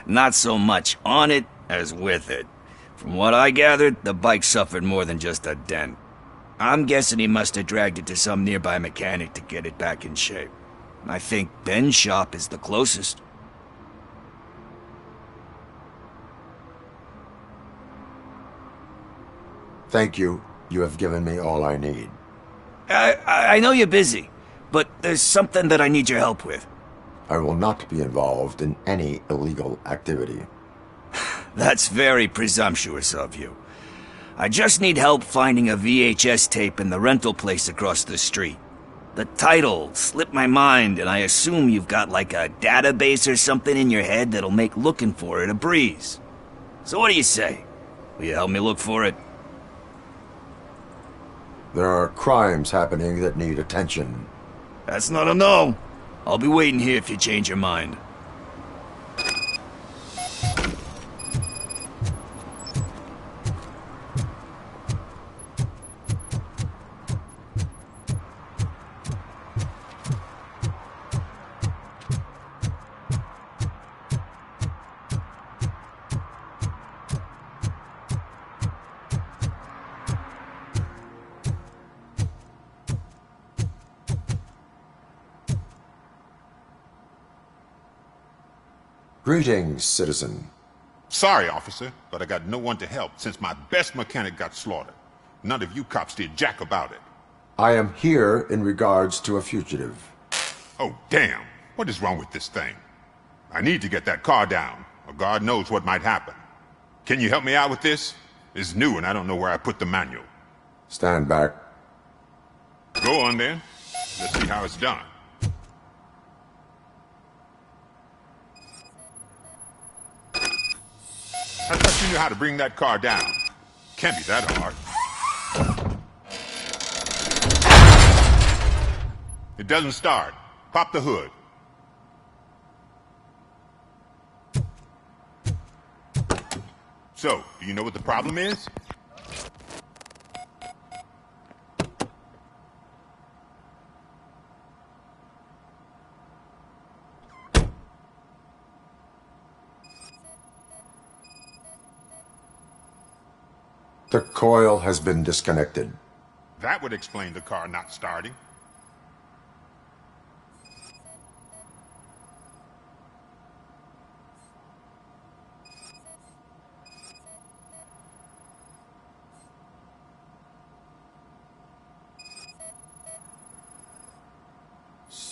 S24: Not so much on it as with it. From what I gathered, the bike suffered more than just a dent. I'm guessing he must have dragged it to some nearby mechanic to get it back in shape. I think Ben's shop is the closest.
S5: Thank you. You have given me all I need.
S24: I know you're busy, but there's something that I need your help with.
S5: I will not be involved in any illegal activity.
S24: That's very presumptuous of you. I just need help finding a VHS tape in the rental place across the street. The title slipped my mind, and I assume you've got like a database or something in your head that'll make looking for it a breeze. So what do you say? Will you help me look for it?
S5: There are crimes happening that need attention.
S24: That's not a no. I'll be waiting here if you change your mind.
S5: Greetings, citizen.
S26: Sorry, officer, but I got no one to help since my best mechanic got slaughtered. None of you cops did jack about it.
S5: I am here in regards to a fugitive.
S26: Oh, damn. What is wrong with this thing? I need to get that car down, or God knows what might happen. Can you help me out with this? It's new and I don't know where I put the manual.
S5: Stand back.
S26: Go on then. Let's see how it's done. I thought you knew how to bring that car down. Can't be that hard. It doesn't start. Pop the hood. So, do you know what the problem is?
S5: The coil has been disconnected.
S26: That would explain the car not starting.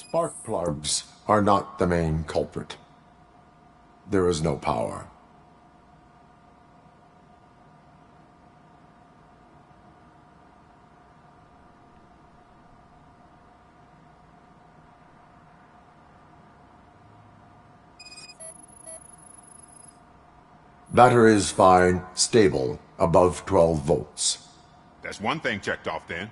S5: Spark plugs are not the main culprit. There is no power. Battery is fine, stable, above 12 volts.
S26: That's one thing checked off then.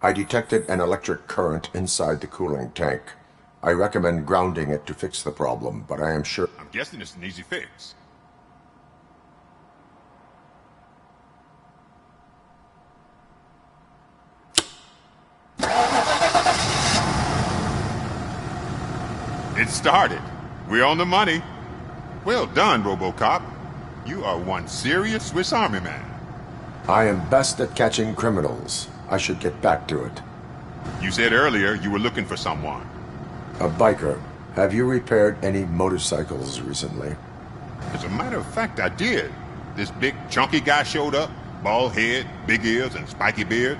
S5: I detected an electric current inside the cooling tank. I recommend grounding it to fix the problem, but I am sure...
S26: I'm guessing it's an easy fix. It started. We're on the money. Well done, Robocop. You are one serious Swiss Army man.
S5: I am best at catching criminals. I should get back to it.
S26: You said earlier you were looking for someone.
S5: A biker. Have you repaired any motorcycles recently?
S26: As a matter of fact, I did. This big, chunky guy showed up. Bald head, big ears, and spiky beard.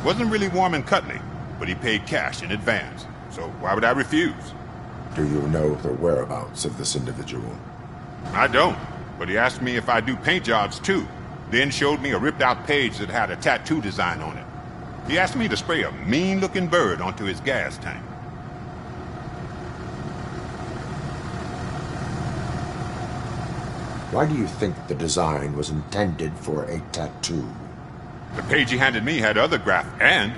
S26: Wasn't really warm and cuddly, but he paid cash in advance. So why would I refuse?
S5: Do you know the whereabouts of this individual?
S26: I don't, but he asked me if I do paint jobs too. Then showed me a ripped-out page that had a tattoo design on it. He asked me to spray a mean-looking bird onto his gas tank.
S5: Why do you think the design was intended for a tattoo?
S26: The page he handed me had other and...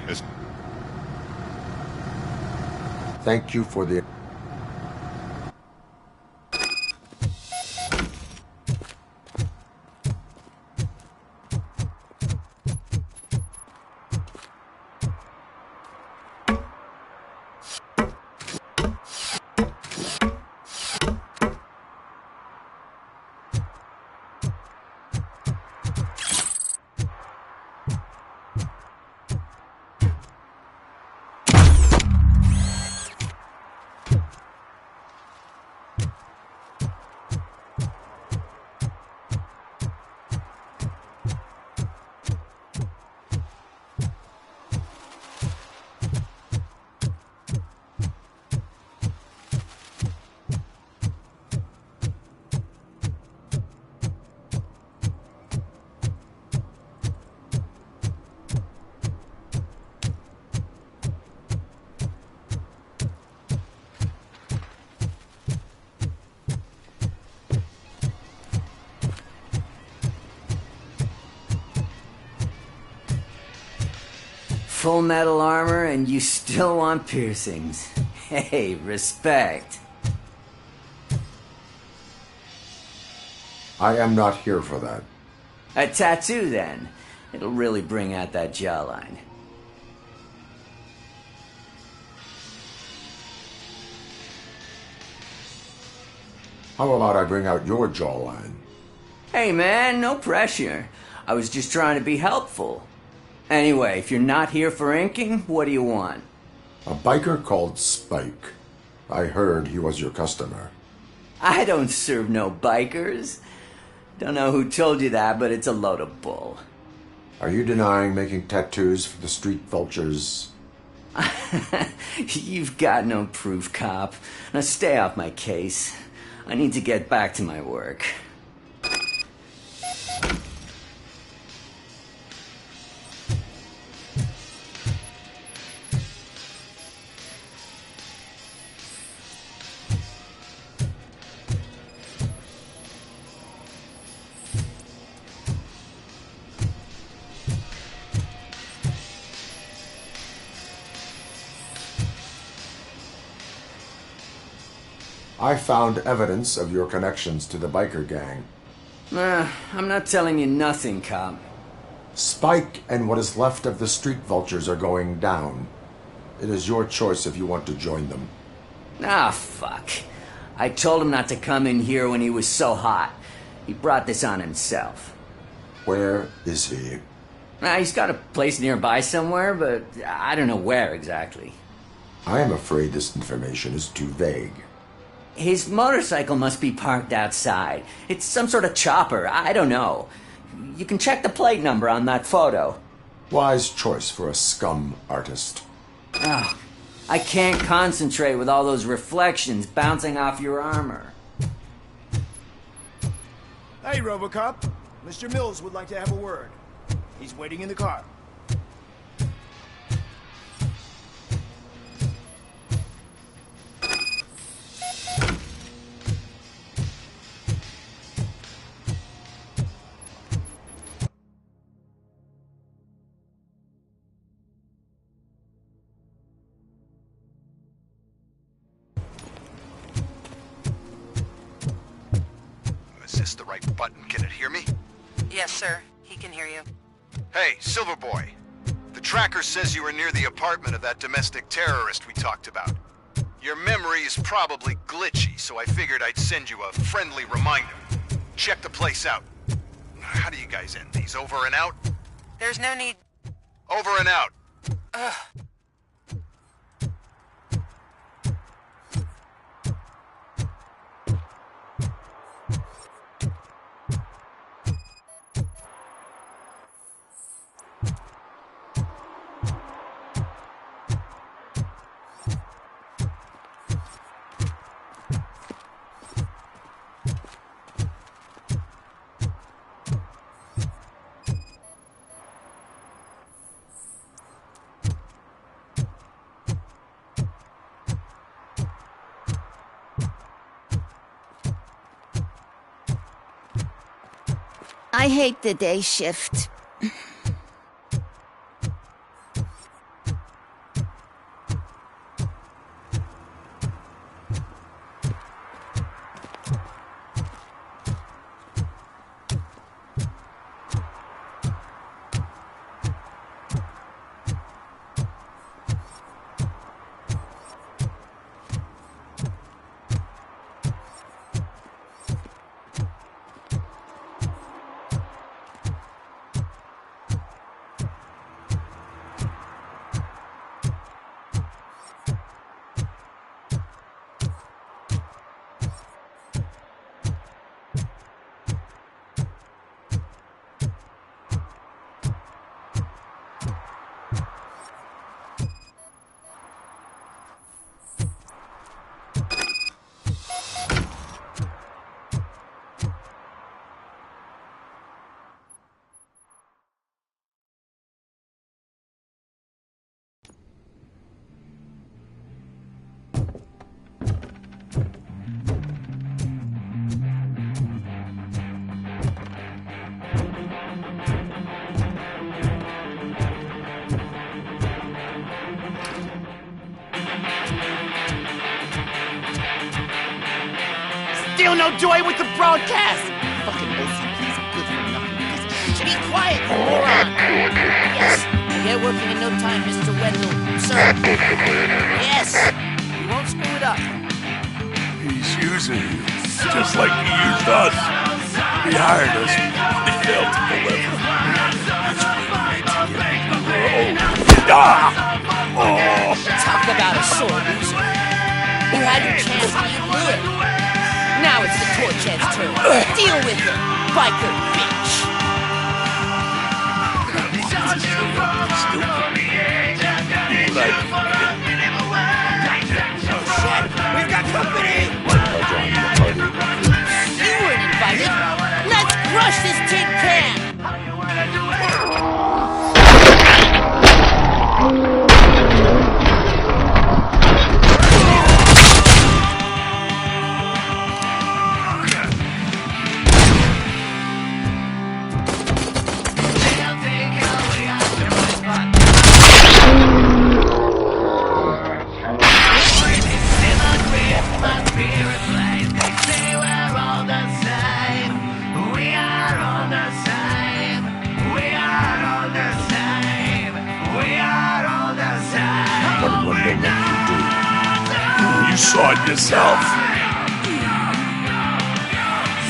S5: Thank you for the...
S23: Full metal armor and you still want piercings. Hey, respect.
S5: I am not here for that.
S23: A tattoo, then. It'll really bring out that jawline.
S5: How about I bring out your jawline?
S23: Hey man, no pressure. I was just trying to be helpful. Anyway, if you're not here for inking, what do you want?
S5: A biker called Spike. I heard he was your customer.
S23: I don't serve no bikers. Don't know who told you that, but it's a load of bull.
S5: Are you denying making tattoos for the street vultures?
S23: You've got no proof, cop. Now stay off my case. I need to get back to my work.
S5: I found evidence of your connections to the biker gang.
S23: I'm not telling you nothing, cop.
S5: Spike and what is left of the street vultures are going down. It is your choice if you want to join them.
S23: Ah, fuck. I told him not to come in here when he was so hot. He brought this on himself.
S5: Where is he?
S23: He's got a place nearby somewhere, but I don't know where exactly.
S5: I am afraid this information is too vague.
S23: His motorcycle must be parked outside. It's some sort of chopper. I don't know. You can check the plate number on that photo.
S5: Wise choice for a scum artist.
S23: Oh, I can't concentrate with all those reflections bouncing off your armor.
S1: Hey, Robocop. Mr. Mills would like to have a word. He's waiting in the car.
S8: Is this the right button? Can it hear me?
S9: Yes, sir. He can hear you.
S8: Hey, Silverboy. The tracker says you were near the apartment of that domestic terrorist we talked about. Your memory is probably glitchy, so I figured I'd send you a friendly reminder. Check the place out. How do you guys end these? Over and out?
S9: There's no need...
S8: Over and out.
S9: Ugh.
S10: I hate the day shift.
S2: Still no joy with the broadcast! Fucking OCP's good for nothing.
S13: Be quiet, you moron! Yes, get working in no time, Mr. Wendell. Sir. Yes! We won't screw it up.
S19: He's using you. just like he used us. He hired us. He failed to deliver.
S17: Talk about a sore loser. You had your chance and you blew it. Now it's the torch head's turn. Deal with it, biker bitch.
S13: We've got company!
S17: You weren't invited. Let's crush this tin can!
S19: You saw it yourself.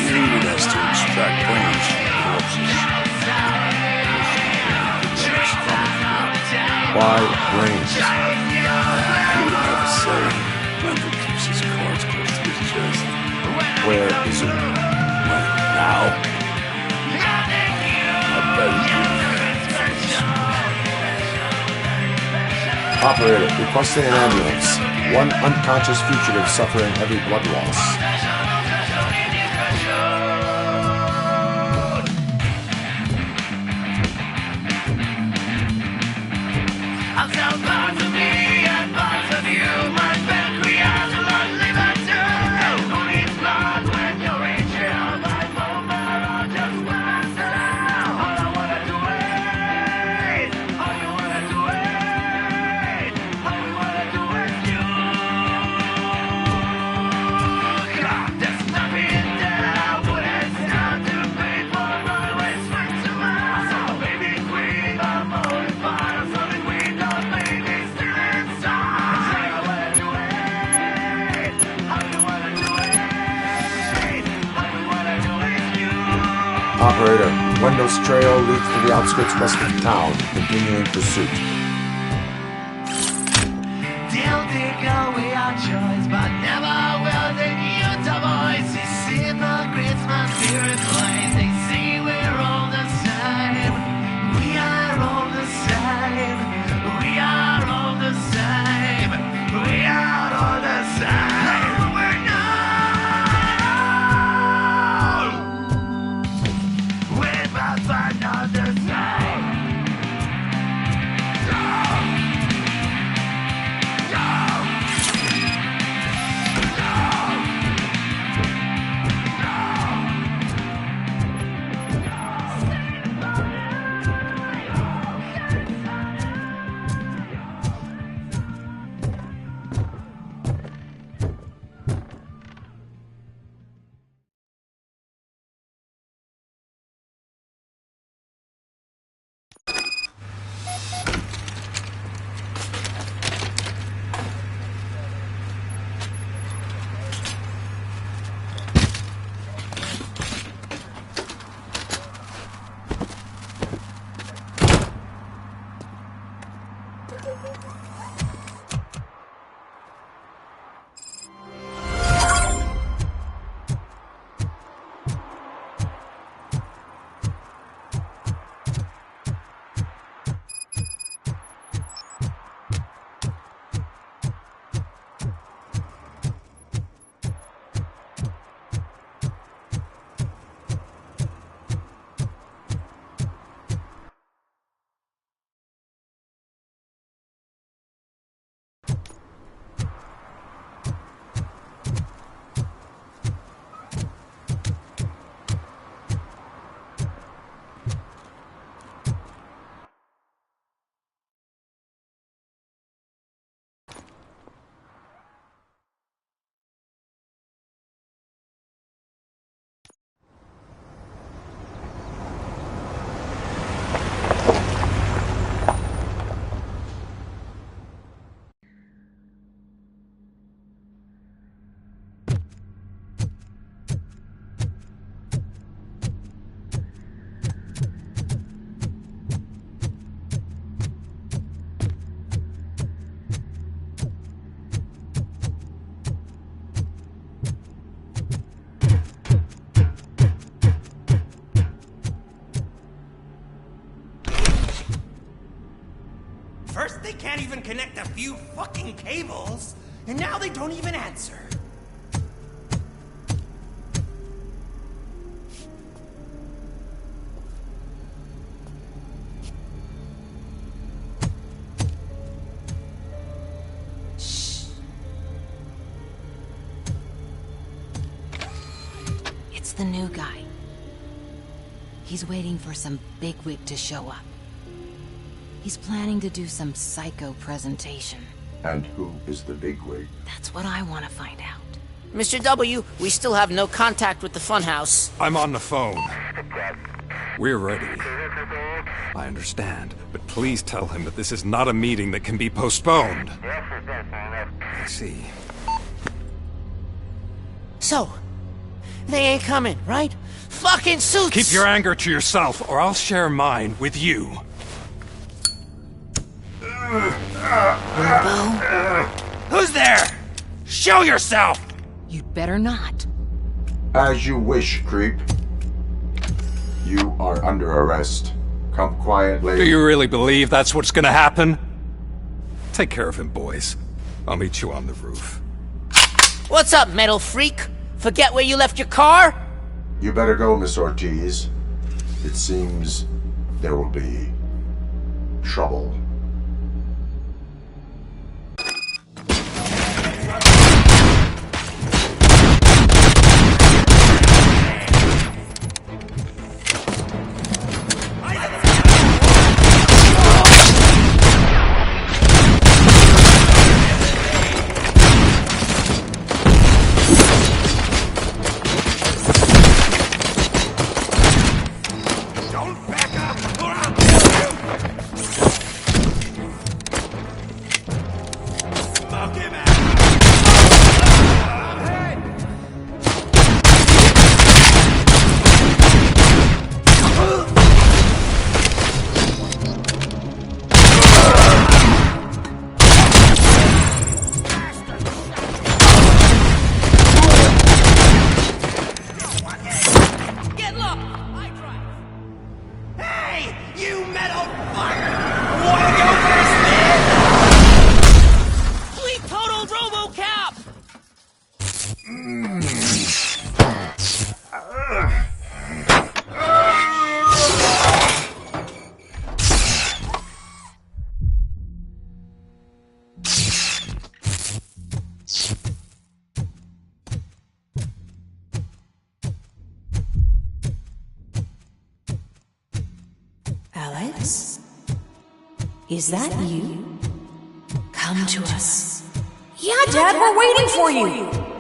S19: You needed us to extract brains from corpses.
S5: Why brains?
S19: He would never say. Andrew keeps his cards close to his chest.
S5: Where is it?
S19: When? Now? I bet you.
S5: Operator, requesting an ambulance. One unconscious fugitive suffering heavy blood loss. Operator, Wendell's trail leads to the outskirts west of town, continuing pursuit.
S13: They'll take away our choice, but never will they use our voice. They see the great my spirit place. They see we're all the same. We are all the same. We are all the same. We are all the same. We're not. We must find out the same.
S4: can't even connect a few fucking cables, and now they don't even answer.
S11: It's the new guy. He's waiting for some bigwig to show up. He's planning to do some psycho presentation.
S5: And who is the bigwig?
S11: That's what I want to find out.
S17: Mr. W, we still have no contact with the funhouse.
S12: I'm on the phone. We're ready. I understand, but please tell him that this is not a meeting that can be postponed. I see.
S17: So, they ain't coming, right? Fucking suits!
S12: Keep your anger to yourself, or I'll share mine with you.
S11: Robo?
S12: Who's there? Show yourself!
S11: You'd better not.
S5: As you wish, creep. You are under arrest. Come quietly.
S12: Do you really believe that's what's gonna happen? Take care of him, boys. I'll meet you on the roof.
S17: What's up, metal freak? Forget where you left your car?
S5: You better go, Miss Ortiz. It seems there will be trouble.
S11: Alex? Is that you? Come to us.
S16: Yeah, Dad, we're waiting for you!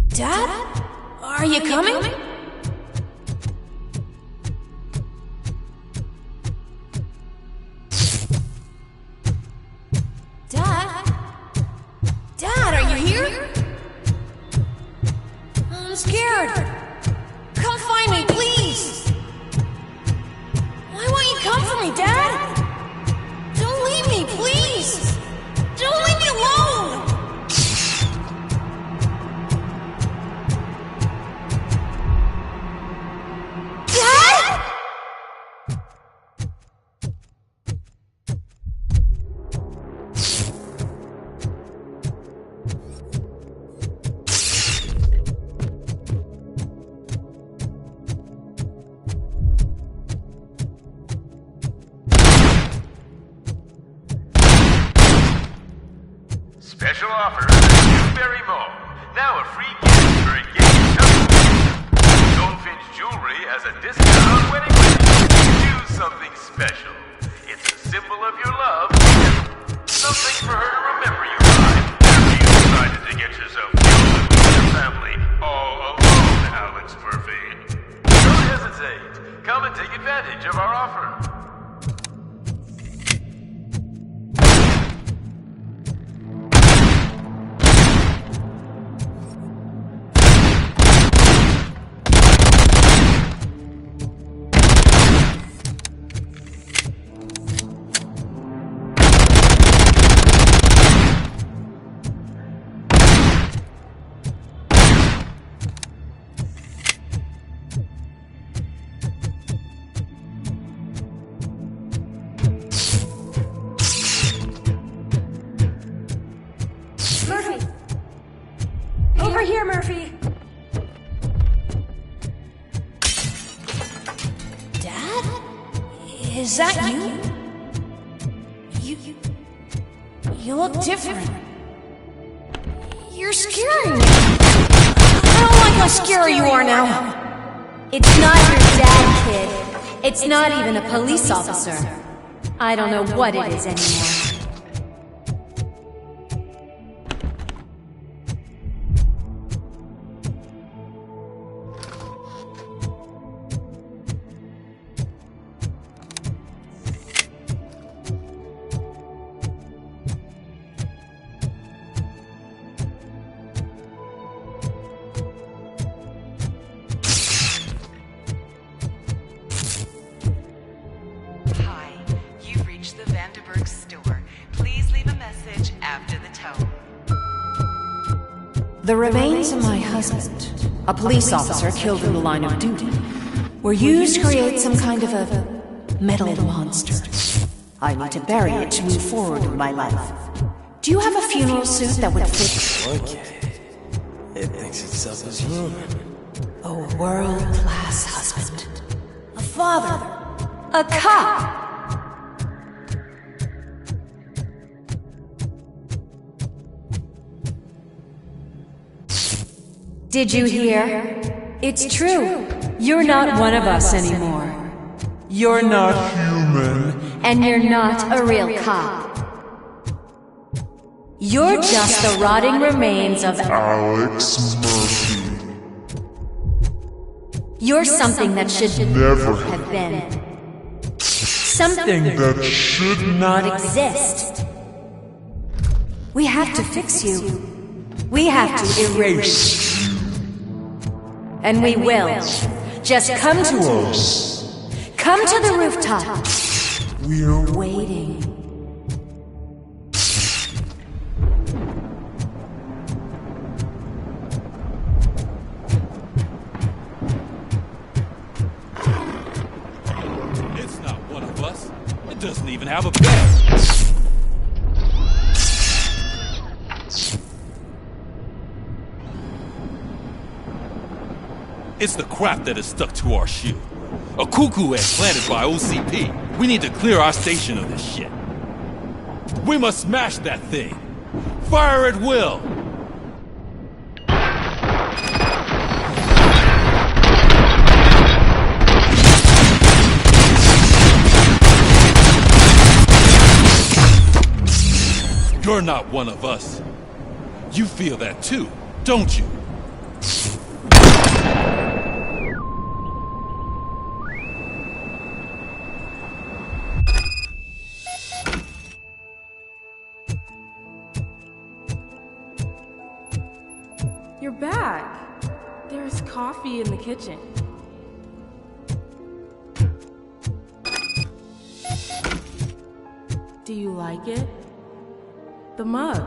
S16: Dad? Are you coming? Dad? Dad, are you here? I'm scared. Come find me, please. Why won't you come for me, Dad? Don't leave me, please. Don't leave me alone.
S21: Special offer at the Newberry Mall. Now a free gift for engaged couples. Goldfinch Jewelry has a discount on wedding rings. Choose something special. It's a symbol of your love. Something for her to remember you by. After you decided to get yourself killed with your family all alone, Alex Murphy. Don't hesitate. Come
S16: that you? You look different. You're scaring me. I don't like how scary you are now.
S3: It's not your dad, kid. It's not even a police officer. I don't know what it is anymore. The remains of my husband, a police officer killed in the line of duty, were used to create some kind of a metal monster. I need to bury it to move forward with my life. Do you have a funeral suit that would fit?
S7: Okay. It thinks itself as human.
S3: A world-class husband. A father. A cop. Did you hear? It's true. You're not one of us anymore. You're not human. And you're not a real cop. You're just the rotting remains of
S14: Alex Murphy.
S3: You're something that should
S14: Never
S3: have been. Something
S14: that should
S3: not exist. We have to fix you. We have to erase you. And we will. Just come to us. Come to the rooftop.
S14: We're
S3: waiting.
S12: It's not one of us. It doesn't even have a bed. It's the crap that is stuck to our shield. A cuckoo egg planted by OCP. We need to clear our station of this shit. We must smash that thing. Fire at will. You're not one of us. You feel that too, don't you?
S15: You're back. There's coffee in the kitchen. Do you like it? The mug.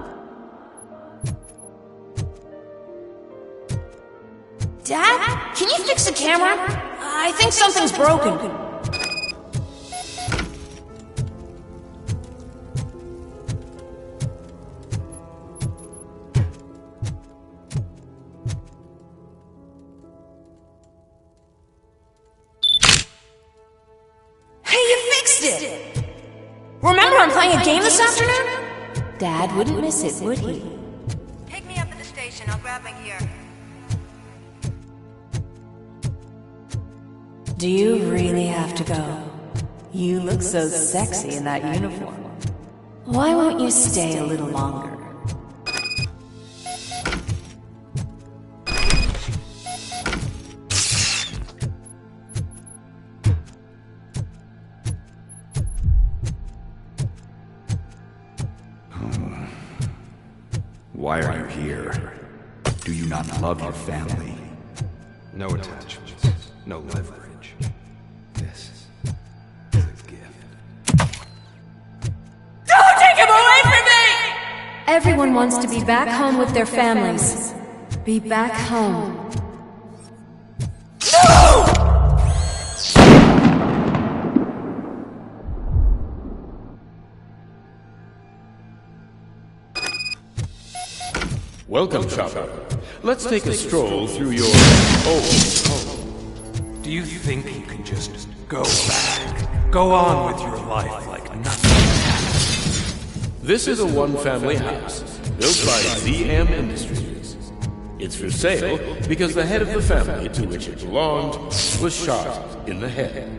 S16: Dad? Can you fix the camera? I think something's broken. Hey, you fixed it! Remember I'm playing a game this afternoon?
S3: Dad wouldn't miss it, would he?
S9: Pick me up at the station. I'll grab my gear.
S3: Do you really have to go? You look so sexy in that uniform. Why won't you stay a little longer?
S18: Why are you here? Do you not love your family?
S12: No attachments, no leverage. This is a gift.
S16: Don't take him away from me!
S3: Everyone wants to be back home with their families. Be back home.
S22: Welcome, Chopper. Let's take a stroll through your old home.
S12: Do you think you can just go back?
S6: Go on with your life like nothing.
S22: This is a one-family house, built by ZM Industries. It's for sale because the head of the family to which it belonged was shot in the head.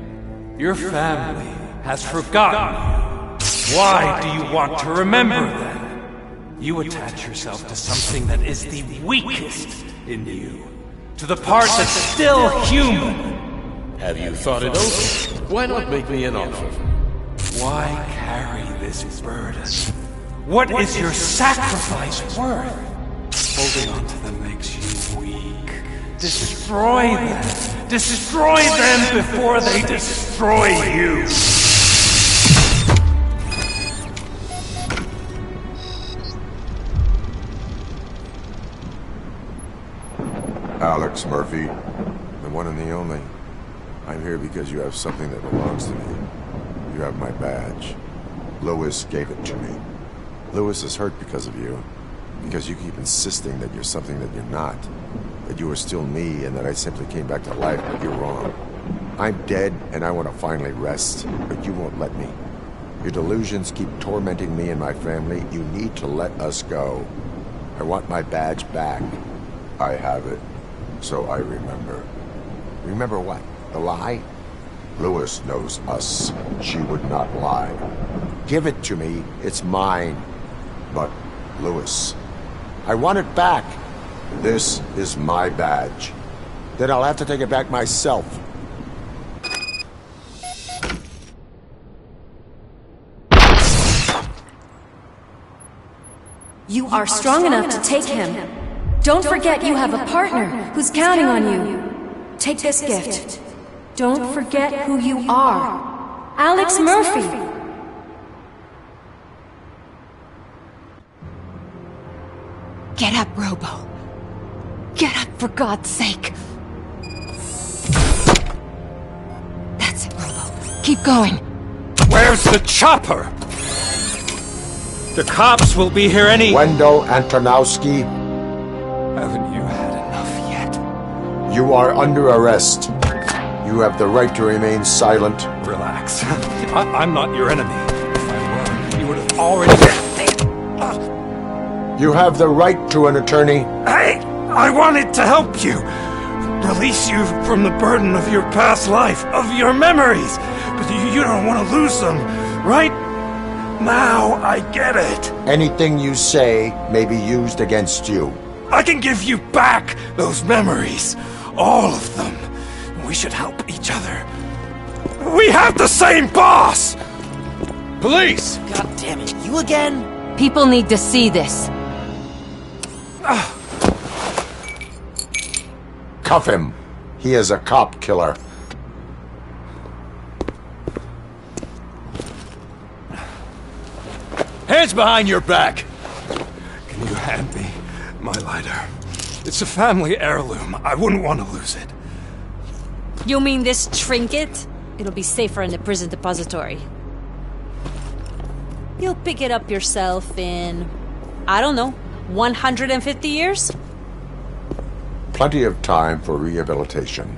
S6: Your family has forgotten you. Why do you want to remember them? You attach yourself to something that is the weakest in you, to the part that's still human.
S22: Have you thought it over? Why not make me an offer?
S6: Why carry this burden? What is your sacrifice worth? Holding on to them makes you weak. Destroy them! Destroy them before they destroy you!
S5: Alex Murphy, the one and the only. I'm here because you have something that belongs to me. You have my badge. Lewis gave it to me. Lewis is hurt because of you. Because you keep insisting that you're something that you're not. That you are still me and that I simply came back to life, but you're wrong. I'm dead and I want to finally rest, but you won't let me. Your delusions keep tormenting me and my family. You need to let us go. I want my badge back. I have it, so I remember. Remember what? The lie? Lewis knows us. She would not lie. Give it to me. It's mine. But, Lewis, I want it back. This is my badge. Then I'll have to take it back myself.
S3: You are strong enough to take him. Don't forget you have a partner who's counting on you. Take this gift. Don't forget who you are. Alex Murphy.
S11: Get up, Robo. Get up, for God's sake. That's it, Robo. Keep going.
S6: Where's the chopper? The cops will be here any—
S5: Wendell Antonowski.
S6: Haven't you had enough yet?
S5: You are under arrest. You have the right to remain silent.
S6: Relax. I'm not your enemy. If I were, you would have already—
S5: You have the right to an attorney.
S6: I wanted to help you. Release you from the burden of your past life, of your memories. But you don't want to lose them, right? Now I get it.
S5: Anything you say may be used against you.
S6: I can give you back those memories. All of them. We should help each other. We have the same boss!
S17: Police! God damn it, you again?
S11: People need to see this.
S5: Cuff him. He is a cop killer.
S17: Hands behind your back!
S6: Can you hand me my lighter? It's a family heirloom. I wouldn't want to lose it.
S20: You mean this trinket? It'll be safer in the prison depository. You'll pick it up yourself in, I don't know, 150 years?
S5: Plenty of time for rehabilitation.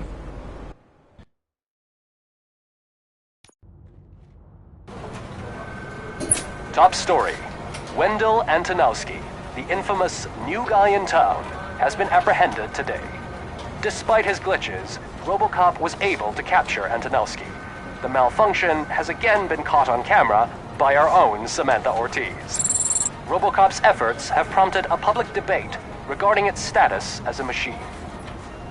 S23: Top story. Wendell Antonowski, the infamous new guy in town, has been apprehended today. Despite his glitches, Robocop was able to capture Antonowski. The malfunction has again been caught on camera by our own Samantha Ortiz. Robocop's efforts have prompted a public debate regarding its status as a machine.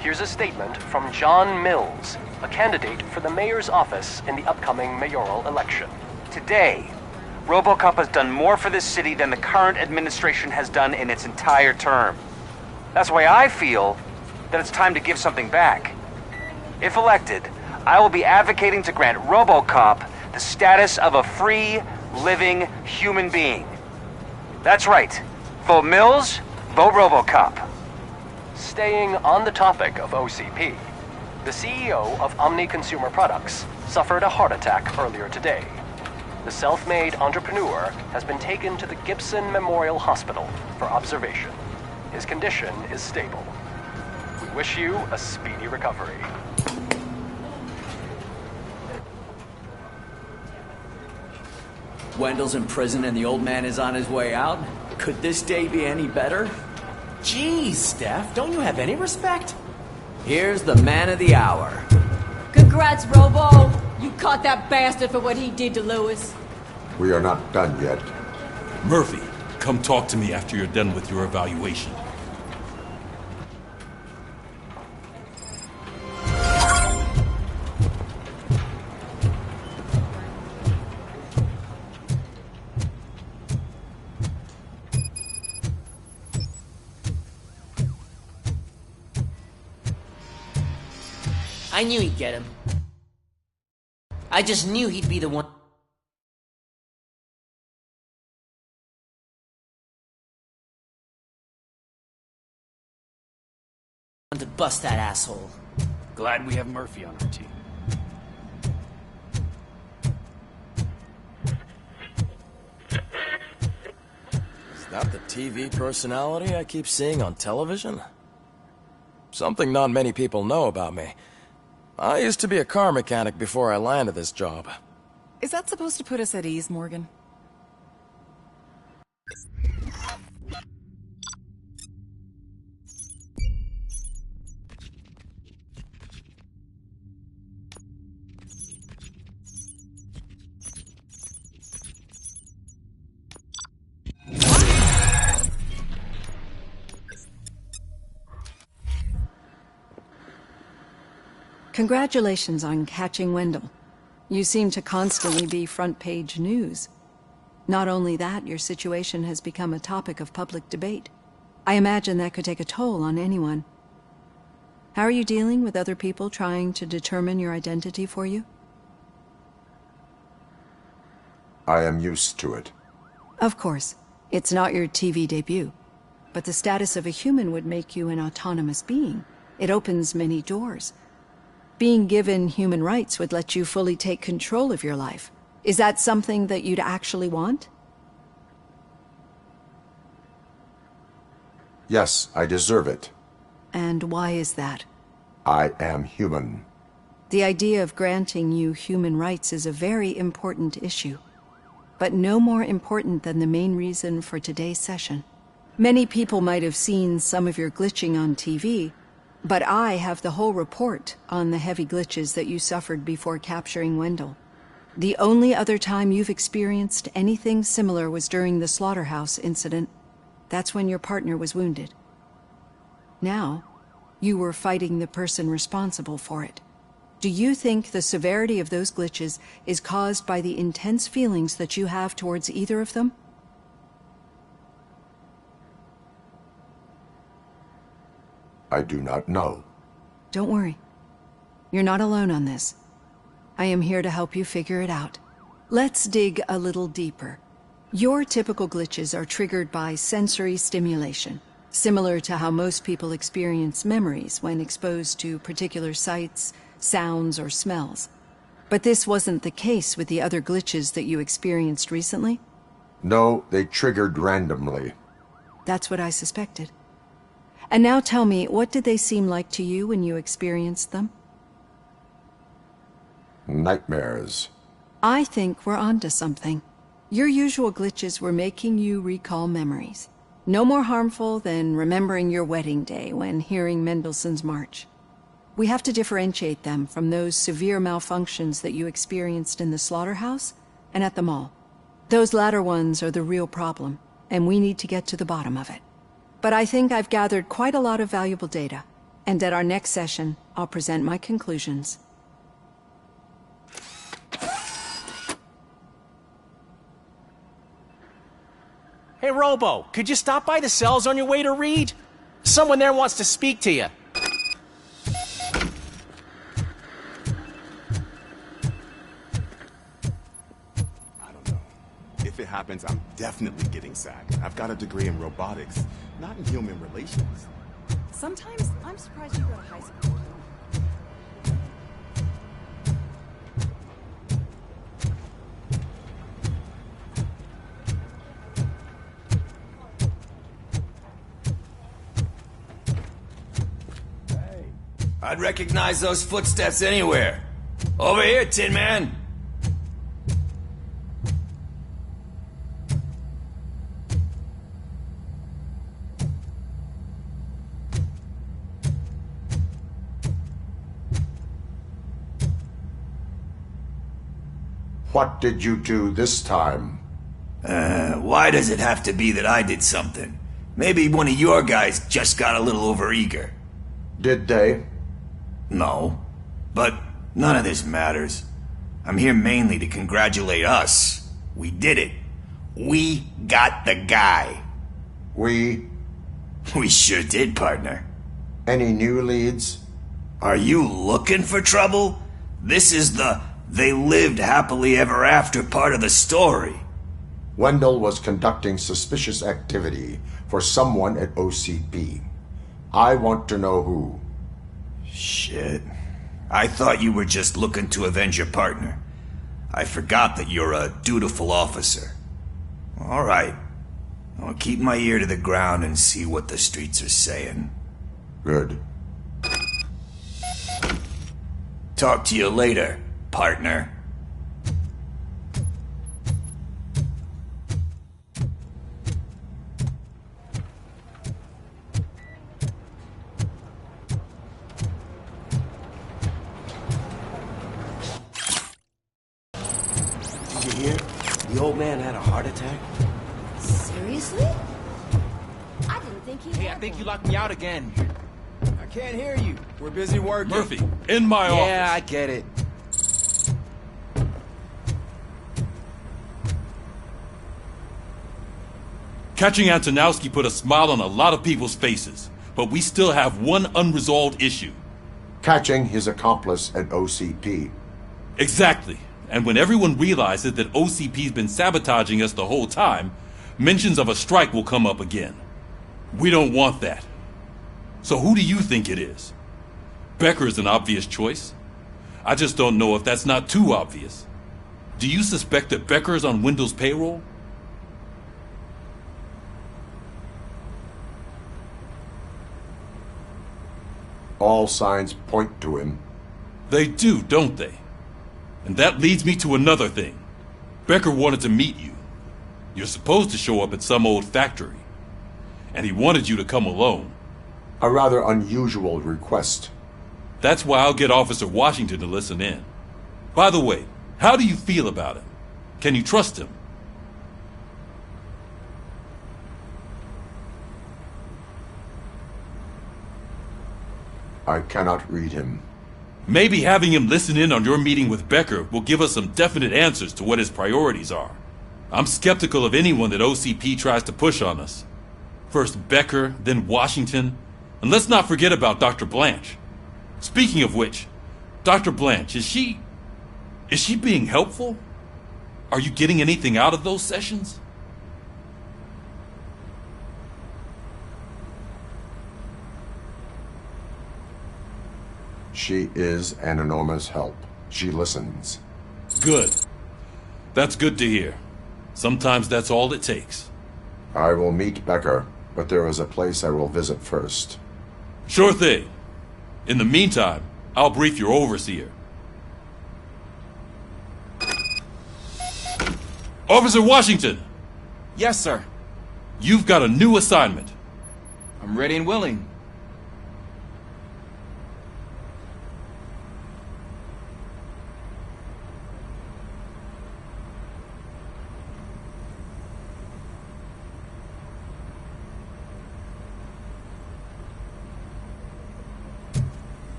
S23: Here's a statement from John Mills, a candidate for the mayor's office in the upcoming mayoral election.
S24: Today, Robocop has done more for this city than the current administration has done in its entire term. That's why I feel that it's time to give something back. If elected, I will be advocating to grant Robocop the status of a free, living human being. That's right. Vote Mills, vote Robocop.
S23: Staying on the topic of OCP, the CEO of Omni Consumer Products suffered a heart attack earlier today. The self-made entrepreneur has been taken to the Gibson Memorial Hospital for observation. His condition is stable. We wish you a speedy recovery.
S7: Wendell's in prison and the old man is on his way out. Could this day be any better?
S1: Jeez, Steph, don't you have any respect?
S7: Here's the man of the hour.
S16: Congrats, Robo! You caught that bastard for what he did to Lewis.
S5: We are not done yet.
S12: Murphy, come talk to me after you're done with your evaluation.
S17: I knew he'd get him. I just knew he'd be the one to bust that asshole.
S22: Glad we have Murphy on our team.
S7: Is that the TV personality I keep seeing on television? Something not many people know about me. I used to be a car mechanic before I landed this job.
S2: Is that supposed to put us at ease, Morgan?
S8: Congratulations on catching Wendell. You seem to constantly be front-page news. Not only that, your situation has become a topic of public debate. I imagine that could take a toll on anyone. How are you dealing with other people trying to determine your identity for you?
S5: I am used to it.
S8: Of course. It's not your TV debut. But the status of a human would make you an autonomous being. It opens many doors. Being given human rights would let you fully take control of your life. Is that something that you'd actually want?
S5: Yes, I deserve it.
S8: And why is that?
S5: I am human.
S8: The idea of granting you human rights is a very important issue, but no more important than the main reason for today's session. Many people might have seen some of your glitching on TV, but I have the whole report on the heavy glitches that you suffered before capturing Wendell. The only other time you've experienced anything similar was during the slaughterhouse incident. That's when your partner was wounded. Now, you were fighting the person responsible for it. Do you think the severity of those glitches is caused by the intense feelings that you have towards either of them?
S5: I do not know.
S8: Don't worry. You're not alone on this. I am here to help you figure it out. Let's dig a little deeper. Your typical glitches are triggered by sensory stimulation, similar to how most people experience memories when exposed to particular sights, sounds, or smells. But this wasn't the case with the other glitches that you experienced recently?
S5: No, they triggered randomly.
S8: That's what I suspected. And now tell me, what did they seem like to you when you experienced them?
S5: Nightmares.
S8: I think we're onto something. Your usual glitches were making you recall memories. No more harmful than remembering your wedding day when hearing Mendelssohn's March. We have to differentiate them from those severe malfunctions that you experienced in the slaughterhouse and at the mall. Those latter ones are the real problem, and we need to get to the bottom of it. But I think I've gathered quite a lot of valuable data, and at our next session, I'll present my conclusions.
S1: Hey, Robo, could you stop by the cells on your way to Reed? Someone there wants to speak to you.
S10: If it happens, I'm definitely getting sacked. I've got a degree in robotics, not in human relations.
S2: Sometimes I'm surprised you go to high school.
S7: I'd recognize those footsteps anywhere. Over here, Tin Man.
S5: What did you do this time?
S4: Why does it have to be that I did something? Maybe one of your guys just got a little overeager.
S5: Did they?
S4: No. But none of this matters. I'm here mainly to congratulate us. We did it. We got the guy.
S5: We
S4: sure did, partner.
S5: Any new leads?
S4: Are you looking for trouble? This is the "they lived happily ever after" part of the story.
S5: Wendell was conducting suspicious activity for someone at OCP. I want to know who.
S4: Shit. I thought you were just looking to avenge your partner. I forgot that you're a dutiful officer. All right. I'll keep my ear to the ground and see what the streets are saying.
S5: Good.
S4: Talk to you later, partner.
S13: Did you hear? The old man had a heart attack.
S16: Seriously? I didn't think he
S1: Hey, I think you locked me out again.
S19: I can't hear you. We're busy working.
S12: Murphy, in my office.
S19: Yeah, I get it.
S12: Catching Antonowski put a smile on a lot of people's faces, but we still have one unresolved issue.
S5: Catching his accomplice at OCP.
S12: Exactly. And when everyone realizes that OCP's been sabotaging us the whole time, mentions of a strike will come up again. We don't want that. So who do you think it is? Becker is an obvious choice. I just don't know if that's not too obvious. Do you suspect that Becker is on Wendell's payroll?
S5: All signs point to him.
S12: They do, don't they? And that leads me to another thing. Becker wanted to meet you. You're supposed to show up at some old factory. And he wanted you to come alone.
S5: A rather unusual request.
S12: That's why I'll get Officer Washington to listen in. By the way, how do you feel about him? Can you trust him?
S5: I cannot read him.
S12: Maybe having him listen in on your meeting with Becker will give us some definite answers to what his priorities are. I'm skeptical of anyone that OCP tries to push on us. First Becker, then Washington, and let's not forget about Dr. Blanche. Speaking of which, Dr. Blanche, is she being helpful? Are you getting anything out of those sessions?
S5: She is an enormous help. She listens.
S12: Good. That's good to hear. Sometimes that's all it takes.
S5: I will meet Becker, but there is a place I will visit first.
S12: Sure thing. In the meantime, I'll brief your overseer. Officer Washington!
S19: Yes, sir.
S12: You've got a new assignment.
S19: I'm ready and willing.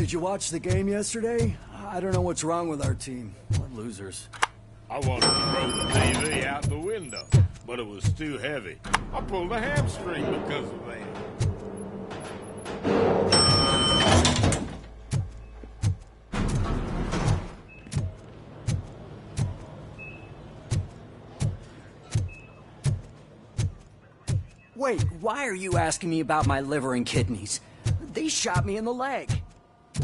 S9: Did you watch the game yesterday? I don't know what's wrong with our team. What losers.
S14: I wanted to throw the TV out the window, but it was too heavy. I pulled a hamstring because of that.
S9: Wait, why are you asking me about my liver and kidneys? They shot me in the leg.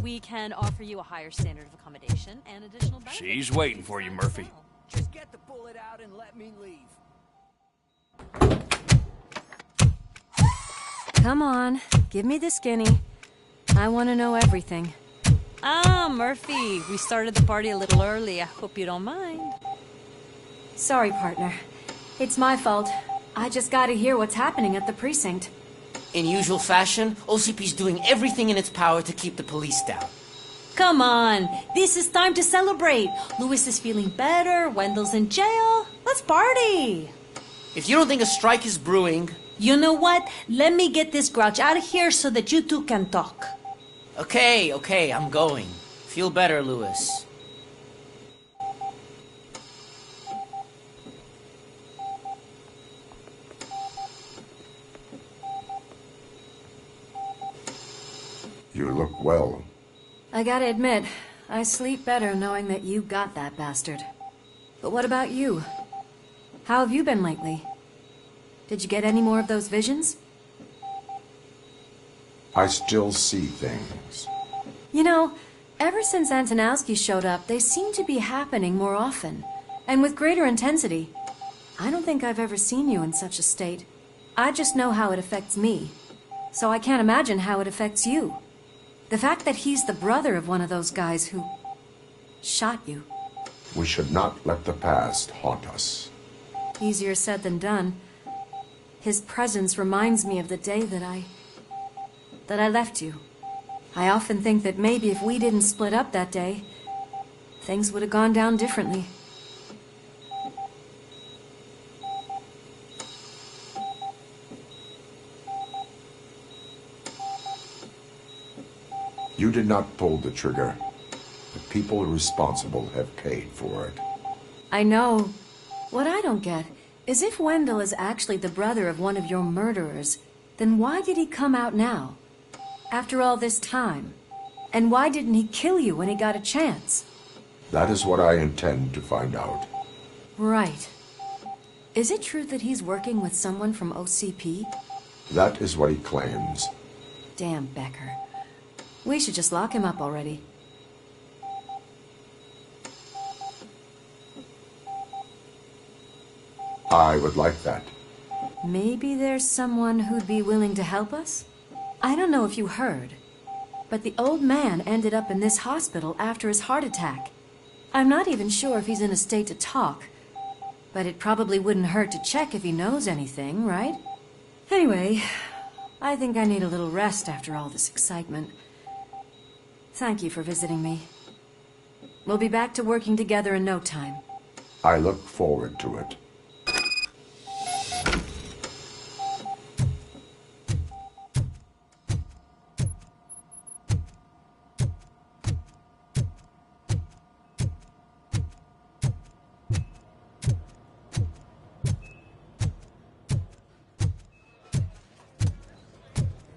S20: We can offer you a higher standard of accommodation and additional benefits.
S12: She's waiting for you, Murphy.
S9: Just get the bullet out and let me leave.
S8: Come on, give me the skinny. I want to know everything.
S20: Ah, Murphy, we started the party a little early. I hope you don't mind.
S3: Sorry, partner. It's my fault. I just gotta hear what's happening at the precinct.
S17: In usual fashion, OCP's doing everything in its power to keep the police down.
S20: Come on, this is time to celebrate. Louis is feeling better, Wendell's in jail. Let's party.
S17: If you don't think a strike is brewing...
S20: You know what? Let me get this grouch out of here so that you two can talk.
S17: Okay, I'm going. Feel better, Louis.
S5: You look well.
S3: I gotta admit, I sleep better knowing that you got that bastard. But what about you? How have you been lately? Did you get any more of those visions?
S5: I still see things.
S3: You know, ever since Antonowski showed up, they seem to be happening more often, and with greater intensity. I don't think I've ever seen you in such a state. I just know how it affects me, so I can't imagine how it affects you. The fact that he's the brother of one of those guys who shot you.
S5: We should not let the past haunt us.
S3: Easier said than done. His presence reminds me of the day that I left you. I often think that maybe if we didn't split up that day, things would have gone down differently.
S5: You did not pull the trigger. The people responsible have paid for it.
S3: I know. What I don't get is if Wendell is actually the brother of one of your murderers, then why did he come out now? After all this time? And why didn't he kill you when he got a chance?
S5: That is what I intend to find out.
S3: Right. Is it true that he's working with someone from OCP?
S5: That is what he claims.
S3: Damn Becker. We should just lock him up already.
S5: I would like that.
S3: Maybe there's someone who'd be willing to help us? I don't know if you heard, but the old man ended up in this hospital after his heart attack. I'm not even sure if he's in a state to talk, but it probably wouldn't hurt to check if he knows anything, right? Anyway, I think I need a little rest after all this excitement. Thank you for visiting me. We'll be back to working together in no time.
S5: I look forward to it.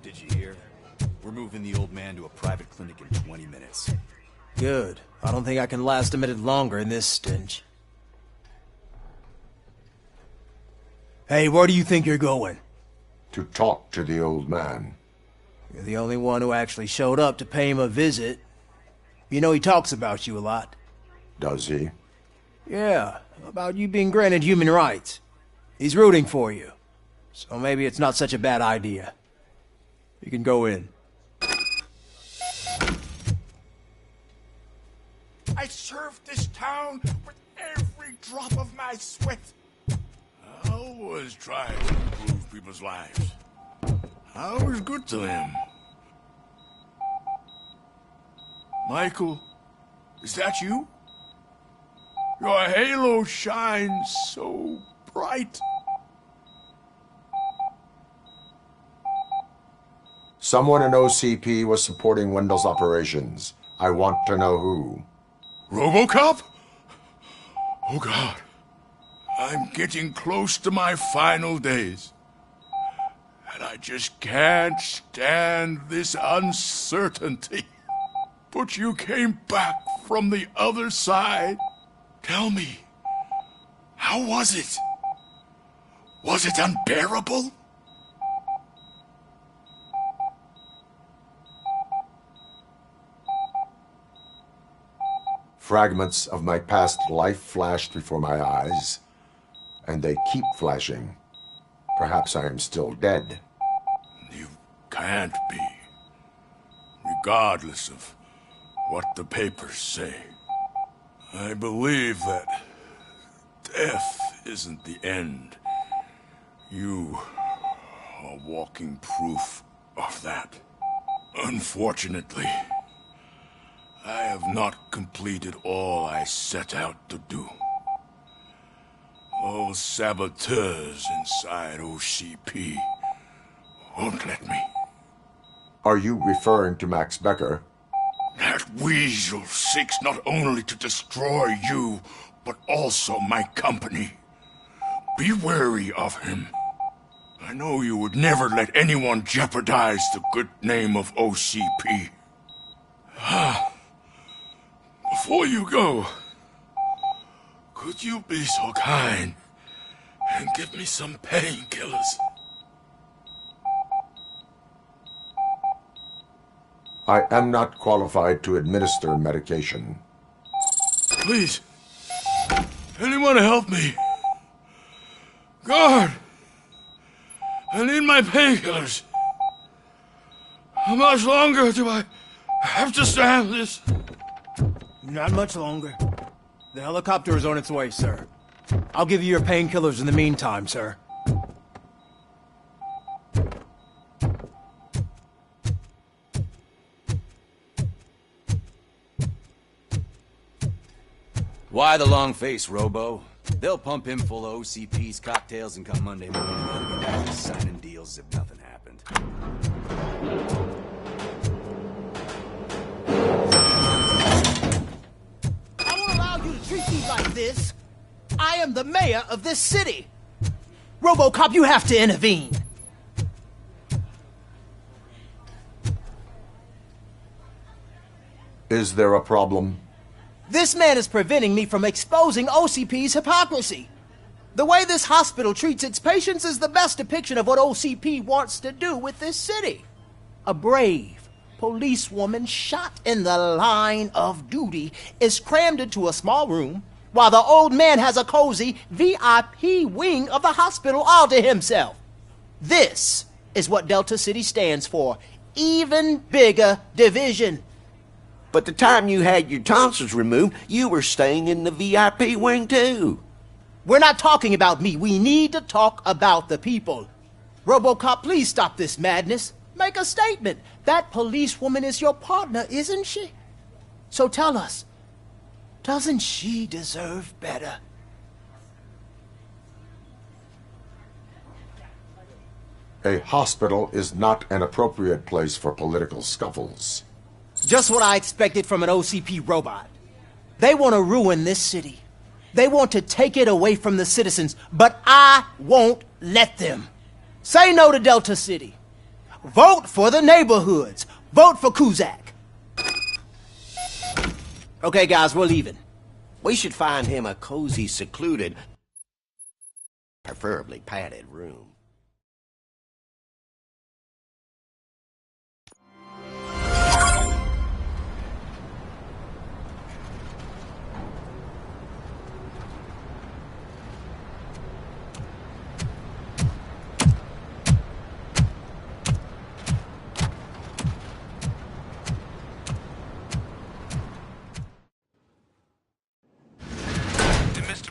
S10: Did you hear? We're moving the old man to a private clinic in 20 minutes.
S1: Good. I don't think I can last a minute longer in this stench. Hey, where do you think you're going?
S5: To talk to the old man.
S1: You're the only one who actually showed up to pay him a visit. You know he talks about you a lot.
S5: Does he?
S1: Yeah, about you being granted human rights. He's rooting for you. So maybe it's not such a bad idea. You can go in.
S14: I served this town with every drop of my sweat. I always tried to improve people's lives. I was good to him. Michael, is that you? Your halo shines so bright.
S5: Someone in OCP was supporting Wendell's operations. I want to know who.
S14: Robocop? Oh God. I'm getting close to my final days. And I just can't stand this uncertainty. But you came back from the other side. Tell me, how was it? Was it unbearable?
S5: Fragments of my past life flashed before my eyes, and they keep flashing. Perhaps I am still dead.
S14: You can't be, regardless of what the papers say. I believe that death isn't the end. You are walking proof of that. Unfortunately, I have not completed all I set out to do. Those saboteurs inside OCP won't let me.
S5: Are you referring to Max Becker?
S14: That weasel seeks not only to destroy you, but also my company. Be wary of him. I know you would never let anyone jeopardize the good name of OCP. Before you go, could you be so kind and give me some painkillers?
S5: I am not qualified to administer medication.
S14: Please, anyone help me? Guard! I need my painkillers. How much longer do I have to stand this?
S1: Not much longer. The helicopter is on its way, sir. I'll give you your painkillers in the meantime, sir.
S11: Why the long face, Robo? They'll pump him full of OCP's cocktails and come Monday morning he'll be back signing deals as if nothing happened.
S15: I won't allow you to treat me like this. I am the mayor of this city. Robocop, you have to intervene.
S5: Is there a problem?
S15: This man is preventing me from exposing OCP's hypocrisy. The way this hospital treats its patients is the best depiction of what OCP wants to do with this city. A brave policewoman shot in the line of duty is crammed into a small room, while the old man has a cozy VIP wing of the hospital all to himself. This is what Delta City stands for. Even bigger division.
S13: But the time you had your tonsils removed, you were staying in the VIP wing too.
S15: We're not talking about me. We need to talk about the people. Robocop, please stop this madness. Make a statement. That policewoman is your partner, isn't she? So tell us, doesn't she deserve better?
S5: A hospital is not an appropriate place for political scuffles.
S15: Just what I expected from an OCP robot. They want to ruin this city. They want to take it away from the citizens, but I won't let them. Say no to Delta City. Vote for the neighborhoods. Vote for Kuzak. Okay, guys, we're leaving.
S13: We should find him a cozy, secluded, preferably padded room.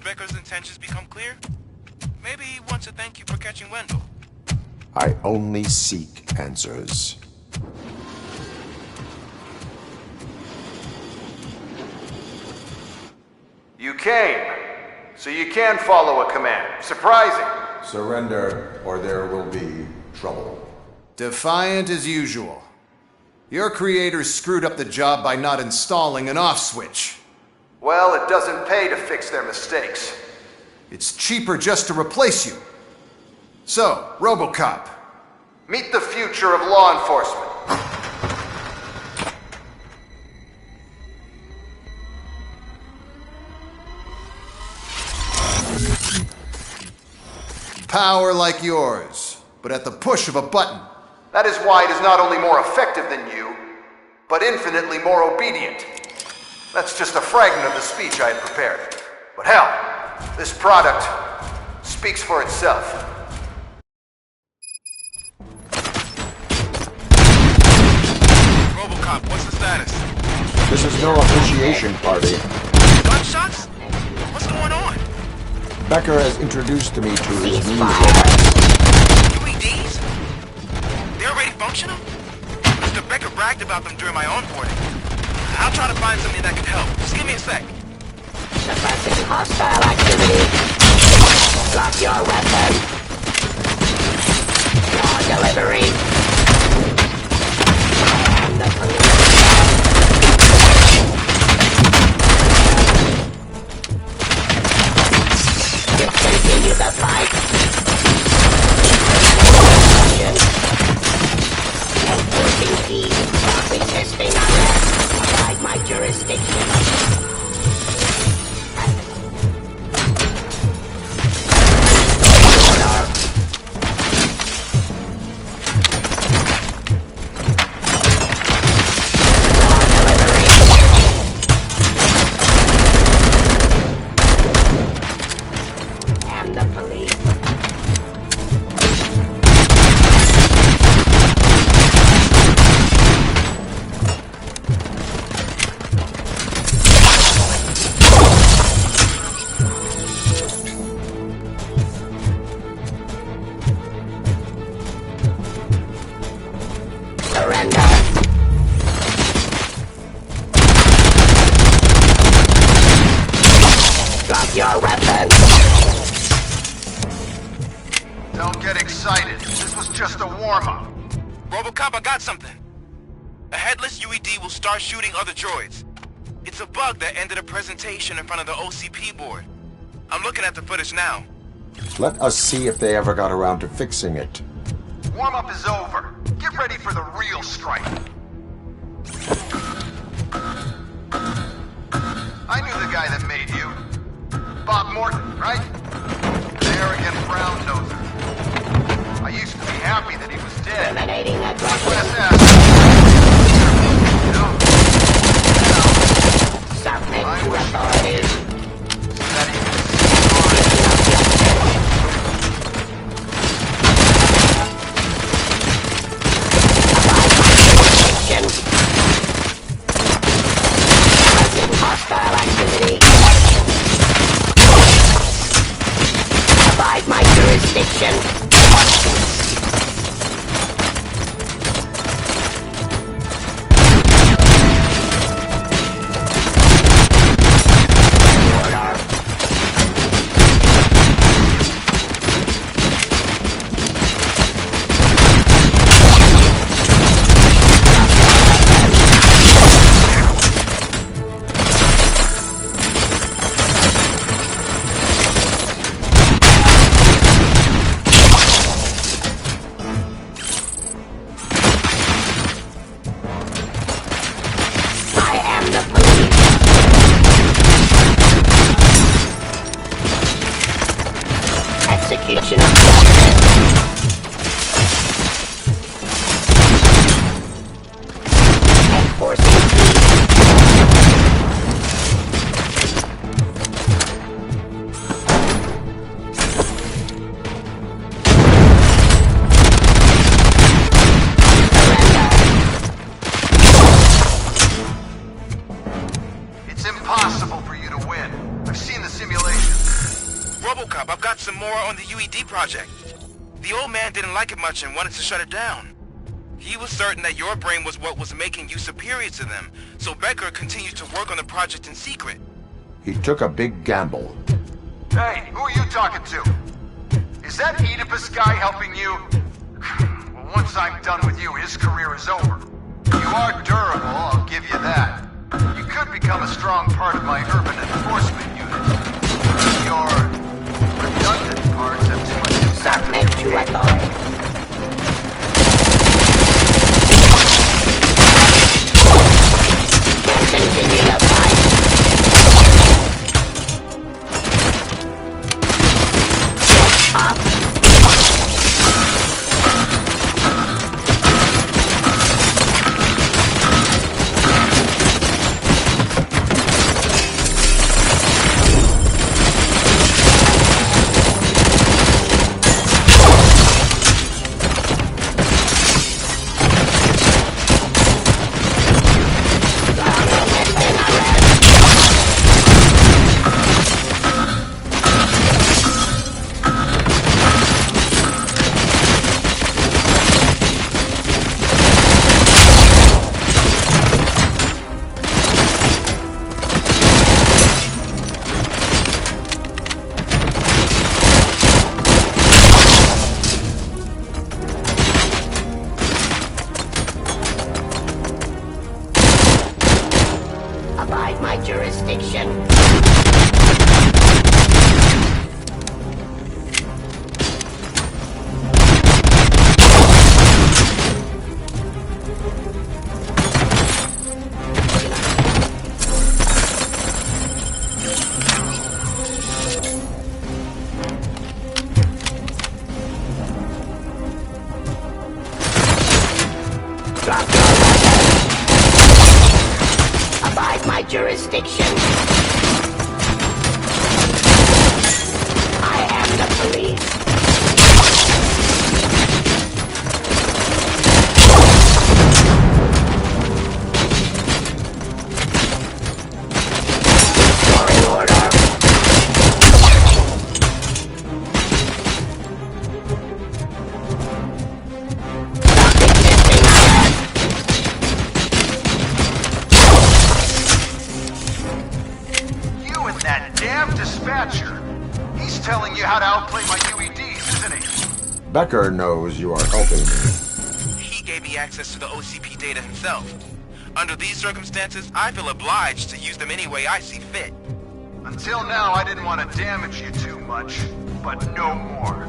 S18: Becker's intentions become clear? Maybe he wants to thank you for catching Wendell.
S5: I only seek answers.
S21: You came, so you can follow a command. Surprising.
S5: Surrender, or there will be trouble.
S21: Defiant as usual. Your creators screwed up the job by not installing an off switch. Well, it doesn't pay to fix their mistakes. It's cheaper just to replace you. So, Robocop, meet the future of law enforcement. Power like yours, but at the push of a button. That is why it is not only more effective than you, but infinitely more obedient. That's just a fragment of the speech I had prepared. But hell, this product speaks for itself.
S18: Robocop, what's the status?
S5: This is no appreciation party.
S18: Gunshots? What's going on?
S5: Becker has introduced me to his new
S18: UEDs? They're already functional? Mr. Becker bragged about them during my onboarding. I'll try to find something that can help. Just give me a sec.
S6: Suppressing hostile activity. Drop your weapon. Your delivery. And the police. Continue the fight. Enforcing peace. Stop resisting arrest. Abide my jurisdiction. Your weapon!
S21: Don't get excited. This was just a warm-up.
S18: Robocop, I got something. A headless UED will start shooting other droids. It's a bug that ended a presentation in front of the OCP board. I'm looking at the footage now.
S5: Let us see if they ever got around to fixing it.
S21: Warm-up is over. Get ready for the real strike. I knew the guy that made you. Bob Morton, right? The arrogant brown noser. I used to be happy that he was dead.
S6: Eliminating a Submit to authorities. Hostile activity. Abide my jurisdiction. Execution of enforcing
S21: It's impossible for you to win. I've seen the simulations.
S18: Robocop, I've got some more on the UED project. The old man didn't like it much and wanted to shut it down. He was certain that your brain was what was making you superior to them, so Becker continued to work on the project in secret.
S5: He took a big gamble.
S21: Hey, who are you talking to? Is that Oedipus guy helping you? Well, once once I'm done with you, his career is over. You are durable, I'll give you that. You could become a strong part of my urban enforcement unit. Your redundant parts have too much impact.
S6: Submit to authority. Continue the fight. Up. Abide my jurisdiction. Drop your weapon. Abide my jurisdiction. I am the police. Restoring order.
S21: You and that damn dispatcher. He's telling you how to outplay my UEDs, isn't he?
S5: Becker knows you are helping me.
S18: He gave me access to the OCP data himself. Under these circumstances, I feel obliged to use them any way I see fit.
S21: Until now, I didn't want to damage you too much, but no more.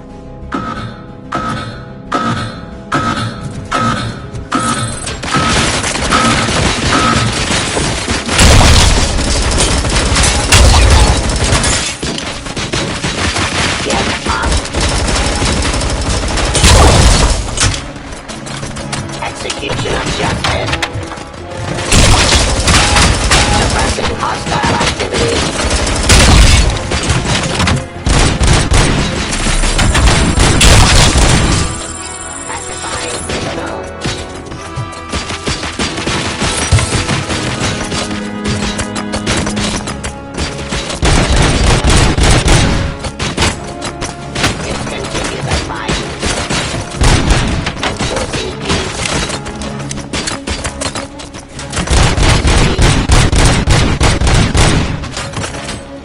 S6: Execution of justice. Suppressing hostile activity. Pacifying criminal. Discontinue the fight. Enforcing peace.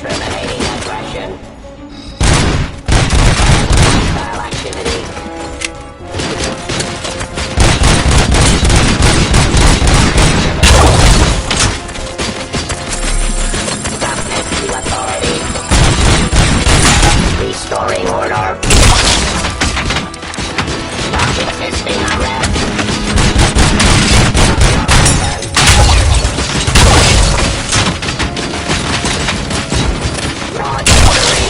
S6: Terminating aggression. Hostile activity. Submit to authority. Restoring order. Stop resisting arrest. Raw delivery.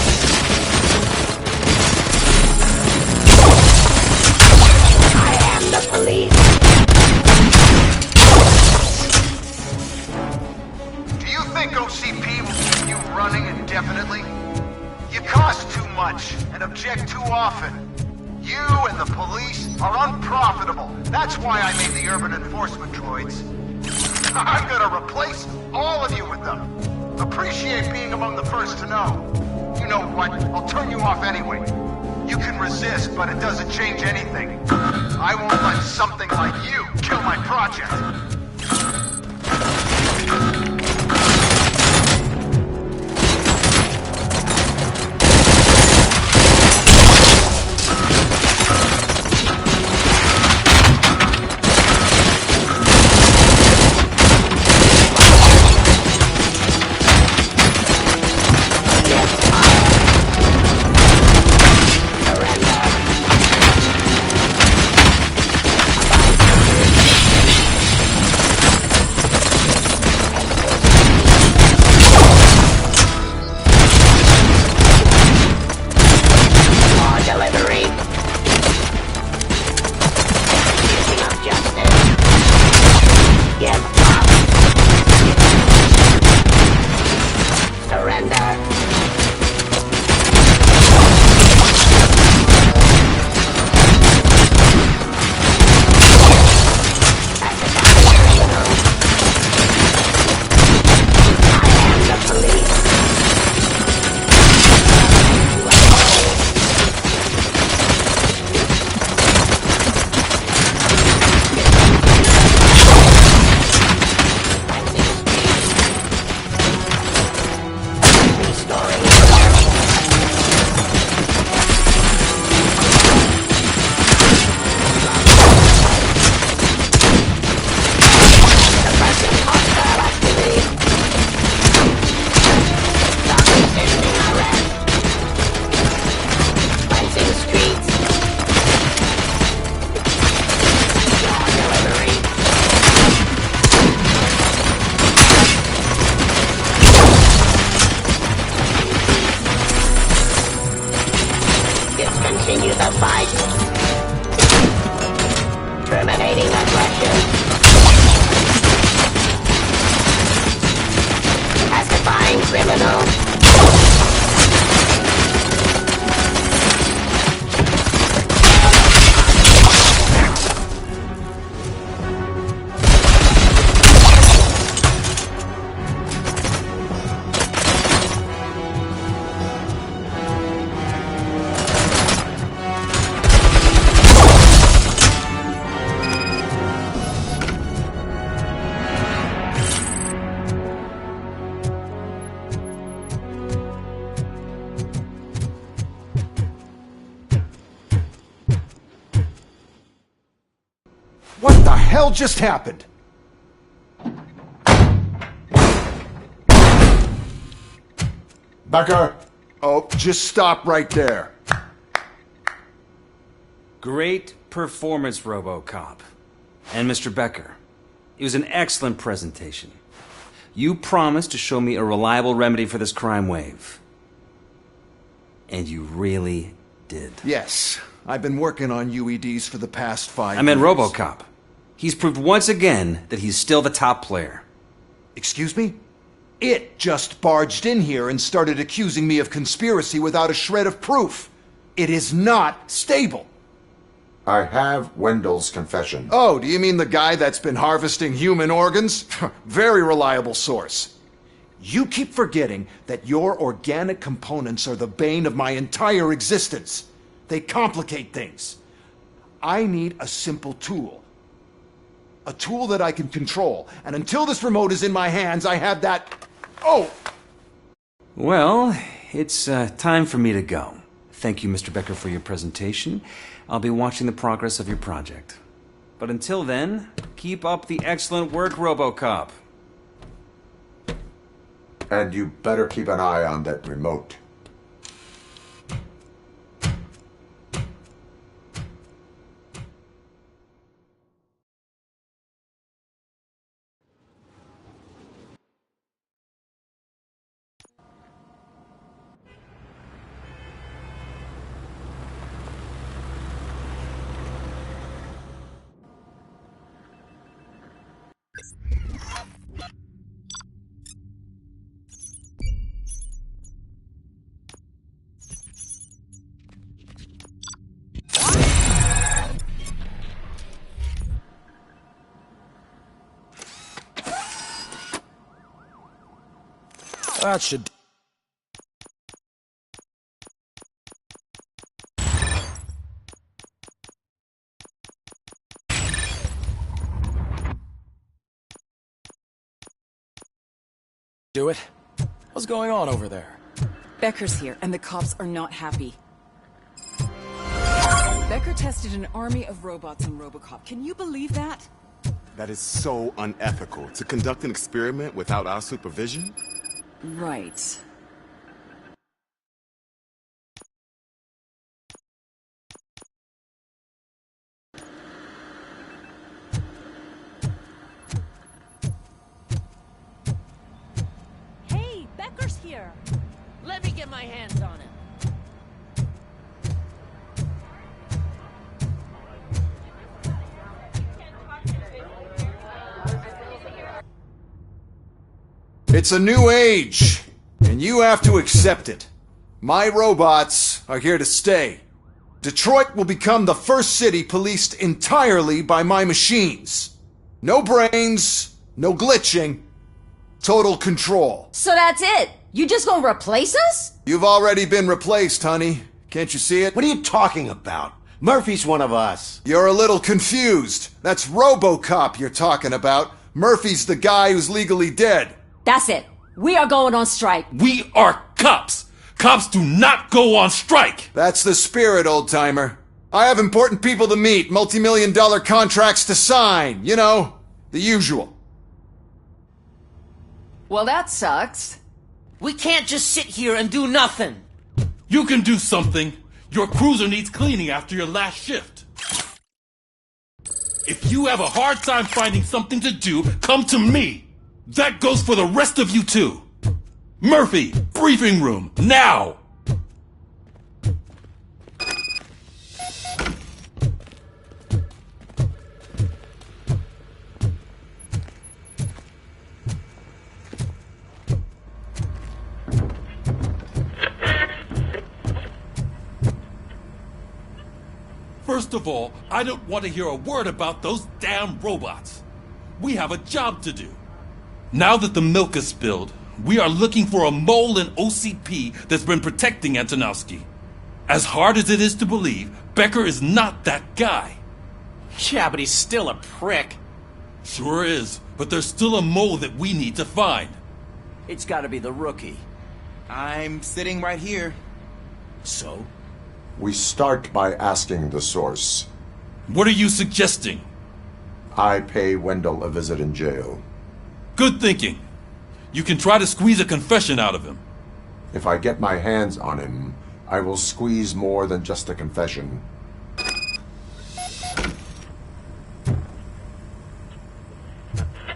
S6: I am the police.
S21: Do you think OCP will keep you running indefinitely? You cost too much and object too often. You and the police are unprofitable. That's why I made the urban enforcement droids. I'm gonna replace all of you with them. Appreciate being among the first to know. You know what? I'll turn you off anyway. You can resist, but it doesn't change anything. I won't let something like you kill my project. What the hell just happened?
S5: Becker!
S21: Oh, just stop right there.
S2: Great performance, Robocop. And Mr. Becker, it was an excellent presentation. You promised to show me a reliable remedy for this crime wave. And you really did.
S21: Yes, I've been working on UEDs for the past 5 years.
S2: I meant Robocop. He's proved once again that he's still the top player.
S21: Excuse me? It just barged in here and started accusing me of conspiracy without a shred of proof. It is not stable.
S5: I have Wendell's confession.
S21: Oh, do you mean the guy that's been harvesting human organs? Very reliable source. You keep forgetting that your organic components are the bane of my entire existence. They complicate things. I need a simple tool. A tool that I can control. And until this remote is in my hands, I have that... Oh!
S2: Well, it's time for me to go. Thank you, Mr. Becker, for your presentation. I'll be watching the progress of your project. But until then, keep up the excellent work, Robocop.
S5: And you better keep an eye on that remote.
S7: That should... do it. What's going on over there?
S22: Becker's here, and the cops are not happy. Becker tested an army of robots on Robocop. Can you believe that?
S10: That is so unethical. To conduct an experiment without our supervision?
S22: Right.
S20: Hey, Becker's here.
S17: Let me get my hands on him.
S21: It's a new age, and you have to accept it. My robots are here to stay. Detroit will become the first city policed entirely by my machines. No brains, no glitching, total control.
S16: So that's it? You just gonna replace us?
S21: You've already been replaced, honey. Can't you see it?
S13: What are you talking about? Murphy's one of us.
S21: You're a little confused. That's Robocop you're talking about. Murphy's the guy who's legally dead.
S16: That's it. We are going on strike.
S12: We are cops. Cops do not go on strike.
S21: That's the spirit, old-timer. I have important people to meet, multi-million-dollar contracts to sign. You know, the usual.
S17: Well, that sucks. We can't just sit here and do nothing.
S12: You can do something. Your cruiser needs cleaning after your last shift. If you have a hard time finding something to do, come to me. That goes for the rest of you too. Murphy, briefing room, now! First of all, I don't want to hear a word about those damn robots. We have a job to do. Now that the milk is spilled, we are looking for a mole in OCP that's been protecting Antonowski. As hard as it is to believe, Becker is not that guy.
S19: Yeah, but he's still a prick.
S12: Sure is, but there's still a mole that we need to find.
S9: It's gotta be the rookie.
S19: I'm sitting right here.
S9: So?
S5: We start by asking the source.
S12: What are you suggesting?
S5: I pay Wendell a visit in jail.
S12: Good thinking. You can try to squeeze a confession out of him.
S5: If I get my hands on him, I will squeeze more than just a confession.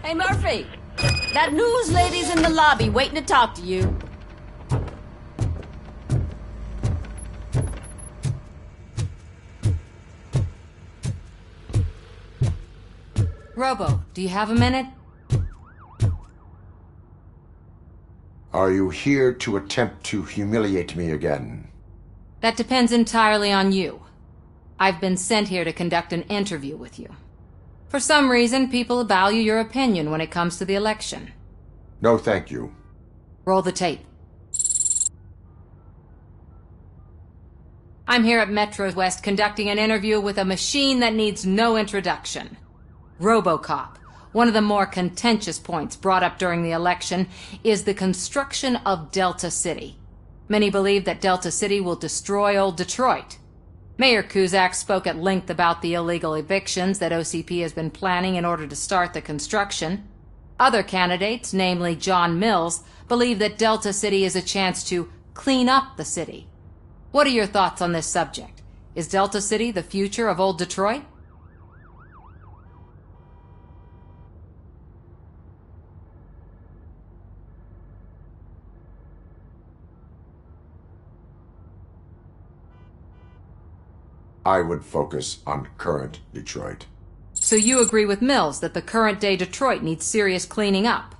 S17: Hey, Murphy! That news lady's in the lobby waiting to talk to you.
S20: Robo, do you have a minute?
S5: Are you here to attempt to humiliate me again?
S20: That depends entirely on you. I've been sent here to conduct an interview with you. For some reason, people value your opinion when it comes to the election.
S5: No, thank you.
S20: Roll the tape. I'm here at Metro West conducting an interview with a machine that needs no introduction. Robocop. One of the more contentious points brought up during the election is the construction of Delta City. Many believe that Delta City will destroy old Detroit. Mayor Cusack spoke at length about the illegal evictions that OCP has been planning in order to start the construction. Other candidates, namely John Mills, believe that Delta City is a chance to clean up the city. What are your thoughts on this subject? Is Delta City the future of old Detroit?
S5: I would focus on current Detroit.
S20: So you agree with Mills that the current-day Detroit needs serious cleaning up?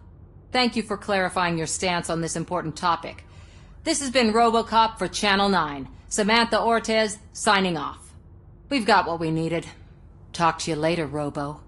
S20: Thank you for clarifying your stance on this important topic. This has been Robocop for Channel 9. Samantha Ortez, signing off. We've got what we needed. Talk to you later, Robo.